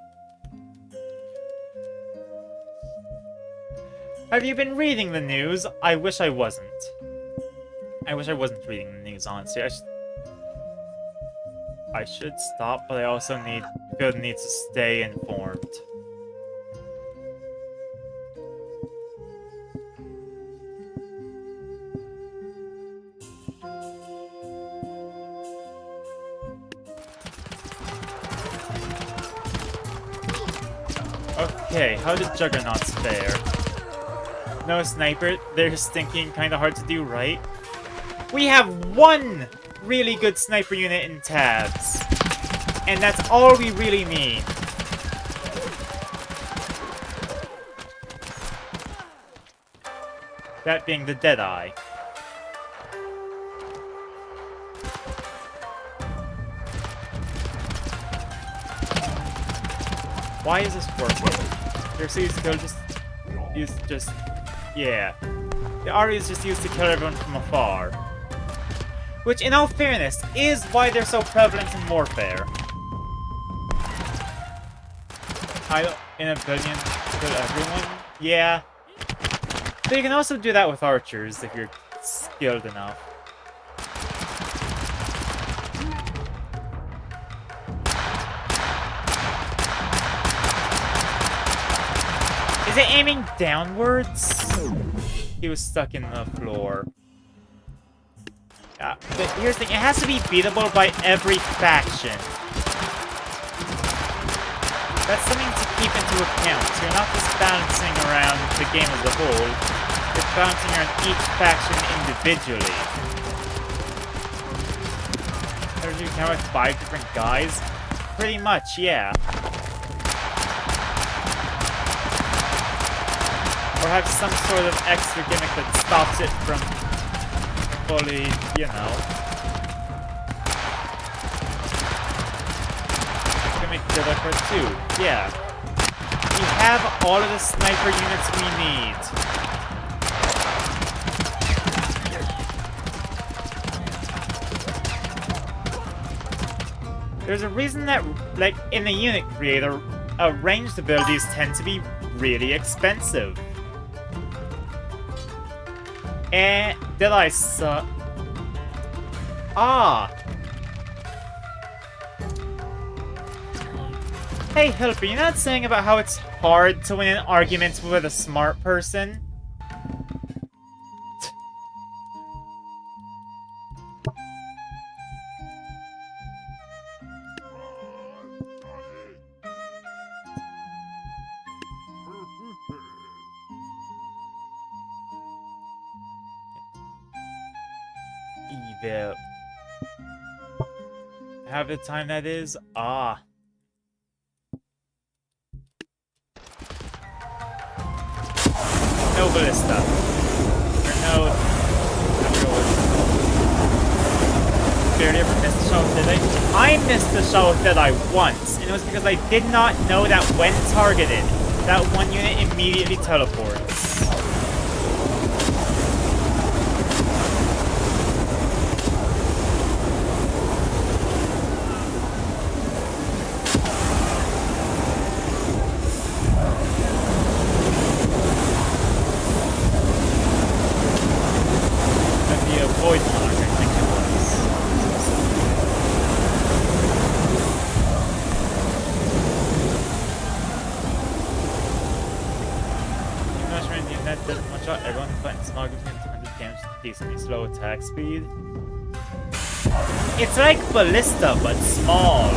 Have you been reading the news? I wish I wasn't. I wish I wasn't reading the news, honestly. I should stop, but I also feel the need to stay informed. Okay, how did Juggernauts fare? No sniper, they're stinking, kinda hard to do, right? We have one really good sniper unit in Tabs. And that's all we really need. That being the Deadeye. Why is this working? Your series kill yeah. The RE is just used to kill everyone from afar. Which, in all fairness, is why they're so prevalent in Warfare. In a billion, kill everyone? Yeah. But you can also do that with archers if you're skilled enough. Is it aiming downwards? He was stuck in the floor. But here's the thing, it has to be beatable by every faction. That's something to keep into account. So you're not just balancing around the game as a whole, you're balancing around each faction individually. You can have 5 different guys? Pretty much, yeah. Or have some sort of extra gimmick that stops it from fully, you know. Gimmick developer 2, yeah. We have all of the sniper units we need. There's a reason that, like, in the unit creator, ranged abilities tend to be really expensive. And did I suck? Hey, Hilper, you're not saying about how it's hard to win an argument with a smart person? Evil. Have the time that is? No ballista. Or no... Barely ever missed the shot with Deadeye. I missed the shot with Deadeye once, and it was because I did not know that when targeted, that one unit immediately teleports. decently slow attack speed. It's like Ballista, but small.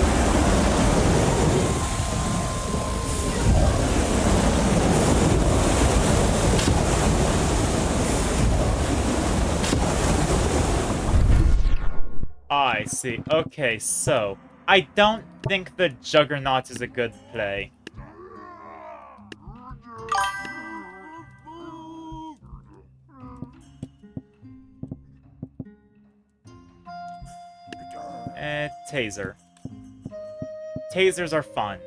I see. Okay, so I don't think the Juggernaut is a good play. Taser. Tasers are fun.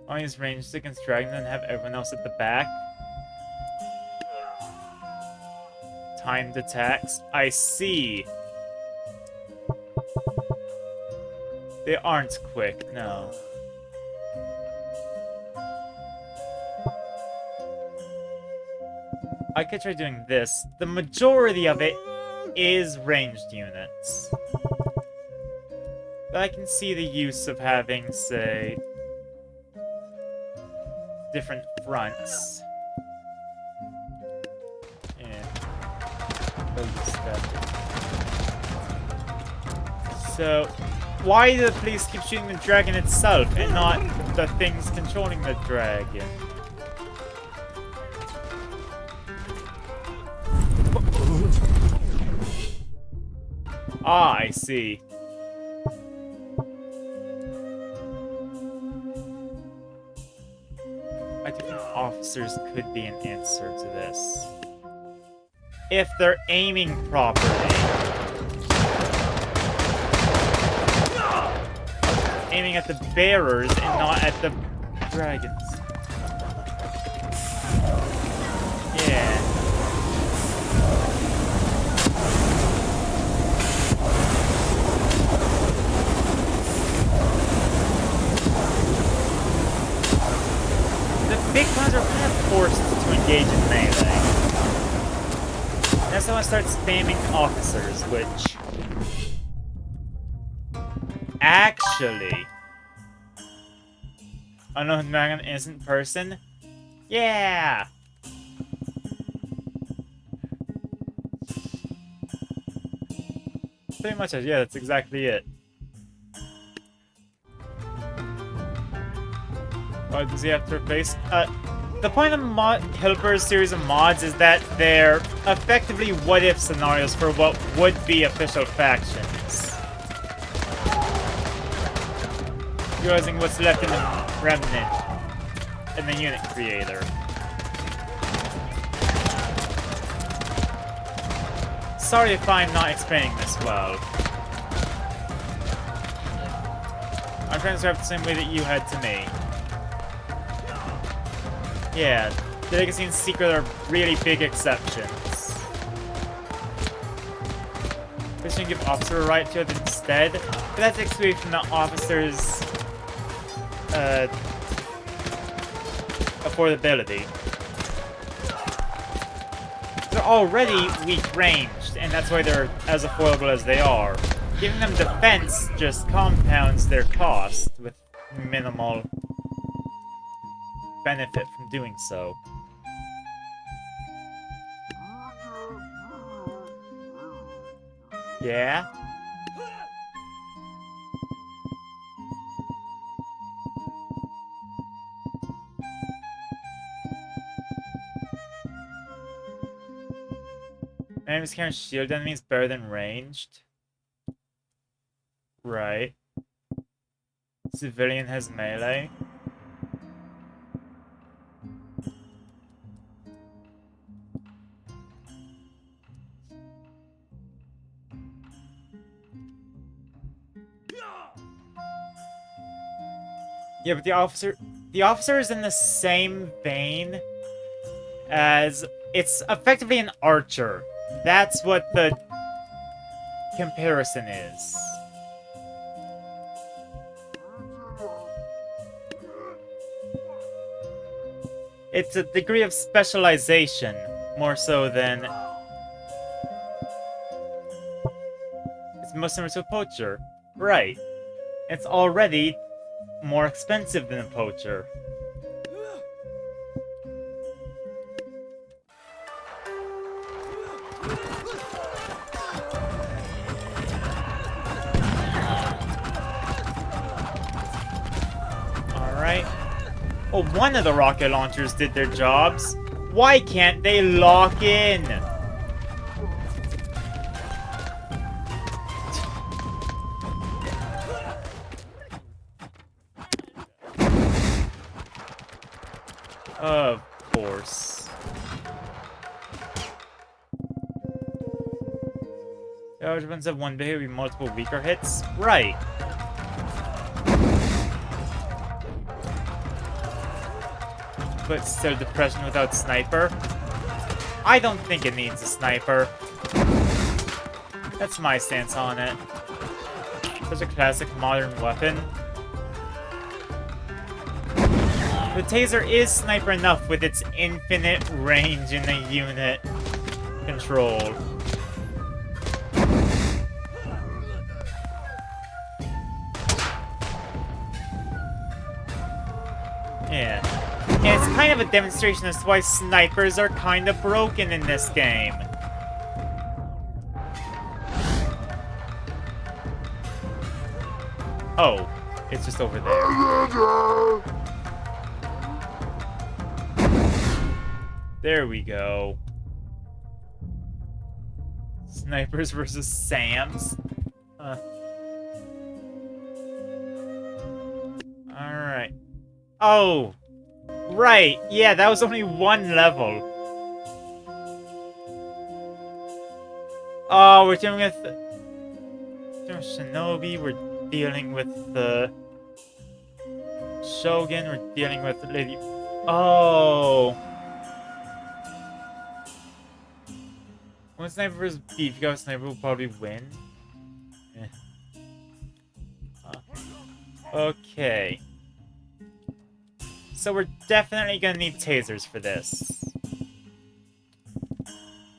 Only use ranged against Dragon and have everyone else at the back. Timed attacks. I see. They aren't quick, no. I could try doing this. The majority of it is ranged units. But I can see the use of having, say, different fronts. So, why do the police keep shooting the dragon itself and not the things controlling the dragon? Ah, I see. I think officers could be an answer to this. If they're aiming properly. Aiming at the bearers and not at the dragons. Yeah. The big ones are kind of forced to engage in melee. That's how I start spamming officers, which... Actually... Unknown dragon, innocent person? Yeah! Pretty much, yeah, that's exactly it. What does he have to replace? The point of Hilper's series of mods is that they're effectively what-if scenarios for what would be official factions. Realizing what's left in the remnant and the unit creator. Sorry if I'm not explaining this well. I'm trying to describe it the same way that you had to me. Yeah, the Legacy and Secret are really big exceptions. We should give Officer a right to it instead, but that takes away from the officer's affordability. They're already weak ranged, and that's why they're as affordable as they are. Giving them defense just compounds their cost with minimal benefit from doing so. Yeah? Enemies can shield enemies better than ranged. Right. Civilian has melee. Yeah, but the officer is in the same vein as... It's effectively an archer. That's what the comparison is. It's a degree of specialization, more so than... It's most similar to a poacher. Right. It's already more expensive than a poacher. Oh, one of the rocket launchers did their jobs. Why can't they lock in? Of course. Large ones have one hit with multiple weaker hits? Right. But still depression without sniper? I don't think it needs a sniper. That's my stance on it. Such a classic modern weapon. The taser is sniper enough with its infinite range in the unit control. Yeah. And it's kind of a demonstration as to why snipers are kind of broken in this game. Oh, it's just over there. There we go. Snipers versus Sams. Alright. Oh! Right, yeah, that was only one level. Oh, we're dealing with Shinobi, we're dealing with the Shogun, we're dealing with Lady... Oh! When Sniper vs. Beef, you Sniper will probably win. Okay. So we're definitely gonna need tasers for this.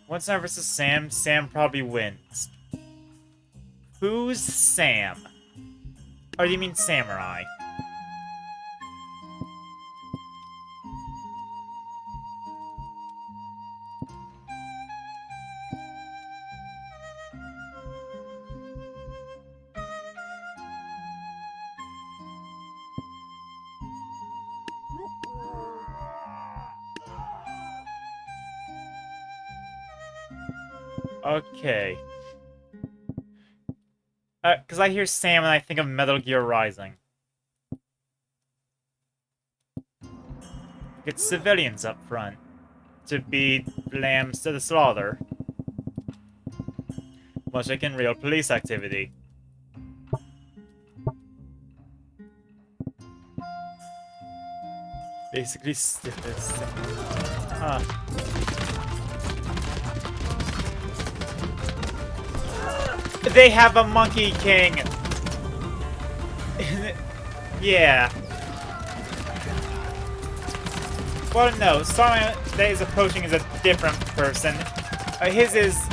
One Sniper vs. Sam, Sam probably wins. Who's Sam? Or do you mean Samurai? Okay. Because I hear Sam and I think of Metal Gear Rising. Get civilians up front to be lambs to the slaughter. Much like in real police activity. Basically stupid. Huh. They have a Monkey King! Yeah. Well, no. Someone that is approaching is a different person. His is...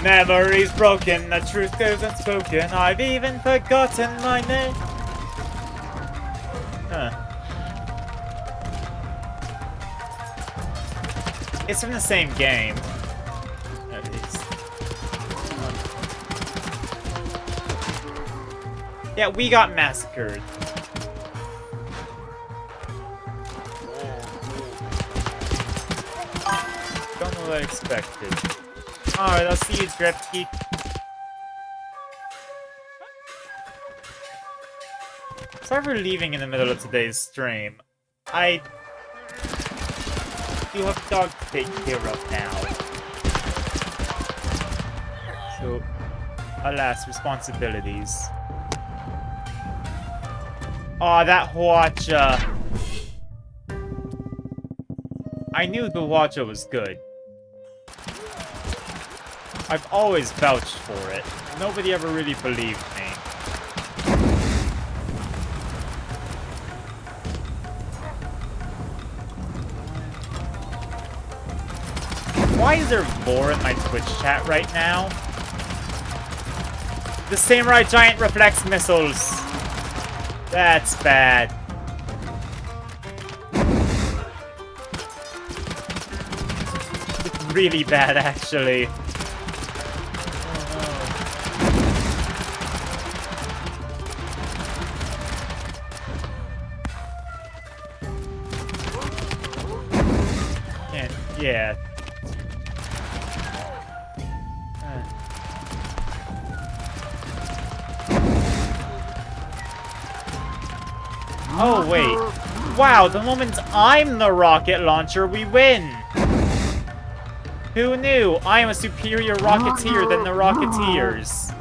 memories broken, the truth goes unspoken. I've even forgotten my name. Huh. It's from the same game. At least. Yeah, we got massacred. Don't know what I expected. Alright, I'll see you, Drepkeep. Sorry for leaving in the middle of today's stream. I do have a dog to take care of now. So, alas, responsibilities. Aw, that Hwacha. I knew the Hwacha was good. I've always vouched for it. Nobody ever really believed me. Why is there more in my Twitch chat right now? The Samurai Giant reflects missiles. That's bad. It's really bad, actually. Yeah. Oh, wait. Wow, the moment I'm the rocket launcher, we win! Who knew? I am a superior rocketeer than the Rocketeers.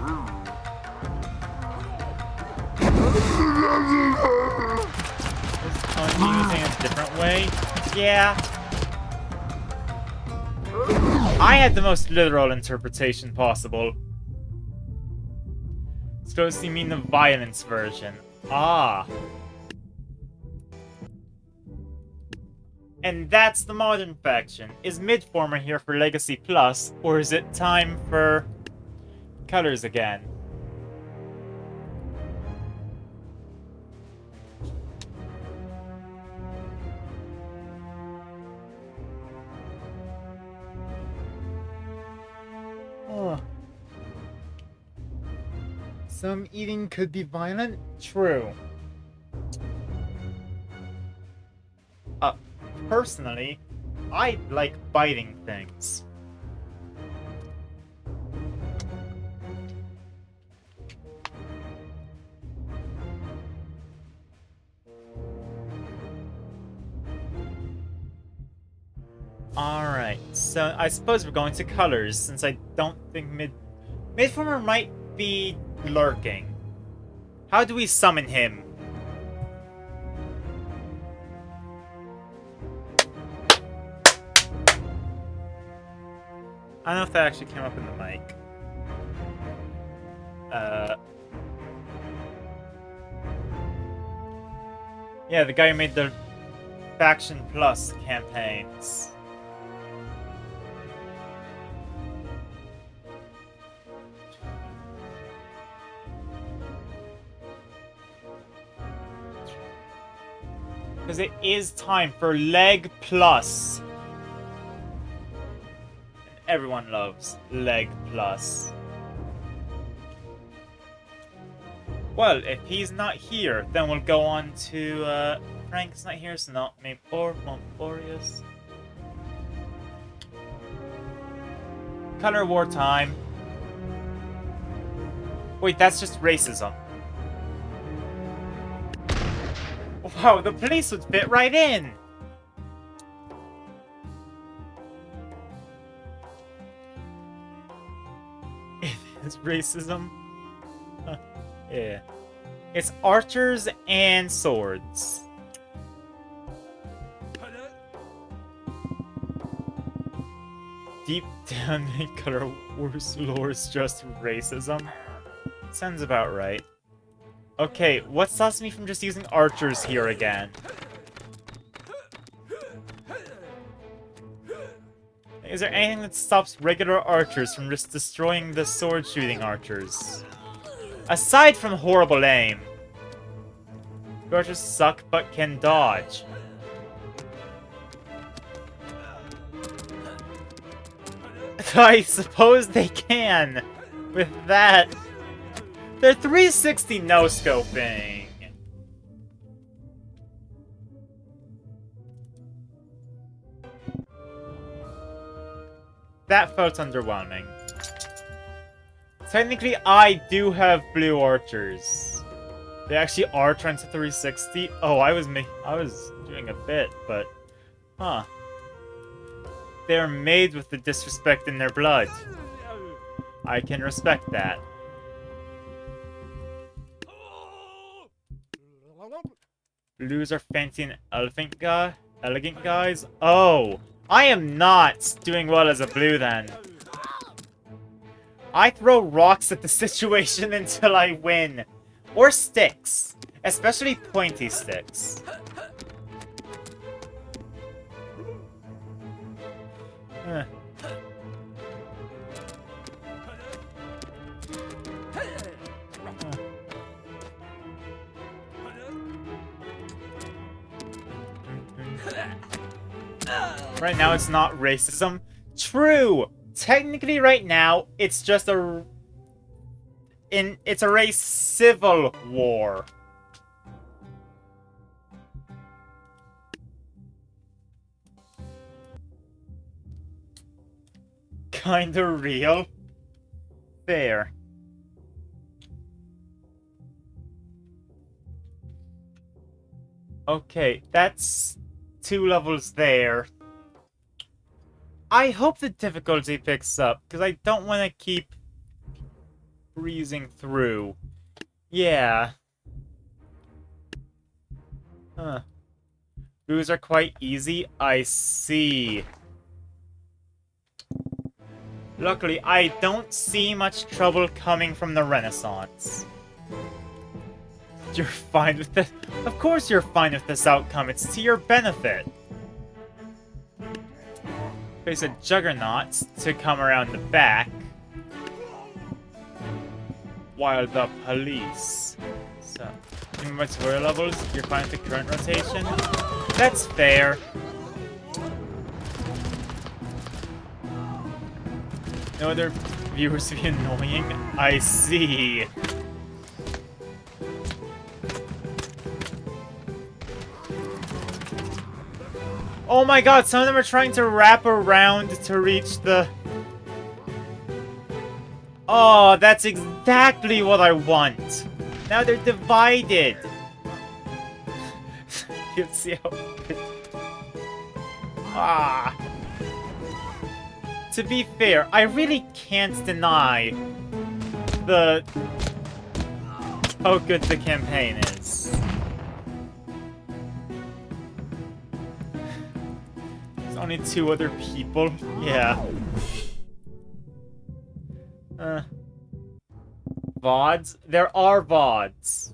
Was Tony using a different way? Yeah. I had the most literal interpretation possible. So you mean the violence version. Ah. And that's the modern faction. Is Midformer here for Legacy Plus, or is it time for Colors again? Oh. Some eating could be violent? True. Personally, I like biting things. Alright, so I suppose we're going to Colors, since I don't think Midformer might be lurking. How do we summon him? I don't know if that actually came up in the mic. Yeah, the guy who made the Faction Plus campaigns. Because it is time for Leg Plus. Everyone loves Leg Plus. Well, if he's not here, then we'll go on to, Frank's not here, so not maybe Montforius. Color War time. Wait, that's just racism. Wow, the police would fit right in! It is racism? Yeah. It's archers and swords. Deep down, the Color Wars lore is just racism. Sounds about right. Okay, what stops me from just using archers here again? Is there anything that stops regular archers from just destroying the sword-shooting archers? Aside from horrible aim. The archers suck but can dodge. I suppose they can! With that... They're 360 no-scoping! That felt underwhelming. Technically, I do have blue archers. They actually are trying to 360. Oh, I was doing a bit, but... Huh. They're made with the disrespect in their blood. I can respect that. Blues are fancy and elegant guys? Oh! I am not doing well as a blue then. I throw rocks at the situation until I win. Or sticks. Especially pointy sticks. Huh. Right now it's not racism. True! Technically right now, it's just it's a race civil war. kinda real. There. Okay, that's 2 levels there. I hope the difficulty picks up, because I don't want to keep breezing through. Yeah. Huh. Blues are quite easy. I see. Luckily, I don't see much trouble coming from the Renaissance. You're fine with this? Of course you're fine with this outcome. It's to your benefit. Face a Juggernaut to come around the back. While the police. So, in my tutorial levels, you're fine with the current rotation? That's fair. No other viewers to be annoying? I see. Oh my god, some of them are trying to wrap around to reach the... Oh, that's exactly what I want. Now they're divided. You can see how... Ah. To be fair, I really can't deny the... how good the campaign is. There's only 2 other people. Yeah. VODs? There are VODs.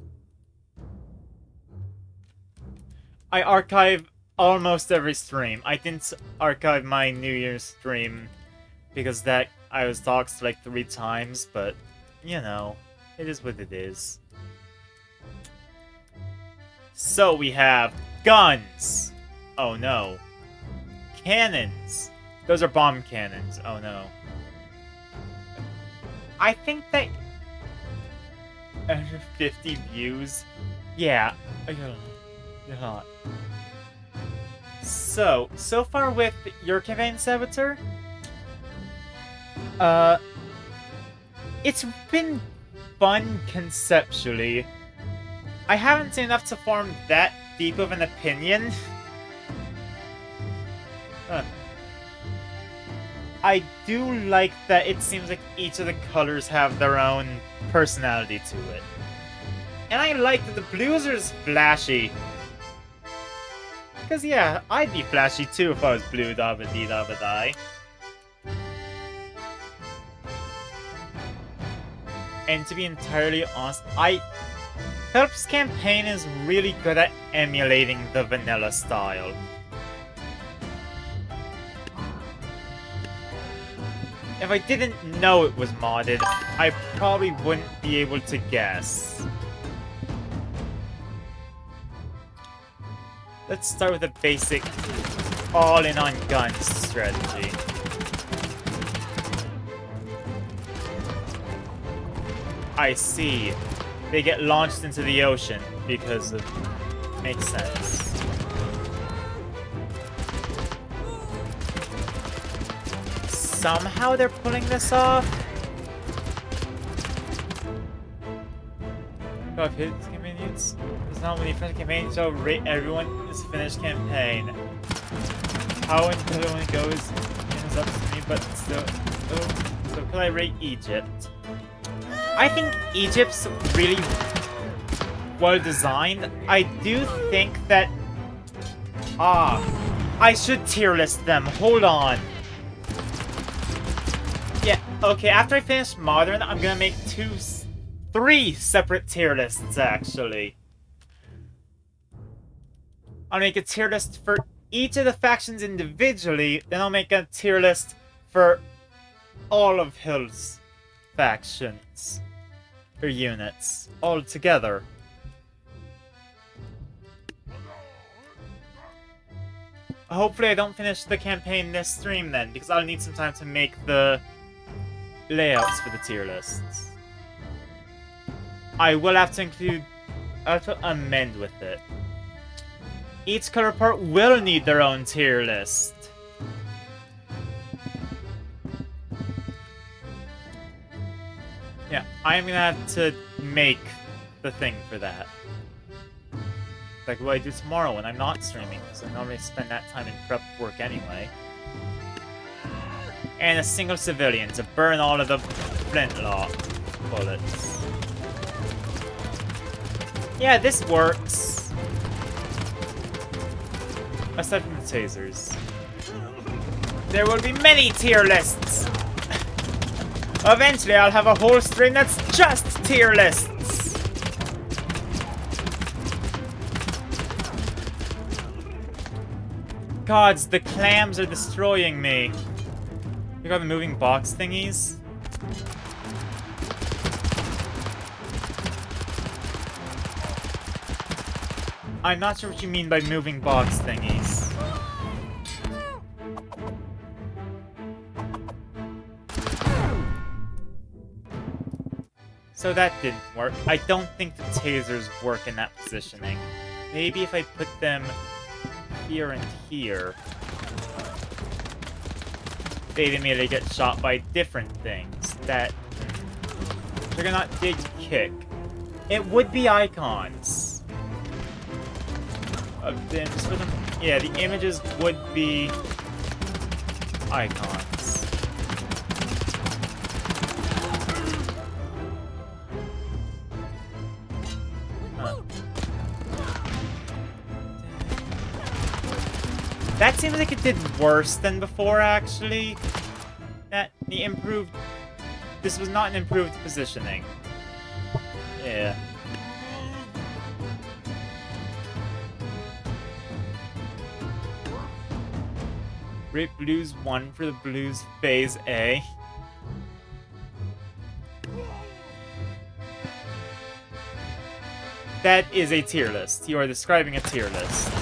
I archive almost every stream. I didn't archive my New Year's stream because that I was doxxed like 3 times, but you know, it is what it is. So we have guns. Oh no. Cannons. Those are bomb cannons. Oh no. I think that... 50 views? Yeah. You're not. So far with your campaign, Saboteur? It's been fun conceptually. I haven't seen enough to form that deep of an opinion. I do like that it seems like each of the colors have their own personality to it. And I like that the blues are flashy. Because yeah, I'd be flashy too if I was blue dabba-dee dabba-die. And to be entirely honest, Phelps' campaign is really good at emulating the vanilla style. If I didn't know it was modded, I probably wouldn't be able to guess. Let's start with a basic all-in on guns strategy. I see. They get launched into the ocean because of... Makes sense. Somehow they're pulling this off. God, his convenience. There's not many finished campaigns, so rate everyone is finished campaign. How until one goes is up to me, but still. So could I rate Egypt? I think Egypt's really well designed. I do think that... I should tier list them. Hold on. Yeah, okay, after I finish Modern, I'm gonna make 3 separate tier lists, actually. I'll make a tier list for each of the factions individually, then I'll make a tier list for all of Hill's factions. Or units. All together. Hopefully I don't finish the campaign this stream then, because I'll need some time to make the layouts for the tier lists. I will have to include... I'll have to amend with it. Each color part will need their own tier list. Yeah, I'm gonna have to make the thing for that. Like what I do tomorrow when I'm not streaming, because I normally spend that time in prep work anyway. And a single civilian to burn all of the flintlock bullets. Yeah, this works. Aside from the tasers. There will be many tier lists! Eventually I'll have a whole stream that's just tier lists! Gods, the clams are destroying me. You got the moving box thingies? I'm not sure what you mean by moving box thingies. So that didn't work. I don't think the tasers work in that positioning. Maybe if I put them here and here, they'd immediately get shot by different things. That Juggernaut did kick. It would be icons of them. Yeah, the images would be icons. That seems like it did worse than before, actually. The improved... This was not an improved positioning. Yeah. Rate Blues 1 for the Blues Phase A. That is a tier list. You are describing a tier list.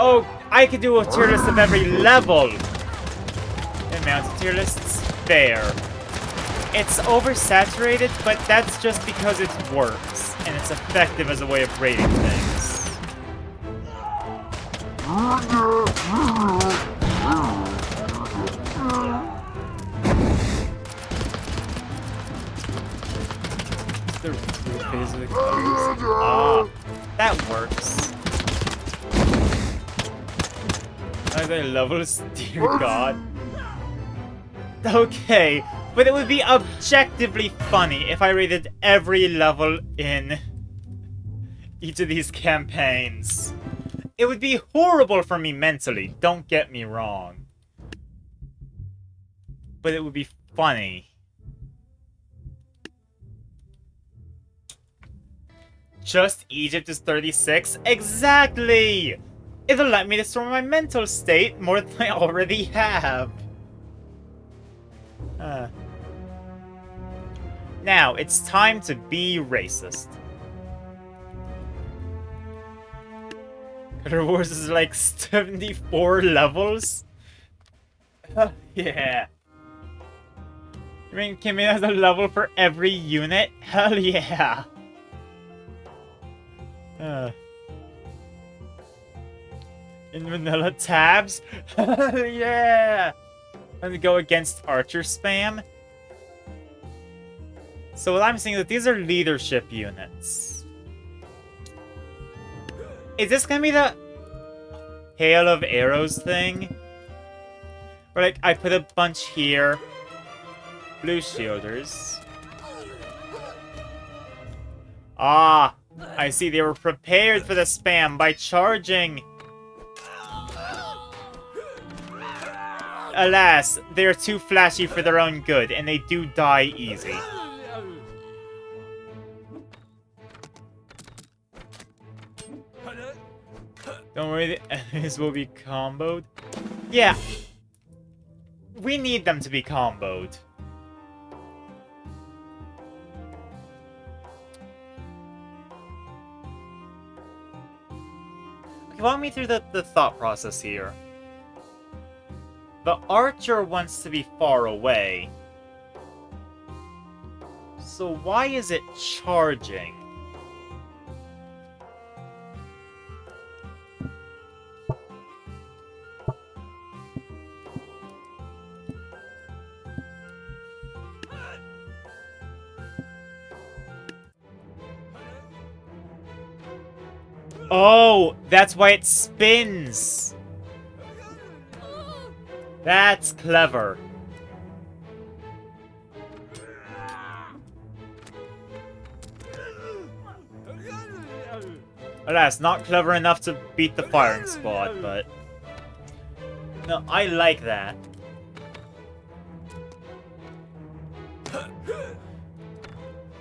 Oh, I could do a tier list of every level. Amount of tier lists? Fair. It's oversaturated, but that's just because it works, and it's effective as a way of rating things. The phase of the colors. Ah, that works. Are they levels? Dear God. Okay, but it would be objectively funny if I rated every level in each of these campaigns. It would be horrible for me mentally, don't get me wrong. But it would be funny. Just Egypt is 36? Exactly! It'll let me destroy my mental state more than I already have. Now, it's time to be racist. Color Wars is like 74 levels? Yeah. You mean Kimmy has a level for every unit? Hell yeah. In vanilla tabs? Yeah! And go against archer spam? So what I'm saying is that these are leadership units. Is this gonna be the hail of arrows thing? Where like I put a bunch here. Blue shielders. Ah! I see they were prepared for the spam by charging. Alas, they are too flashy for their own good, and they do die easy. Don't worry, the enemies will be comboed. Yeah. We need them to be comboed. Okay, walk me through the thought process here. The archer wants to be far away. So why is it charging? Oh, that's why it spins. That's clever. Alas, not clever enough to beat the firing squad, but... No, I like that.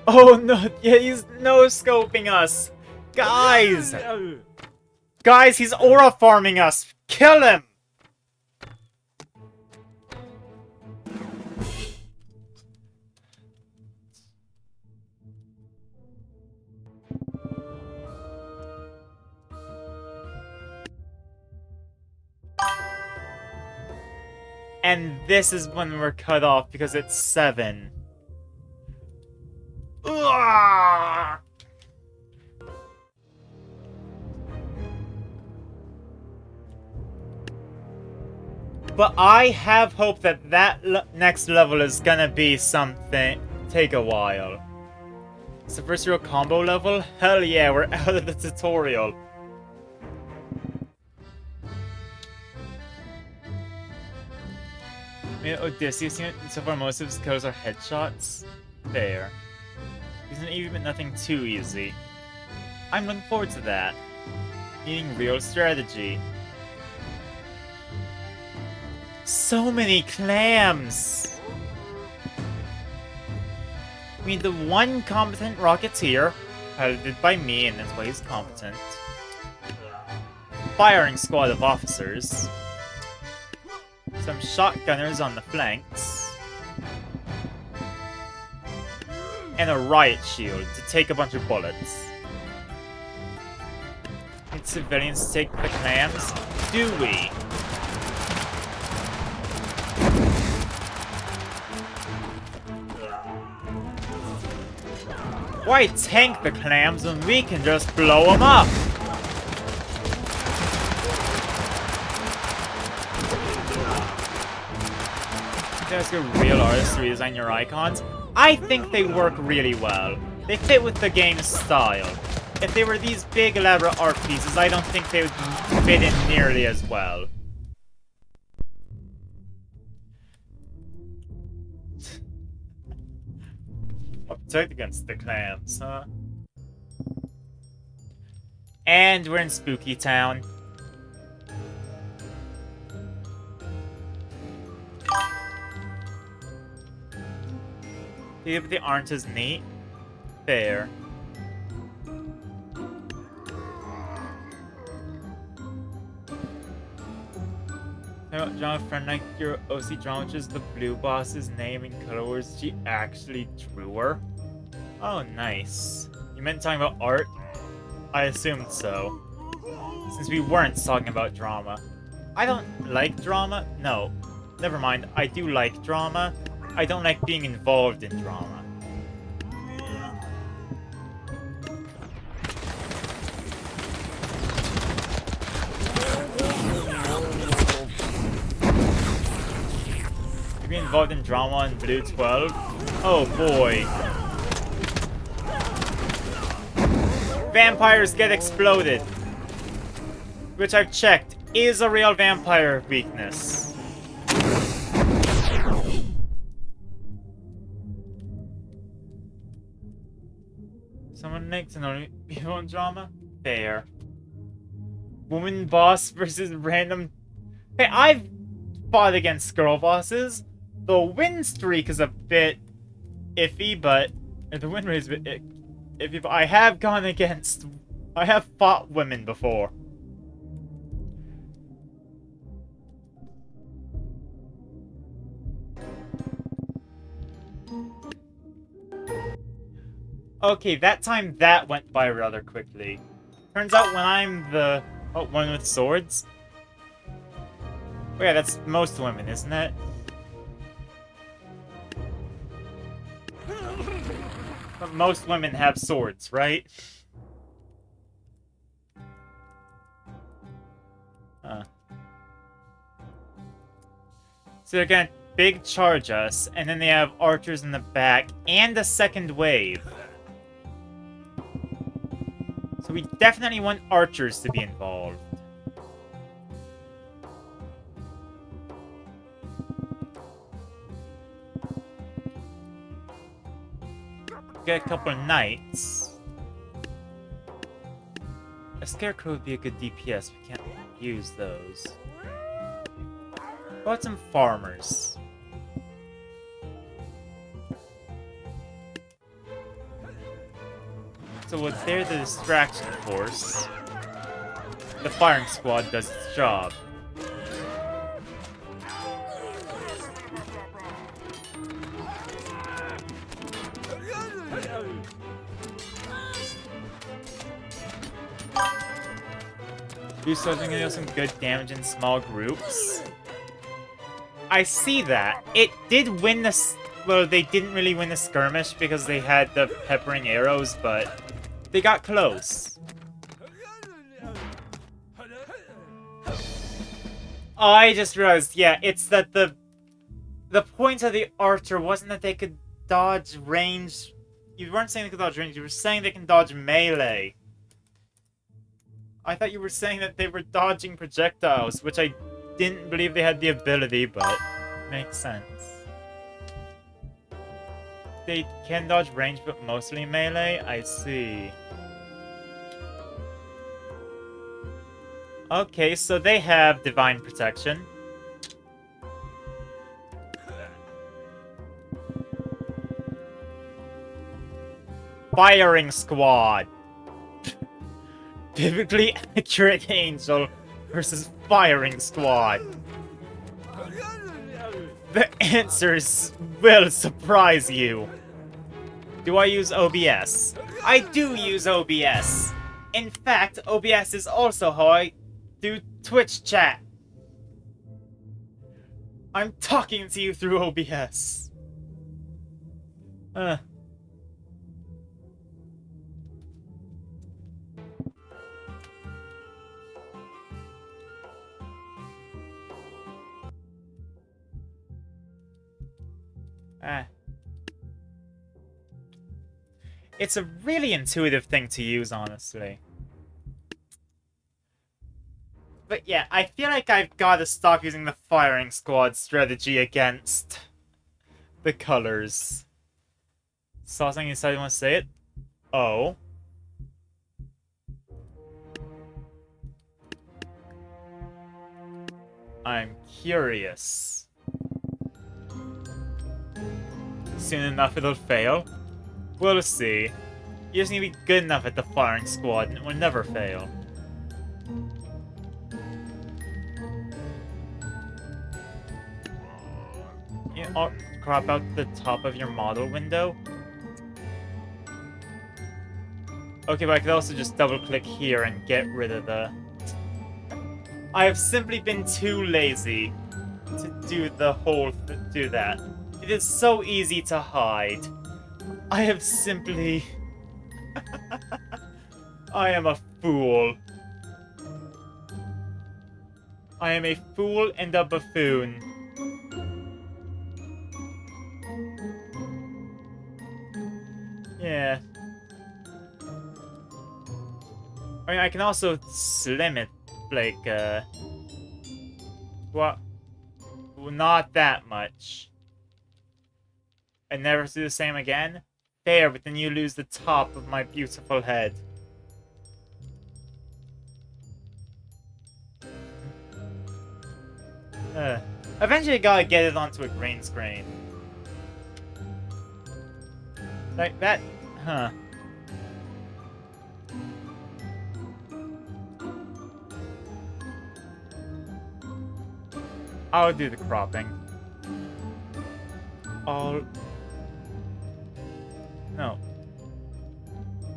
Oh no, yeah, he's no-scoping us! Guys! Guys, he's aura farming us! Kill him! And this is when we're cut off because it's 7. Ugh! But I have hope that next level is gonna be something... take a while. It's the first real combo level? Hell yeah, we're out of the tutorial. Odysseus unit, so far most of his kills are headshots. Fair. Isn't even nothing too easy. I'm looking forward to that. Needing real strategy. So many clams! We need the one competent rocketeer, piloted by me, and that's why he's competent. Firing squad of officers. Some shotgunners on the flanks. And a riot shield to take a bunch of bullets. Need civilians to take the clams? Do we? Why tank the clams when we can just blow them up? There's a real artist to redesign your icons. I think they work really well. They fit with the game's style. If they were these big elaborate art pieces, I don't think they would fit in nearly as well. Protect against the clams, huh? And we're in Spooky Town. Yeah, but they aren't as neat. Fair. Drama friend like your OC drama, which is the blue boss's name in Color Wars. Did she actually drew her? Oh, nice. You meant talking about art? I assumed so. Since we weren't talking about drama. I don't like drama? No. Never mind, I do like drama. I don't like being involved in drama. To be involved in drama in Blue 12? Oh boy. Vampires get exploded. Which I've checked is a real vampire weakness. Someone makes an only people in drama? Fair. Woman boss versus random... Hey, I've fought against girl bosses. The win streak is a bit iffy, but... The win rate is a bit iffy, but I have gone against... I have fought women before. Okay, that time that went by rather quickly. Turns out when I'm the one with swords. Oh yeah, that's most women, isn't it? But most women have swords, right? So they're gonna big charge us, and then they have archers in the back, and a second wave. So So we definitely want archers to be involved. Get a couple of knights. A scarecrow would be a good DPS. We can't use those. What about some farmers? So if they're the distraction force, the firing squad does its job. Boost are gonna do some good damage in small groups. I see that. It did win the... Well, they didn't really win the skirmish because they had the peppering arrows, but they got close. Oh, I just realized, yeah, it's that the point of the archer wasn't that they could dodge range. You weren't saying they could dodge range, you were saying they can dodge melee. I thought you were saying that they were dodging projectiles, which I didn't believe they had the ability, but makes sense. They can dodge range, but mostly melee? I see. Okay, so they have divine protection. Firing squad! Biblically accurate angel versus firing squad. The answers will surprise you. Do I use OBS? I do use OBS. In fact, OBS is also how I do Twitch chat. I'm talking to you through OBS. It's a really intuitive thing to use, honestly. But yeah, I feel like I've got to stop using the firing squad strategy against the colors. Saw something you said you want to say it? Oh. I'm curious. Soon enough it'll fail. We'll see. You just need to be good enough at the firing squad and it will never fail. You know, crop out the top of your model window. Okay, but I could also just double click here and get rid of the... I have simply been too lazy to do the whole... do that. It is so easy to hide. I have simply... I am a fool. I am a fool and a buffoon. Yeah. I mean, I can also slim it, like, what? Well, not that much. And never do the same again? Fair, but then you lose the top of my beautiful head. Eventually I gotta get it onto a green screen. Like that, huh. I'll do the cropping. No.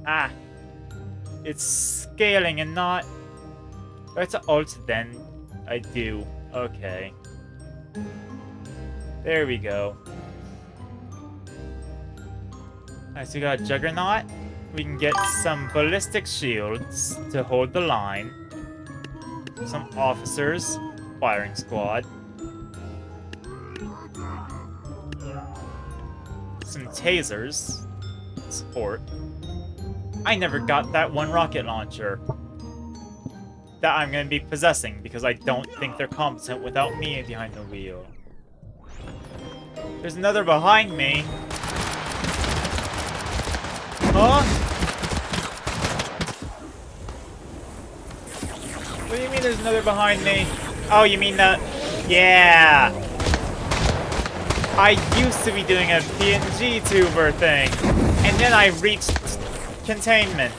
Ah. It's scaling and not... Do I have to alt then? I do. Okay. There we go. Alright, so we got Juggernaut. We can get some ballistic shields to hold the line. Some officers. Firing squad. Some tasers. Support. I never got that one rocket launcher that I'm gonna be possessing because I don't think they're competent without me behind the wheel. There's another behind me. Huh? What do you mean there's another behind me? Oh, you mean that? Yeah! I used to be doing a PNG tuber thing, and then I reached containment.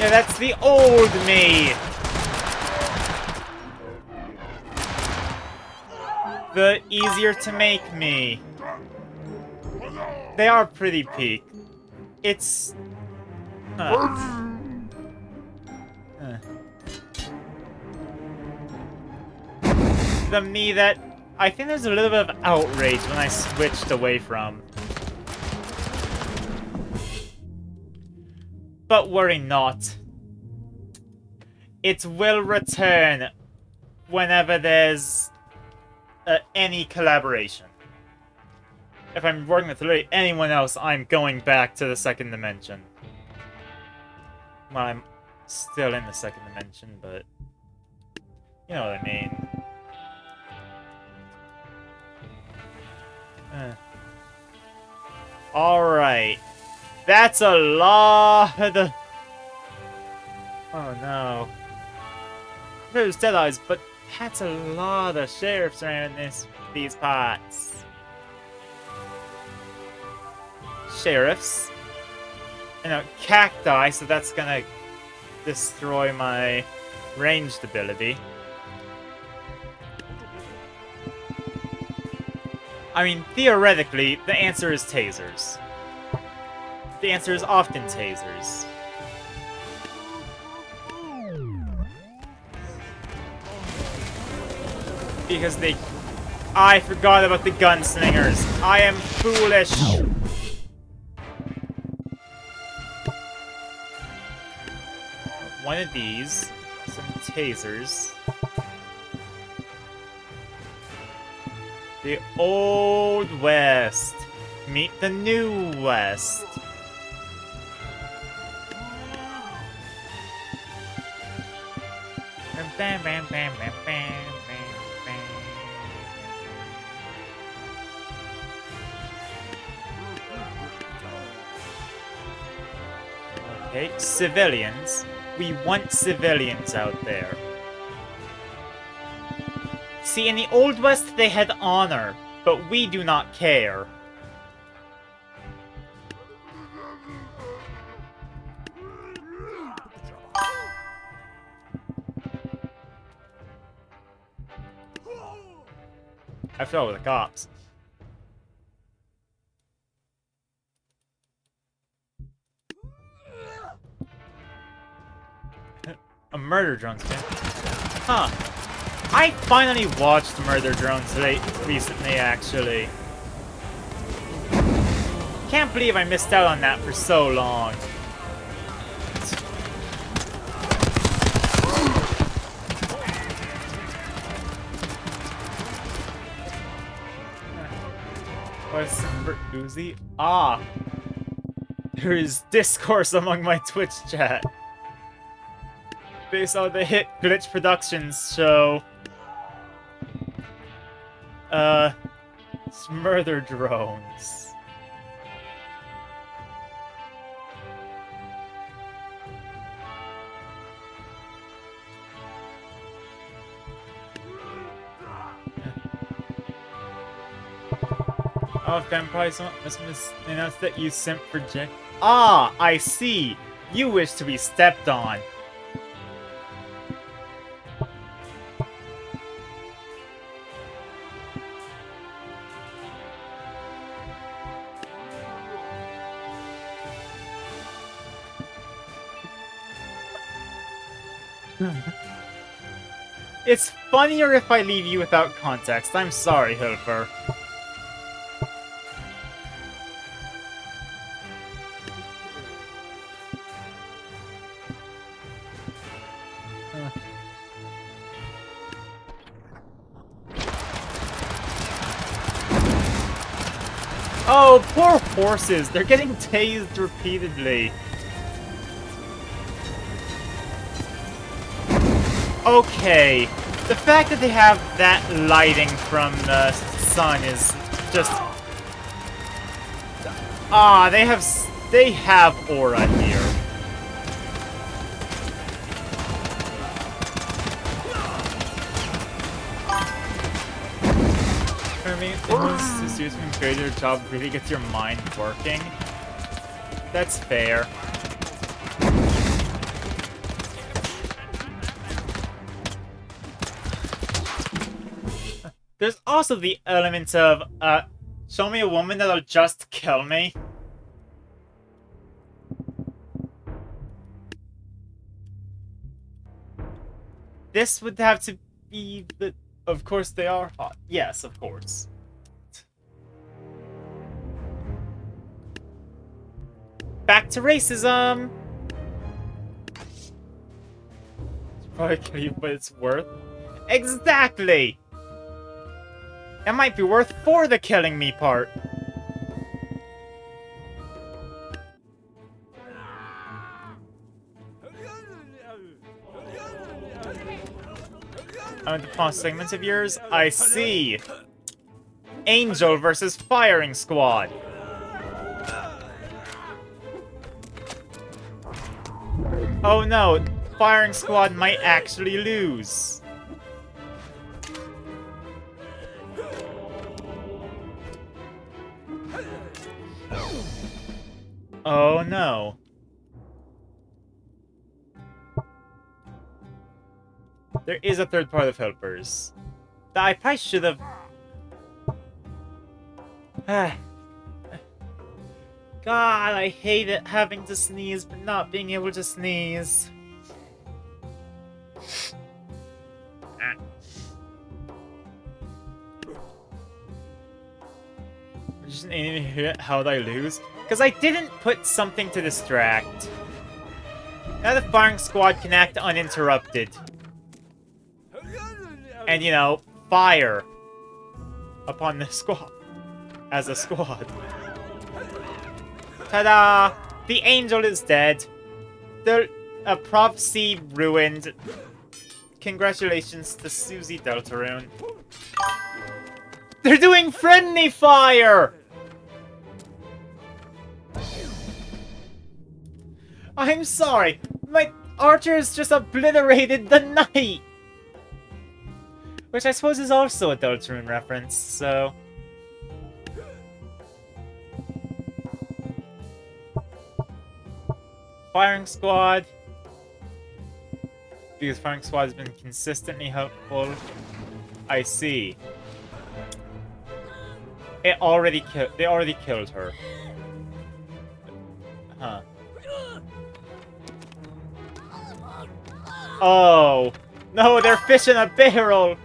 Yeah, that's the old me! The easier to make me. They are pretty peak. It's... Huh. The me that... I think there's a little bit of outrage when I switched away from. But worry not. It will return whenever there's any collaboration. If I'm working with literally anyone else, I'm going back to the second dimension. Well, I'm still in the second dimension, but... You know what I mean. Alright. That's a lot of... Oh no. There's Dead Eyes, but that's a lot of sheriffs around these parts. Sheriffs. And a cacti, so that's gonna destroy my ranged ability. I mean, theoretically, the answer is tasers. The answer is often tasers. Because they... I forgot about the gunslingers. I am foolish. One of these. Some tasers. The Old West. Meet the New West. Bam, bam, bam, bam, bam, bam, bam. Okay, civilians. We want civilians out there. See, in the Old West, they had honor, but we do not care. I fell with the cops. A murder drone skin. Huh. I finally watched Murder Drones recently, actually. Can't believe I missed out on that for so long. What's for Uzi? Ah! There is discourse among my Twitch chat. They saw the hit Glitch Productions show. Murder Drones. Oh, Vampire, someone must announce that you simp for Jack. Ah, I see. You wish to be stepped on. It's funnier if I leave you without context. I'm sorry, Hilfer. Oh, poor horses! They're getting tased repeatedly. Okay. The fact that they have that lighting from the sun is just... Ah, they have aura here. I mean, it is seriously create your job really gets your mind working. That's fair. There's also the element of, show me a woman that'll just kill me. This would have to be the... Of course they are hot. Yes, of course. Back to racism! Probably kill you, but it's worth... Exactly! It might be worth for the killing me part. I want to pause segments of yours. I see. Angel versus Firing Squad. Oh no, Firing Squad might actually lose. Oh no. There is a third part of helpers. That I probably should have... God, I hate it having to sneeze but not being able to sneeze. Just didn't hear it. How'd I lose? Because I didn't put something to distract. Now the firing squad can act uninterrupted. And, you know, fire upon the squad. As a squad. Ta-da! The angel is dead. The prophecy ruined. Congratulations to Susie Deltarune. They're doing friendly fire! I'm sorry. My archers just obliterated the knight! Which I suppose is also a Deltarune reference, so... Firing Squad. Because Firing Squad has been consistently helpful. I see. They already killed her. Huh. Oh. No, they're fish in a barrel!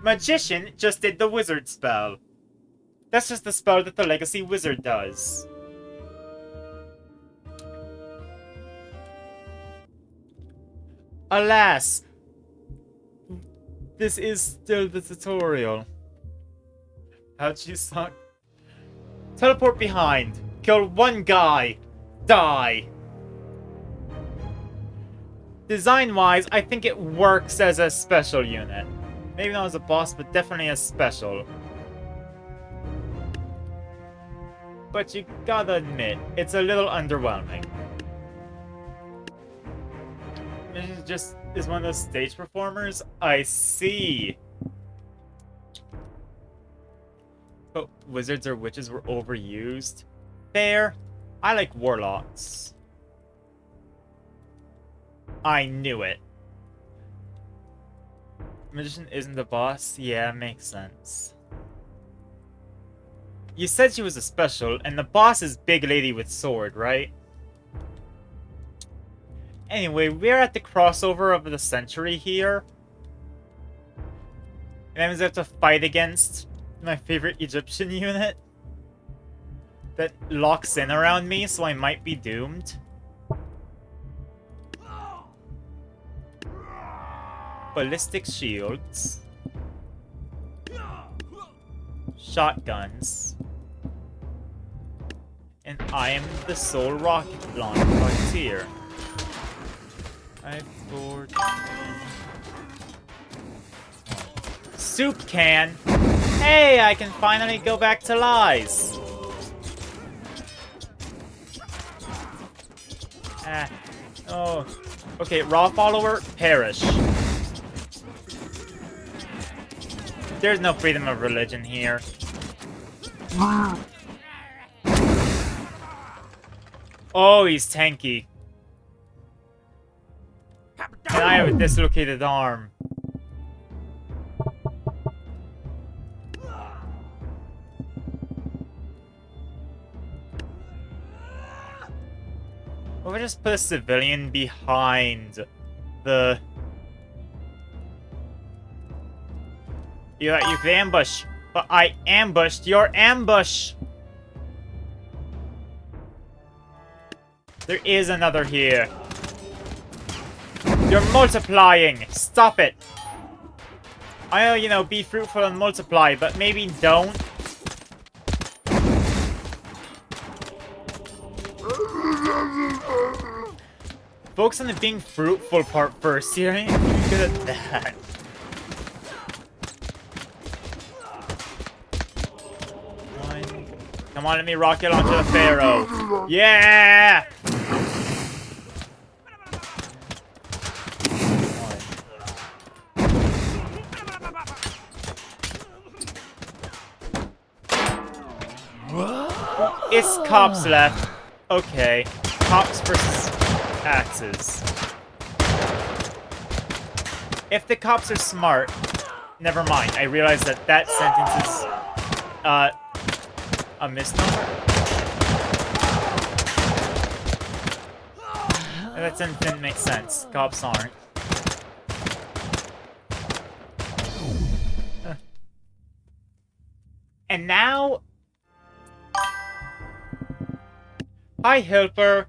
Magician just did the wizard spell. That's just the spell that the legacy wizard does. Alas! This is still the tutorial. How'd you suck? Teleport behind. Kill one guy. Die. Design-wise, I think it works as a special unit. Maybe not as a boss, but definitely as special. But you gotta admit, it's a little underwhelming. It just is one of those stage performers? I see. But wizards or witches were overused. Fair. I like warlocks. I knew it. Magician isn't the boss? Yeah, makes sense. You said she was a special, and the boss is Big Lady with Sword, right? Anyway, we're at the crossover of the century here. And I have to fight against my favorite Egyptian unit that locks in around me, so I might be doomed. Ballistic shields. Shotguns. And I am the sole rocketeer. 5, 4, 3. Soup can! Hey, I can finally go back to lies! Ah. Oh. Okay, raw follower, perish. There's no freedom of religion here. Oh, he's tanky. And I have a dislocated arm. Or we just put a civilian behind the... You could ambush, but I ambushed your ambush! There is another here. You're multiplying! Stop it! I know, you know, be fruitful and multiply, but maybe don't. Focus on the being fruitful part first. You're not even good at that. Come on, let me rocket launch the Pharaoh. Yeah! It's cops left. Okay. Cops versus axes. If the cops are smart, never mind. I realize that that sentence is, a misnomer? That sentence didn't make sense. Cops aren't. And now... Hi, Helper.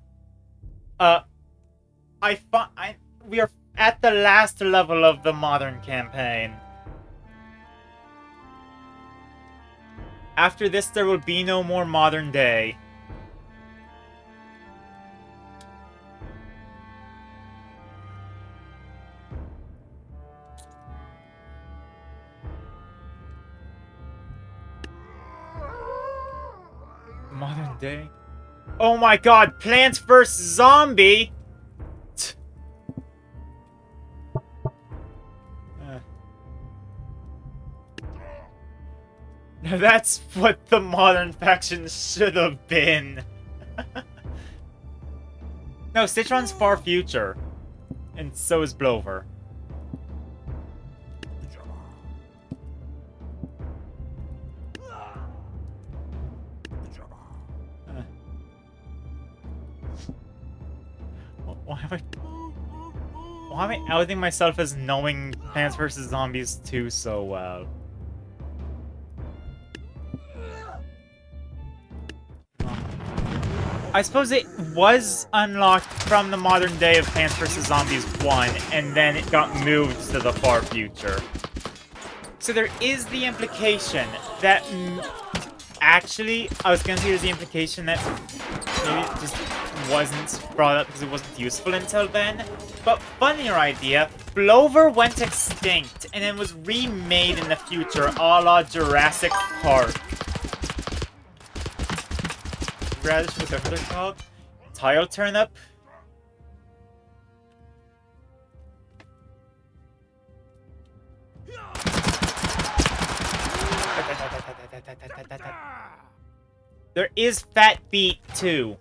We are at the last level of the modern campaign. After this, there will be no more modern day. Modern day? Oh my god, Plants vs. Zombie! Now that's what the modern faction should have been. No, Citron's far future. And so is Blover. Why am I outing myself as knowing Plants vs. Zombies 2 so well? I suppose it was unlocked from the modern day of Plants vs. Zombies 1, and then it got moved to the far future. So there is the implication that... Actually, I was gonna say there's the implication that maybe it just wasn't brought up because it wasn't useful until then. But funnier idea, Blover went extinct and then was remade in the future a la Jurassic Park. Radish with the called Tile Turnip. There is Fat Beat too.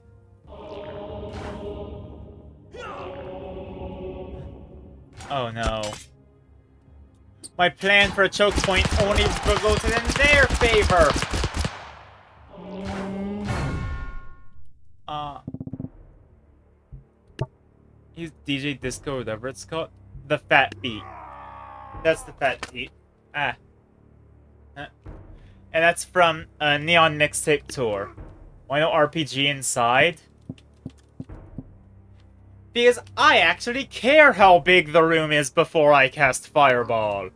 Oh no. My plan for a choke point only voted in their favor. He's DJ Disco, whatever it's called. The Fat Beat. That's the Fat Beat. And that's from Neon Mixtape Tour. Why no RPG inside? Because I actually care how big the room is before I cast Fireball.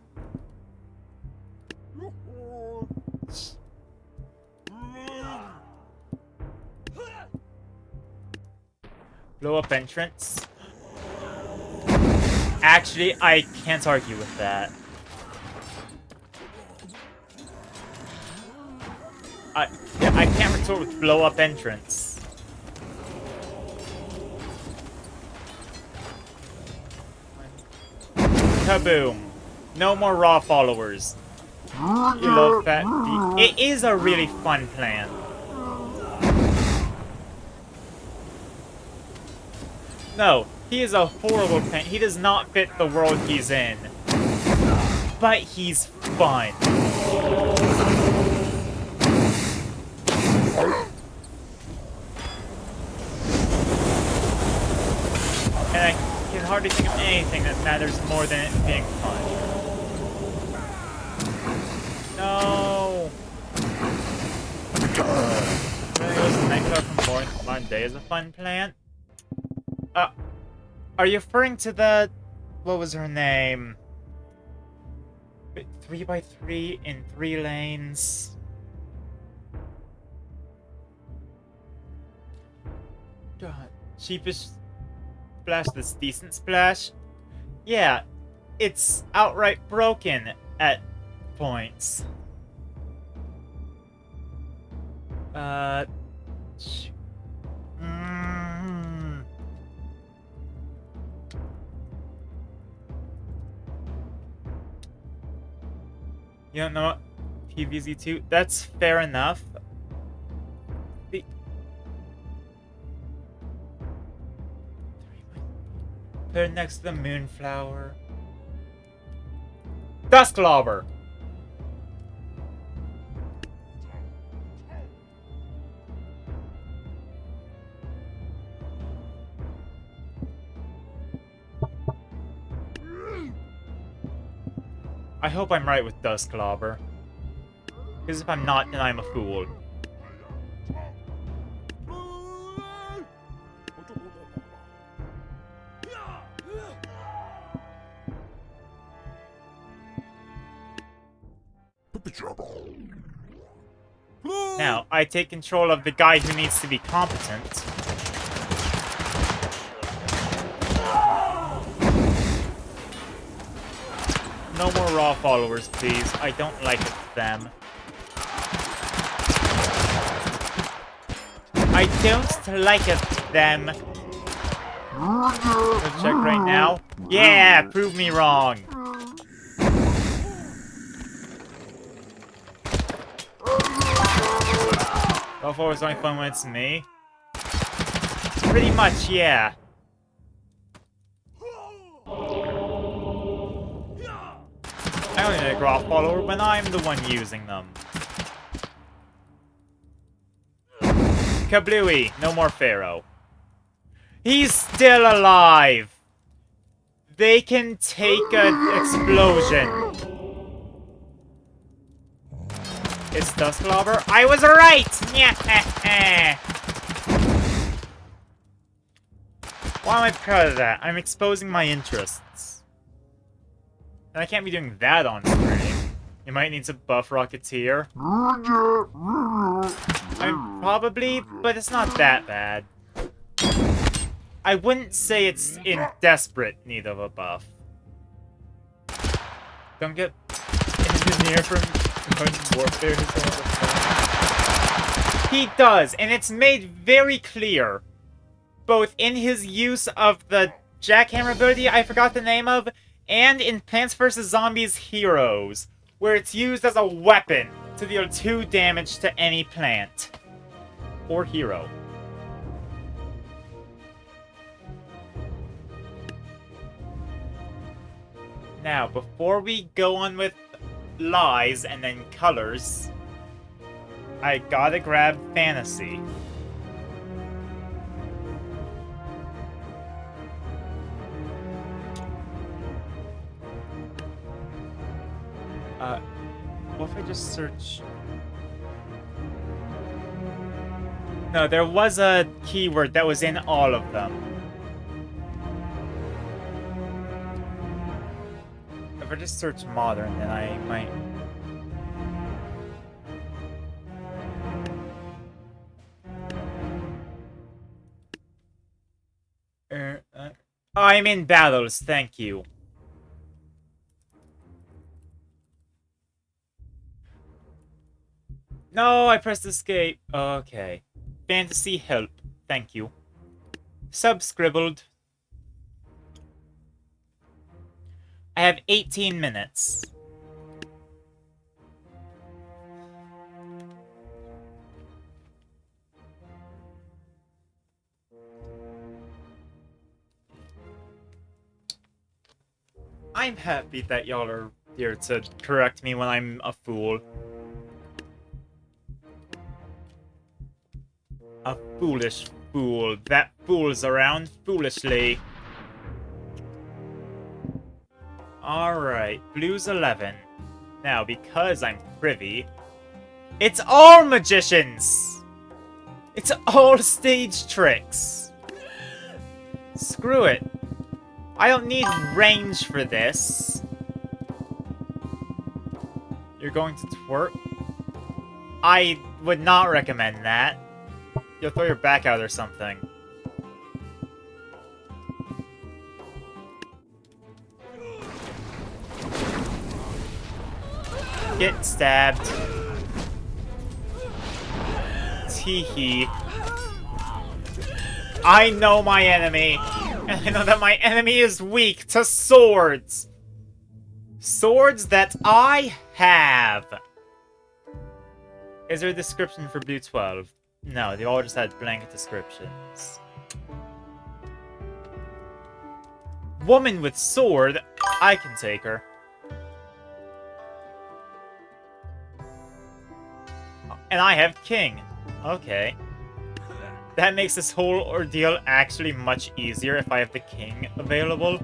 Blow up entrance. Actually, I can't argue with that. Yeah, I can't retort with blow up entrance. Kaboom. No more raw followers. You love that beat. It is a really fun plan. No, he is a horrible plan. He does not fit the world he's in. But he's fun. And I can hardly think of anything that matters more than it being fun. No! Really was Nightclub from Boring Modern Day is a fun plant? Are you referring to the... What was her name? 3x3 in 3 lanes. God. Cheapish splash that's decent splash. Yeah, it's outright broken at points. You don't know what PVZ2? That's fair enough. Put it next to the Moonflower. Dusklobber! I hope I'm right with Dusklobber. Because if I'm not, then I'm a fool. Now, I take control of the guy who needs to be competent. No more raw followers, please. I don't like them. I don't like them. Let's check right now. Yeah, prove me wrong. Raw followers only fun when it's me. Pretty much, yeah. I only make raw follower when I'm the one using them. Kablooey, no more Pharaoh. He's still alive! They can take an explosion. It's Dusklobber. I was right! Why am I proud of that? I'm exposing my interests. And I can't be doing that on stream. You might need to buff Rocketeer. Probably, but it's not that bad. I wouldn't say it's in desperate need of a buff. Don't get engineer from Modern Warfare. He does, and it's made very clear, both in his use of the Jackhammer ability I forgot the name of, and in Plants vs. Zombies Heroes, where it's used as a weapon to deal 2 damage to any plant. Or hero. Now, before we go on with lies and then colors, I gotta grab fantasy. What if I just search? No, there was a keyword that was in all of them. If I just search modern, then I might... I'm in battles, thank you. No, I pressed escape. Okay. Fantasy help, thank you. Subscribbled. I have 18 minutes. I'm happy that y'all are here to correct me when I'm a fool. A foolish fool that fools around foolishly. Alright, blue's 11. Now, because I'm privy, it's all magicians! It's all stage tricks! Screw it. I don't need range for this. You're going to twerk? I would not recommend that. You'll throw your back out or something. Get stabbed. Teehee. I know my enemy. And I know that my enemy is weak to swords. Swords that I have. Is there a description for Blue 12? No, they all just had blanket descriptions. Woman with sword. I can take her. And I have king. Okay. That makes this whole ordeal actually much easier if I have the king available.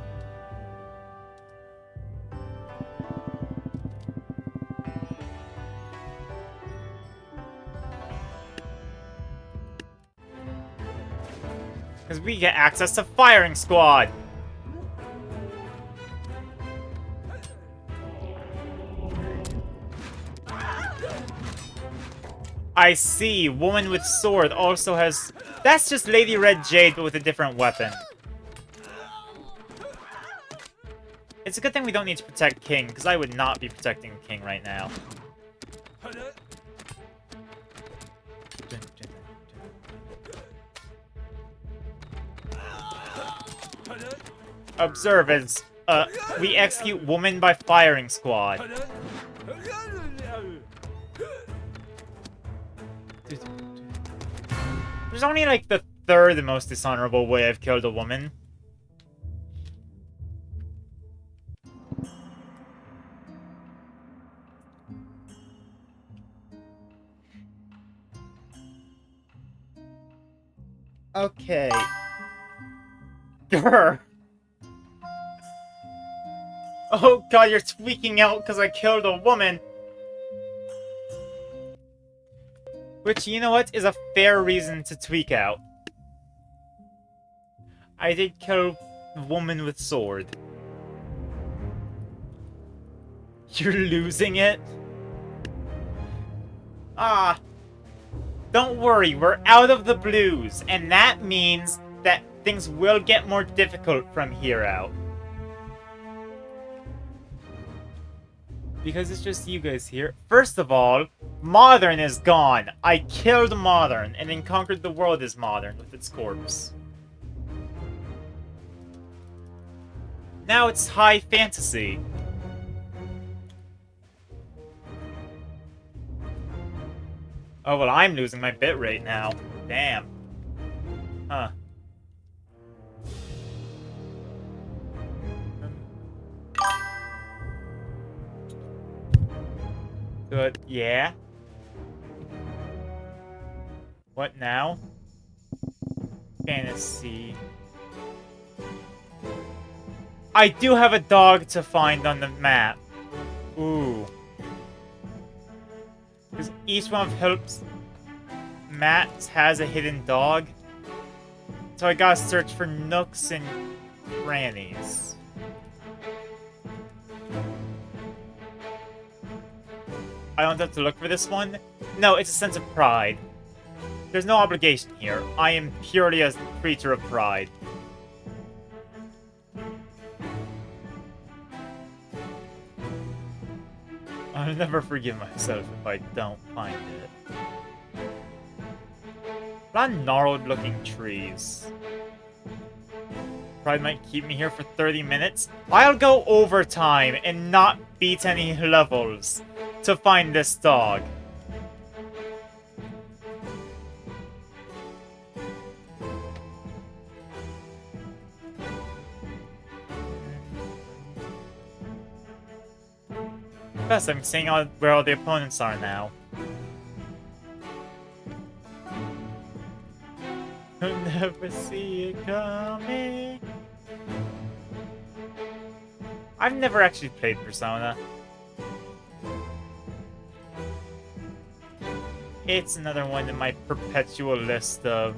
Because we get access to firing squad. I see. Woman with sword also has... That's just Lady Red Jade, but with a different weapon. It's a good thing we don't need to protect King, because I would not be protecting King right now. Observe as, we execute woman by firing squad. There's only like the third most dishonorable way I've killed a woman. Okay. Grr. Oh god, you're tweaking out because I killed a woman. Which, you know what, is a fair reason to tweak out. I did kill a woman with sword. You're losing it? Ah. Don't worry, we're out of the blues, and that means that things will get more difficult from here out. Because it's just you guys here. First of all, Modern is gone. I killed Modern, and then conquered the world as Modern with its corpse. Now it's high fantasy. Oh, well, I'm losing my bitrate now. Damn. Huh. Good. Yeah? What now? Fantasy. I do have a dog to find on the map. Ooh. Because each one of Help's maps has a hidden dog. So I gotta search for nooks and crannies. I don't have to look for this one? No, it's a sense of pride. There's no obligation here. I am purely a creature of pride. I'll never forgive myself if I don't find it. A lot of gnarled looking trees. Probably might keep me here for 30 minutes. I'll go overtime and not beat any levels to find this dog. Plus, I'm seeing where all the opponents are now. You'll never see it coming. I've never actually played Persona. It's another one in my perpetual list of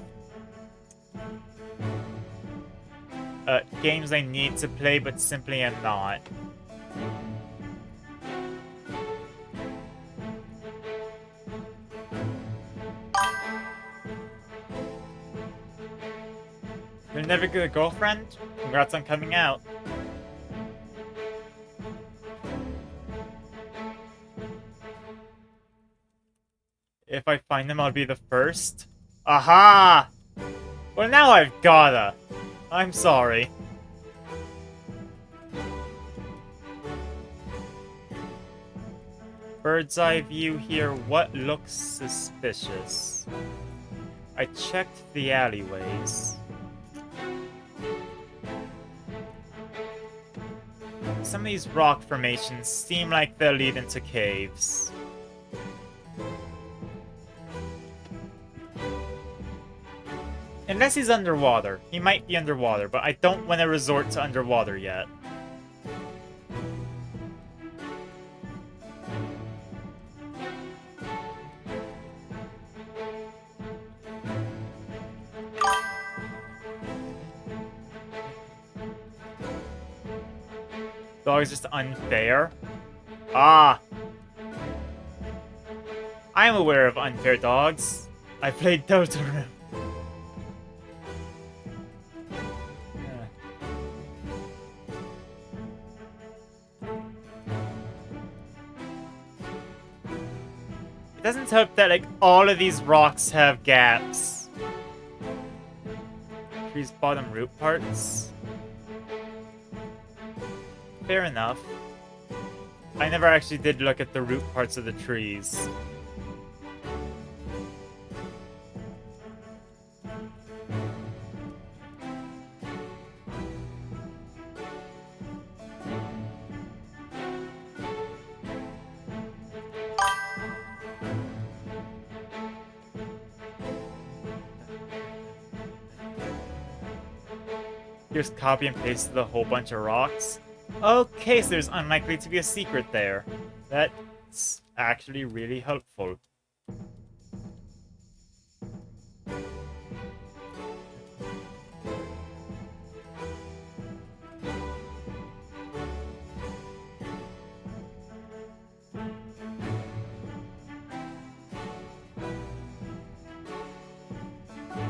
games I need to play but simply am not. You're never get a girlfriend? Congrats on coming out. If I find them, I'll be the first. Aha! Well, now I've gotta. I'm sorry. Bird's eye view here. What looks suspicious? I checked the alleyways. Some of these rock formations seem like they'll lead into caves. Unless he's underwater. He might be underwater, but I don't want to resort to underwater yet. Dog is just unfair. Ah! I am aware of unfair dogs. I played Deltarune. It doesn't help that, like, all of these rocks have gaps. Trees bottom root parts. Fair enough. I never actually did look at the root parts of the trees. Just copy and paste the whole bunch of rocks. Okay, so there's unlikely to be a secret there. That's actually really helpful.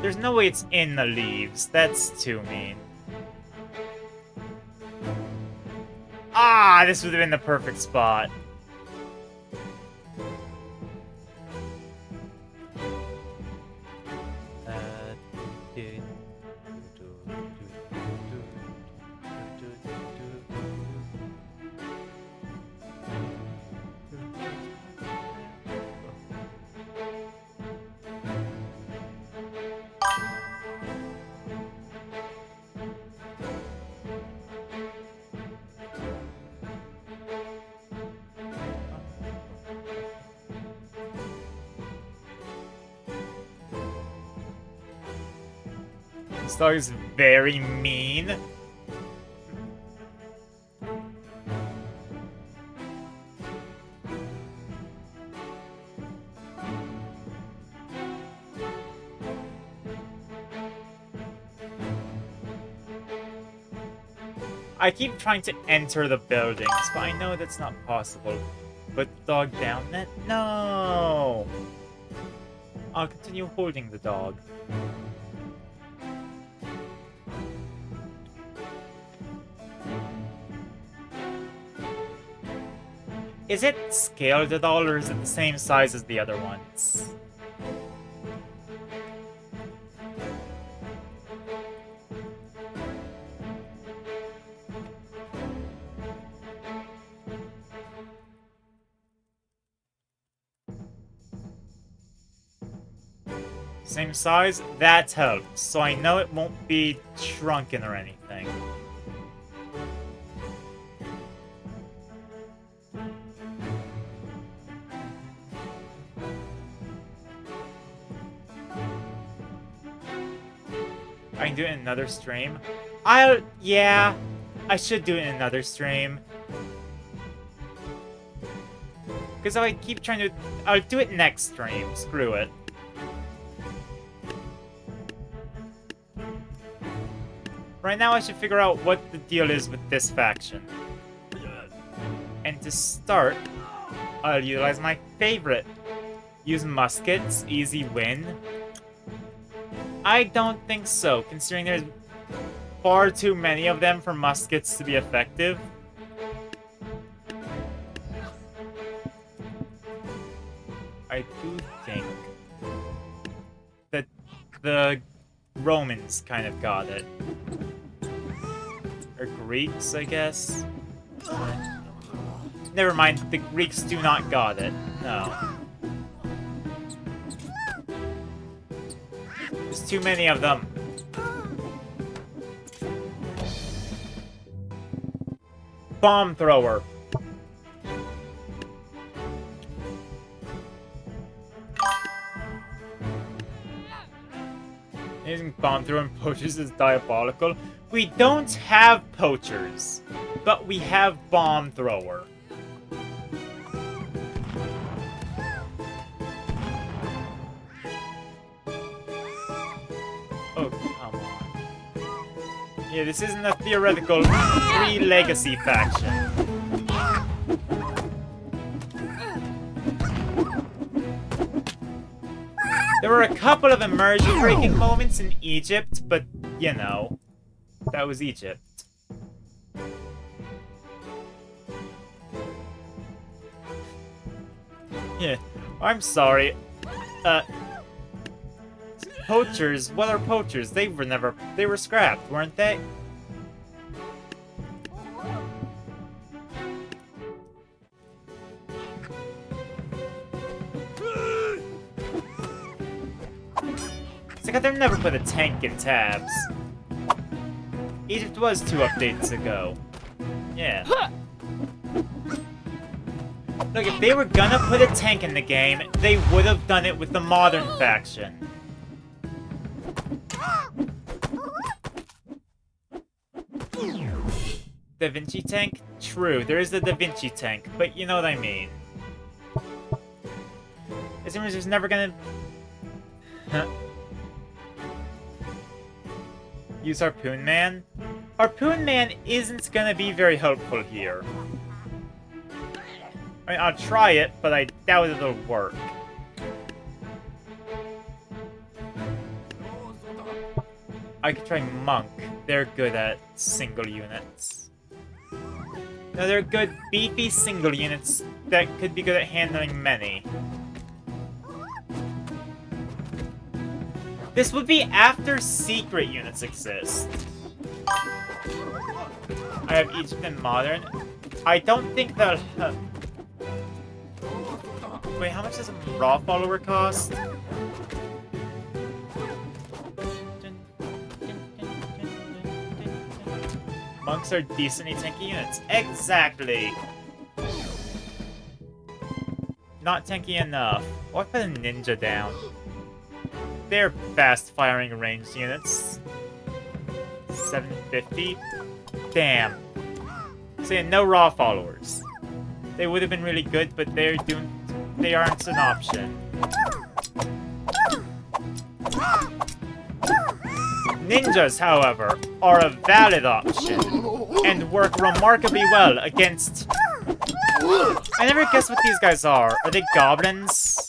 There's no way it's in the leaves. That's too mean. Ah, this would have been the perfect spot. This dog is very mean. I keep trying to enter the buildings, but I know that's not possible. Put the dog down then? No! I'll continue holding the dog. Is it scaled at all, or is it the same size as the other ones? Same size? That helps, so I know it won't be shrunken or anything. I can do it in another stream. Yeah, I should do it in another stream. Because I keep trying to... I'll do it next stream. Screw it. Right now I should figure out what the deal is with this faction. And to start, I'll utilize my favorite. Use muskets, easy win. I don't think so, considering there's far too many of them for muskets to be effective. I do think that the Romans kind of got it. Or Greeks, I guess? Never mind, the Greeks do not got it. No. There's too many of them. Bomb thrower. Using bomb thrower and poachers is diabolical. We don't have poachers, but we have bomb thrower. Oh, come on. Yeah, this isn't a theoretical free legacy faction. There were a couple of immersion-breaking moments in Egypt, but, you know, that was Egypt. Yeah, I'm sorry. Poachers? What are poachers? They were scrapped, weren't they? It's like I've never put a tank in tabs. Egypt was 2 updates ago. Yeah. Look, if they were gonna put a tank in the game, they would have done it with the modern faction. Da Vinci tank? True, there is the Da Vinci tank, but you know what I mean. It seems there's never gonna... Use Harpoon Man? Harpoon Man isn't gonna be very helpful here. I mean, I'll try it, but I doubt it'll work. I could try Monk. They're good at single units. No, they're good, beefy single units that could be good at handling many. This would be after secret units exist. I have Egypt and Modern. I don't think that... Wait, how much does a raw follower cost? Monks are decently tanky units. Exactly! Not tanky enough. Oh, I put a ninja down. They're fast-firing ranged units. 750? Damn. So yeah, no raw followers. They would have been really good, but they aren't an option. Ninjas, however, are a valid option, and work remarkably well against... I never guess what these guys are. Are they goblins?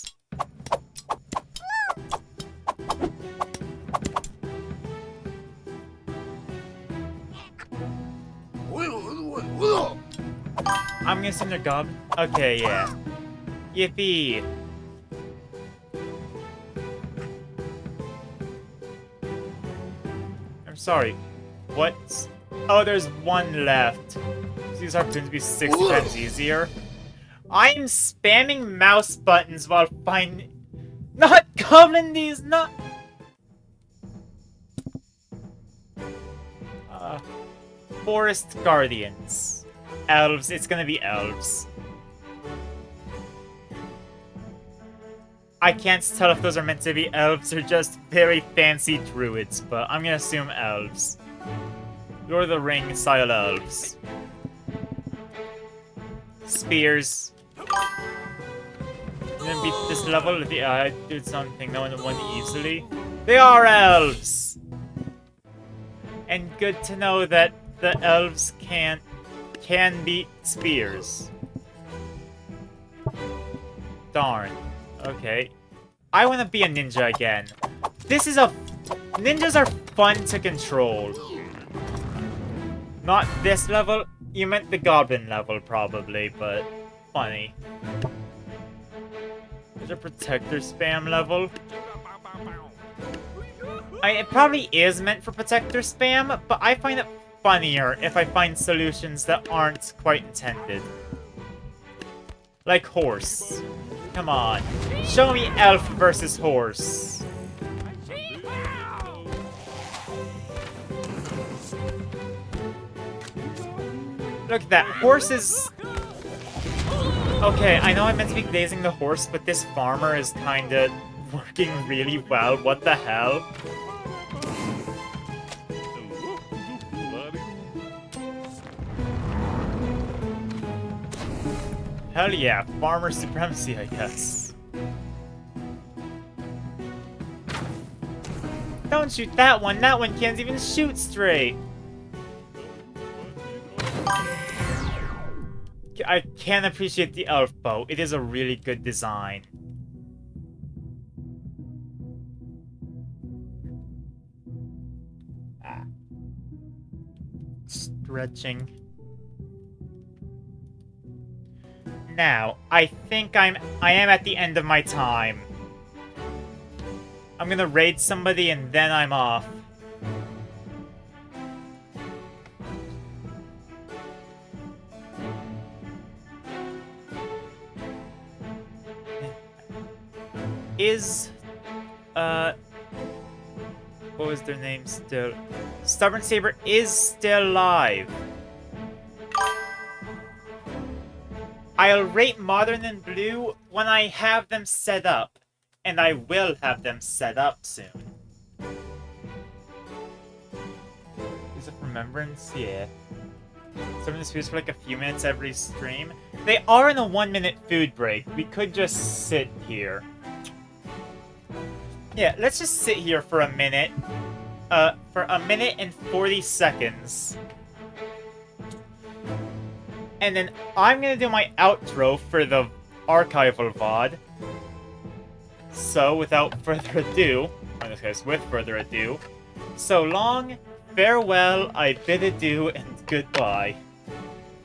I'm gonna assume they're goblin. Okay, yeah. Yippee! I'm sorry. What? Oh, there's one left. These harpoons be 6 times easier. I'm spamming mouse buttons while finding... Not goblin these, not... Forest Guardians. Elves, it's gonna be elves. I can't tell if those are meant to be elves or just very fancy druids, but I'm gonna assume elves. Lord of the Ring style elves. Spears. I'm gonna beat this level. Yeah, I did something no one won easily. They are elves! And good to know that the elves can beat spears. Darn. Okay. I want to be a ninja again. Ninjas are fun to control. Not this level. You meant the goblin level, probably, but funny. There's a protector spam level. It probably is meant for protector spam, but I find it funnier if I find solutions that aren't quite intended. Like horse. Come on. Show me elf versus horse. Look at that. Horse is... Okay, I know I'm meant to be glazing the horse, but this farmer is kinda working really well. What the hell? Hell yeah, farmer supremacy, I guess. Don't shoot that one can't even shoot straight! I can appreciate the elf bow, it is a really good design. Stretching. Now, I think I am at the end of my time. I'm gonna raid somebody and then I'm off. What was their name still? Stubborn Saber is still live. I'll rate Modern and Blue when I have them set up. And I will have them set up soon. Is it Remembrance? Yeah. Serving this food for like a few minutes every stream. They are in a 1-minute food break. We could just sit here. Yeah, let's just sit here for a minute. For a minute and 40 seconds. And then I'm gonna do my outro for the archival VOD. So, without further ado, in this case, with further ado, so long, farewell, I bid adieu, and goodbye.